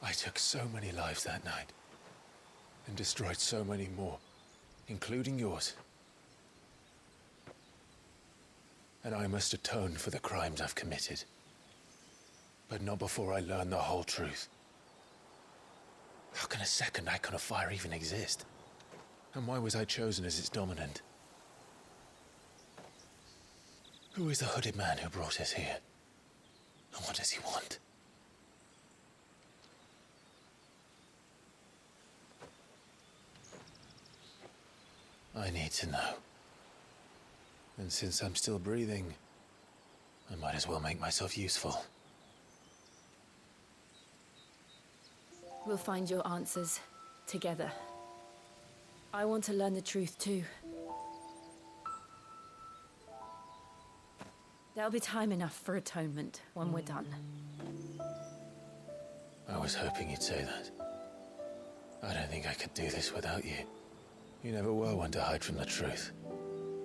I took so many lives that night, and destroyed so many more, including yours. And I must atone for the crimes I've committed. But not before I learn the whole truth. How can a second icon of fire even exist? And why was I chosen as its dominant? Who is the hooded man who brought us here? And what does he want? I need to know. And since I'm still breathing, I might as well make myself useful. We'll find your answers together. I want to learn the truth too. There'll be time enough for atonement when we're done. I was hoping you'd say that. I don't think I could do this without you. You never were one to hide from the truth,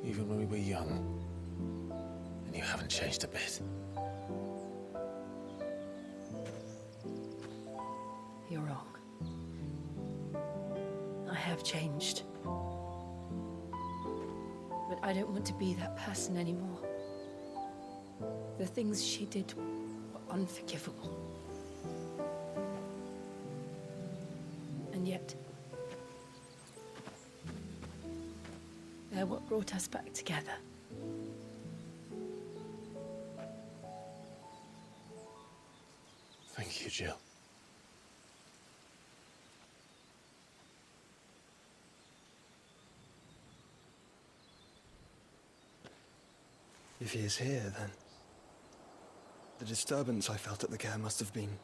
even when we were young. And you haven't changed a bit. You're wrong. I have changed. But I don't want to be that person anymore. The things she did were unforgivable. And yet, they're what brought us back together. Thank you, Jill. If he is here, then the disturbance I felt at the care must have been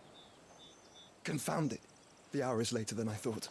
confounded. The hour is later than I thought.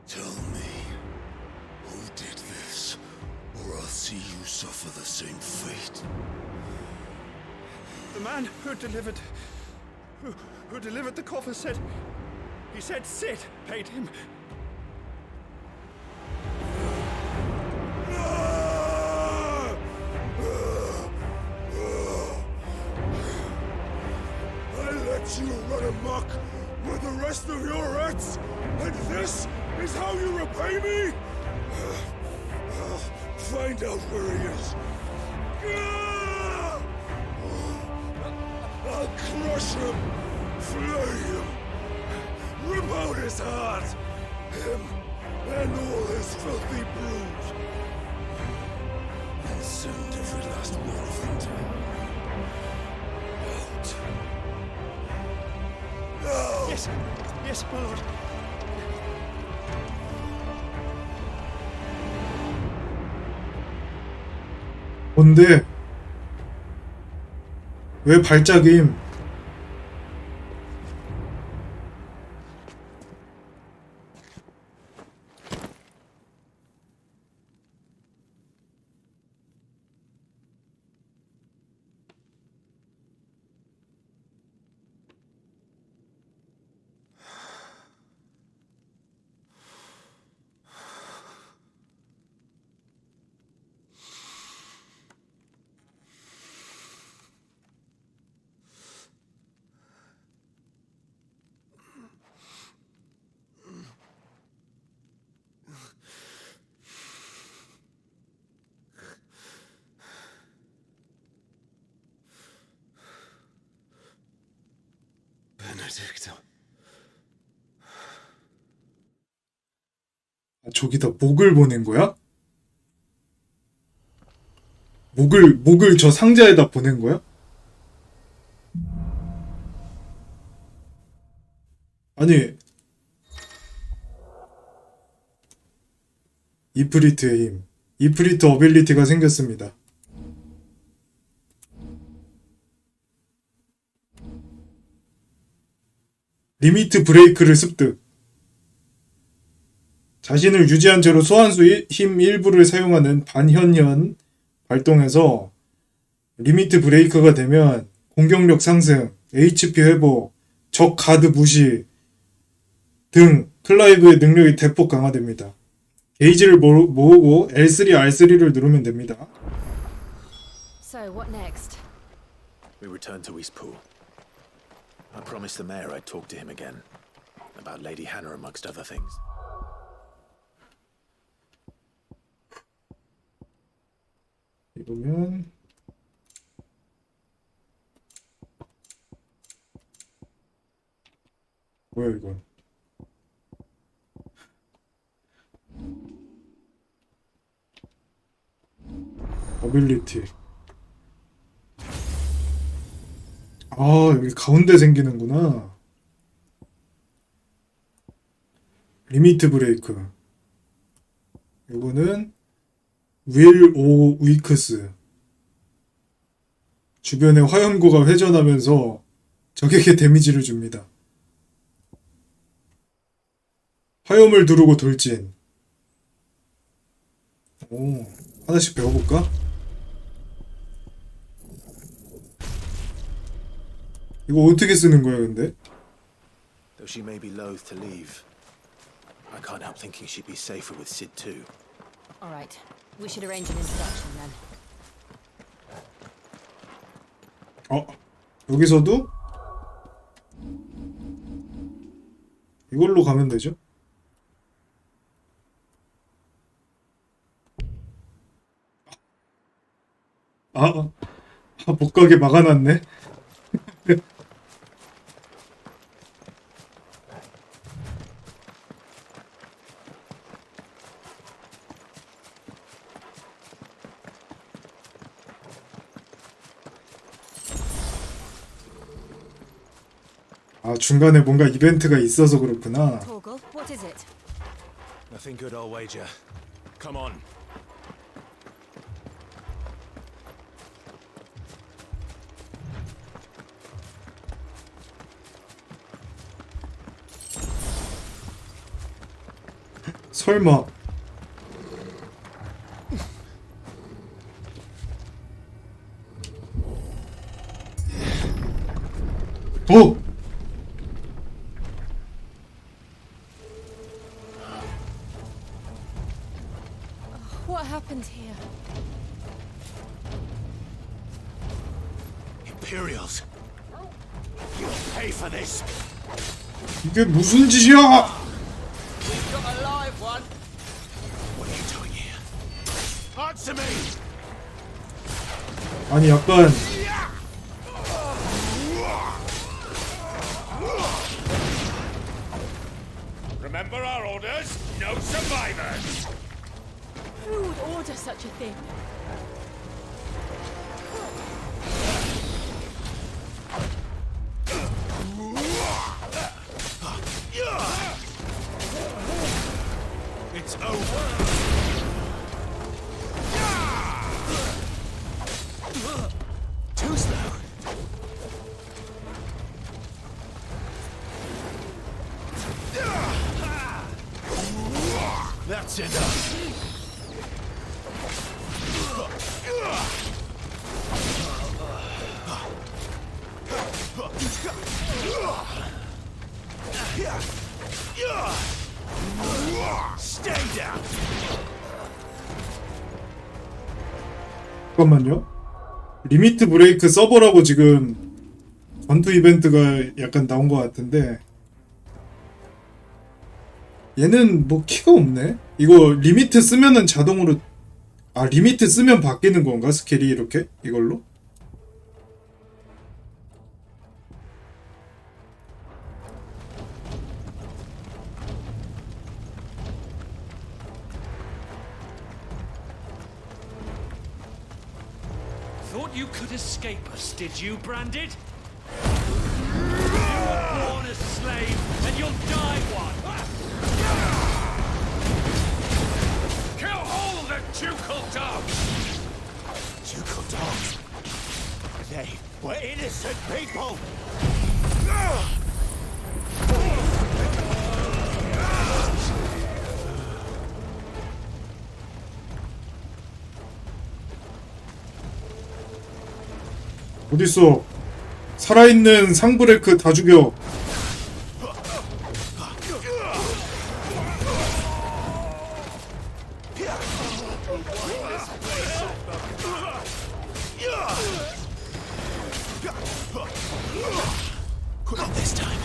Tell me, who did this, or I'll see you suffer the same fate. The man who delivered the coffer said, he said Sid paid him. I let you run amok with the rest of your rats, and this is how you repay me? Find out where he is. I'll crush him, flay him, rip out his heart, him and all his filthy brood, and send every last one of them down. Out. No! Yes, yes, my lord. 뭔데? 왜 발작임? 아, 저기다 목을 보낸 거야? 목을 저 상자에다 보낸 거야? 아니, 이프리트의 힘. 이프리트 어빌리티가 생겼습니다. 리미트 브레이크를 습득. 자신을 유지한 채로 소환수 힘 일부를 사용하는 반현현 발동해서 리미트 브레이크가 되면 공격력 상승, HP 회복, 적 가드 무시 등 클라이브의 능력이 대폭 강화됩니다. 게이지를 모으고 L3, R3를 누르면 됩니다. So, what next? We return to Eastpool. I promised the mayor I'd talk to him again. About Lady Hannah amongst other things. 이러면 뭐야 이건? 어빌리티. 아, 여기 가운데 생기는구나. 리미트 브레이크. 요거는 윌 오 위크스. 주변에 화염구가 회전하면서 적에게 데미지를 줍니다. 화염을 두르고 돌진. 오, 하나씩 배워볼까? 이거 어떻게 쓰는 거야, 근데? Though she may be loath to leave, I can't help thinking she'd be safer with Sid too. All right, we should arrange an introduction then. 여기서도 이걸로 가면 되죠? 못 가게 막아놨네. 아, 중간에 뭔가 이벤트가 있어서 그렇구나. Torgal, what is it? Nothing good, I'll wager. Come on. 설마. What happened here? Imperials. You'll pay for this. 이게 무슨 짓이야? We've got a live one. What are you doing here? Answer me. 아니 약간 Remember our orders? No survivors. Who would order such a thing? It's over. Too slow. That's enough. Stay down. 잠깐만요. 리미트 브레이크 서버라고 지금 전투 이벤트가 약간 나온 것 같은데 얘는 뭐 키가 없네. 이거 리미트 쓰면은 자동으로 리미트 쓰면 바뀌는 건가? 스킬이 이렇게? 이걸로? thought you could escape us, did you, Branded? You were born a slave, and you'll die one. Kill all the ducal dogs! Ducal dogs? They were innocent people! 어딨어? 살아있는 상브레크 다 죽여. Not this time.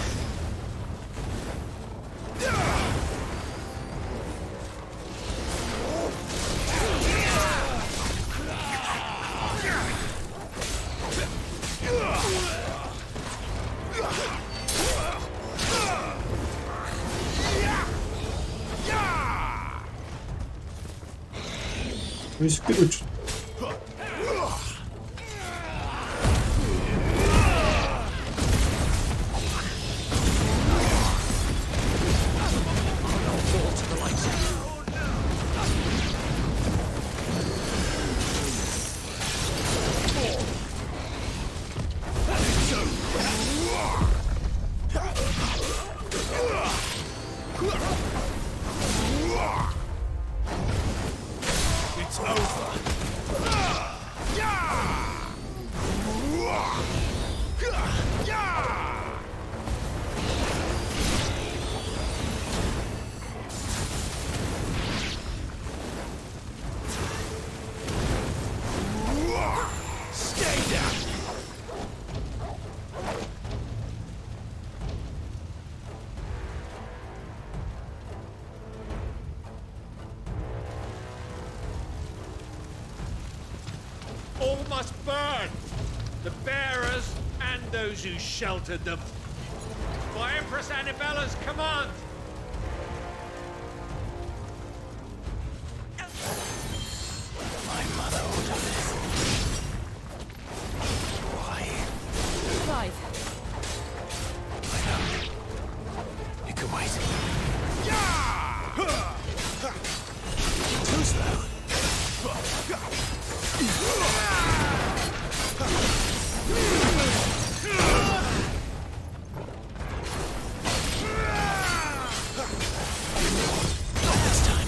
이 새끼들 It's over. Stay down. All must burn! The bearers and those who sheltered them. By Empress Annabella's command! My mother ordered this. Why? Clive. I know. You can wait. Too slow. Not this time.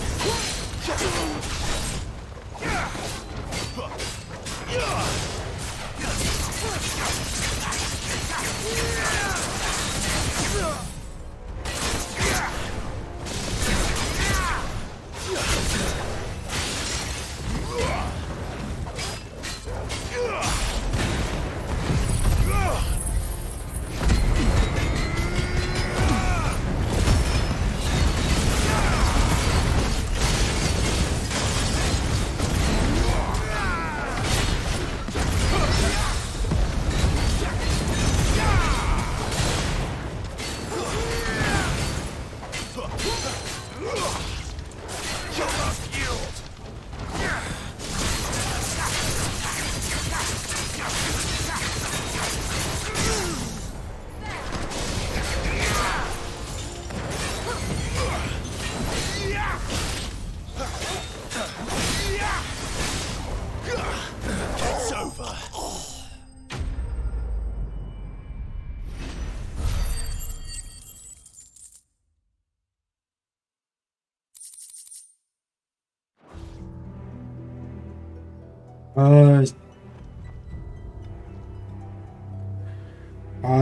It's over.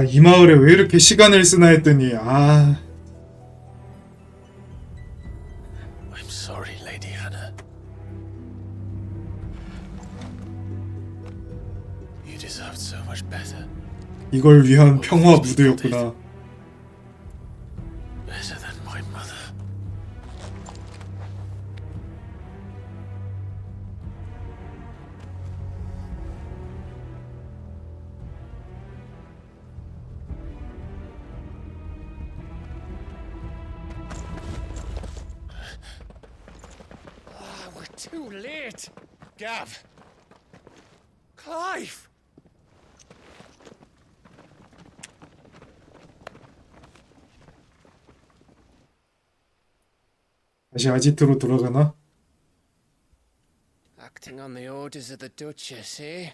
이 마을에 왜 이렇게 시간을 쓰나 했더니 I'm sorry, Lady Hannah. You deserved so much better. 이걸 위한 평화 무드였구나. Better than my mother. We're too late. Gav, Clive! 다시 아지트로 돌아가나? Acting on the orders of the Duchess, eh?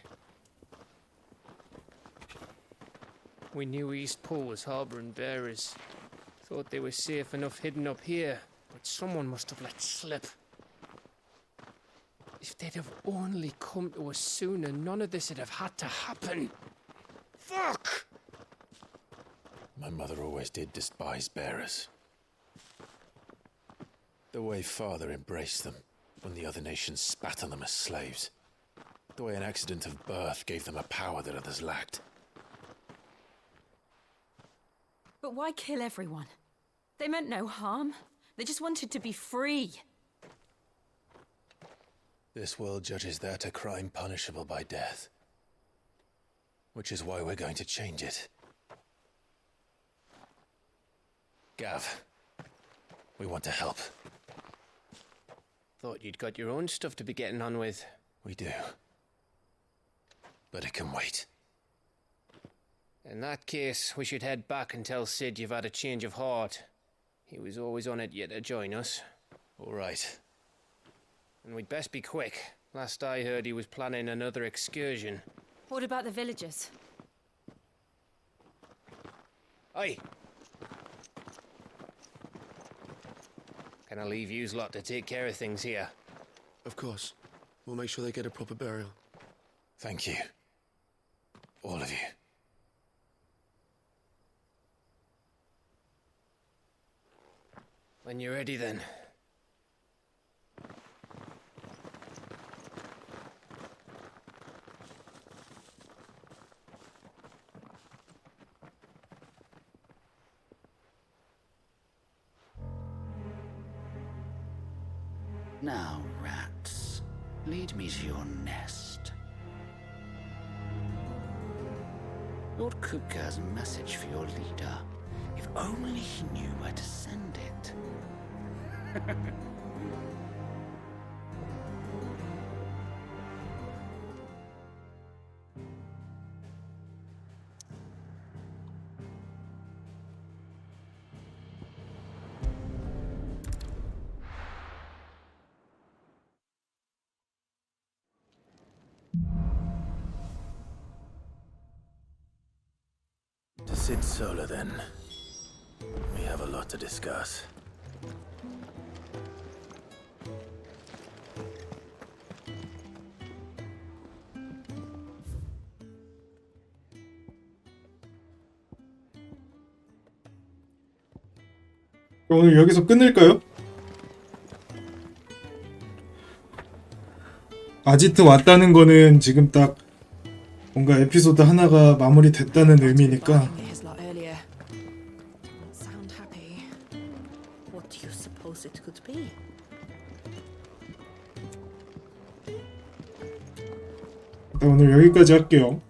We knew Eastpool was harbouring bearers. Thought they were safe enough hidden up here, but someone must have let slip. If they'd have only come to us sooner, none of this would have had to happen. Fuck! My mother always did despise bearers. The way Father embraced them when the other nations spat on them as slaves. The way an accident of birth gave them a power that others lacked. But why kill everyone? They meant no harm. They just wanted to be free. This world judges that a crime punishable by death. Which is why we're going to change it. Gav, we want to help. Thought you'd got your own stuff to be getting on with. We do. But it can wait. In that case, we should head back and tell Sid you've had a change of heart. He was always on it yet to join us. All right. And we'd best be quick. Last I heard, he was planning another excursion. What about the villagers? Aye. Can I leave yous lot to take care of things here? Of course. We'll make sure they get a proper burial. Thank you. All of you. When you're ready, then. Now, rats, lead me to your nest. Lord Kupka has a message for your leader. If only he knew where to send it. To Sid Solar, then. We have a lot to discuss. 오늘 여기서 끝낼까요? 아지트 왔다는 거는 지금 딱 뭔가 에피소드 하나가 마무리됐다는 의미니까 His lot earlier. Sound happy. What do you suppose it could be? 일단 오늘 여기까지 할게요.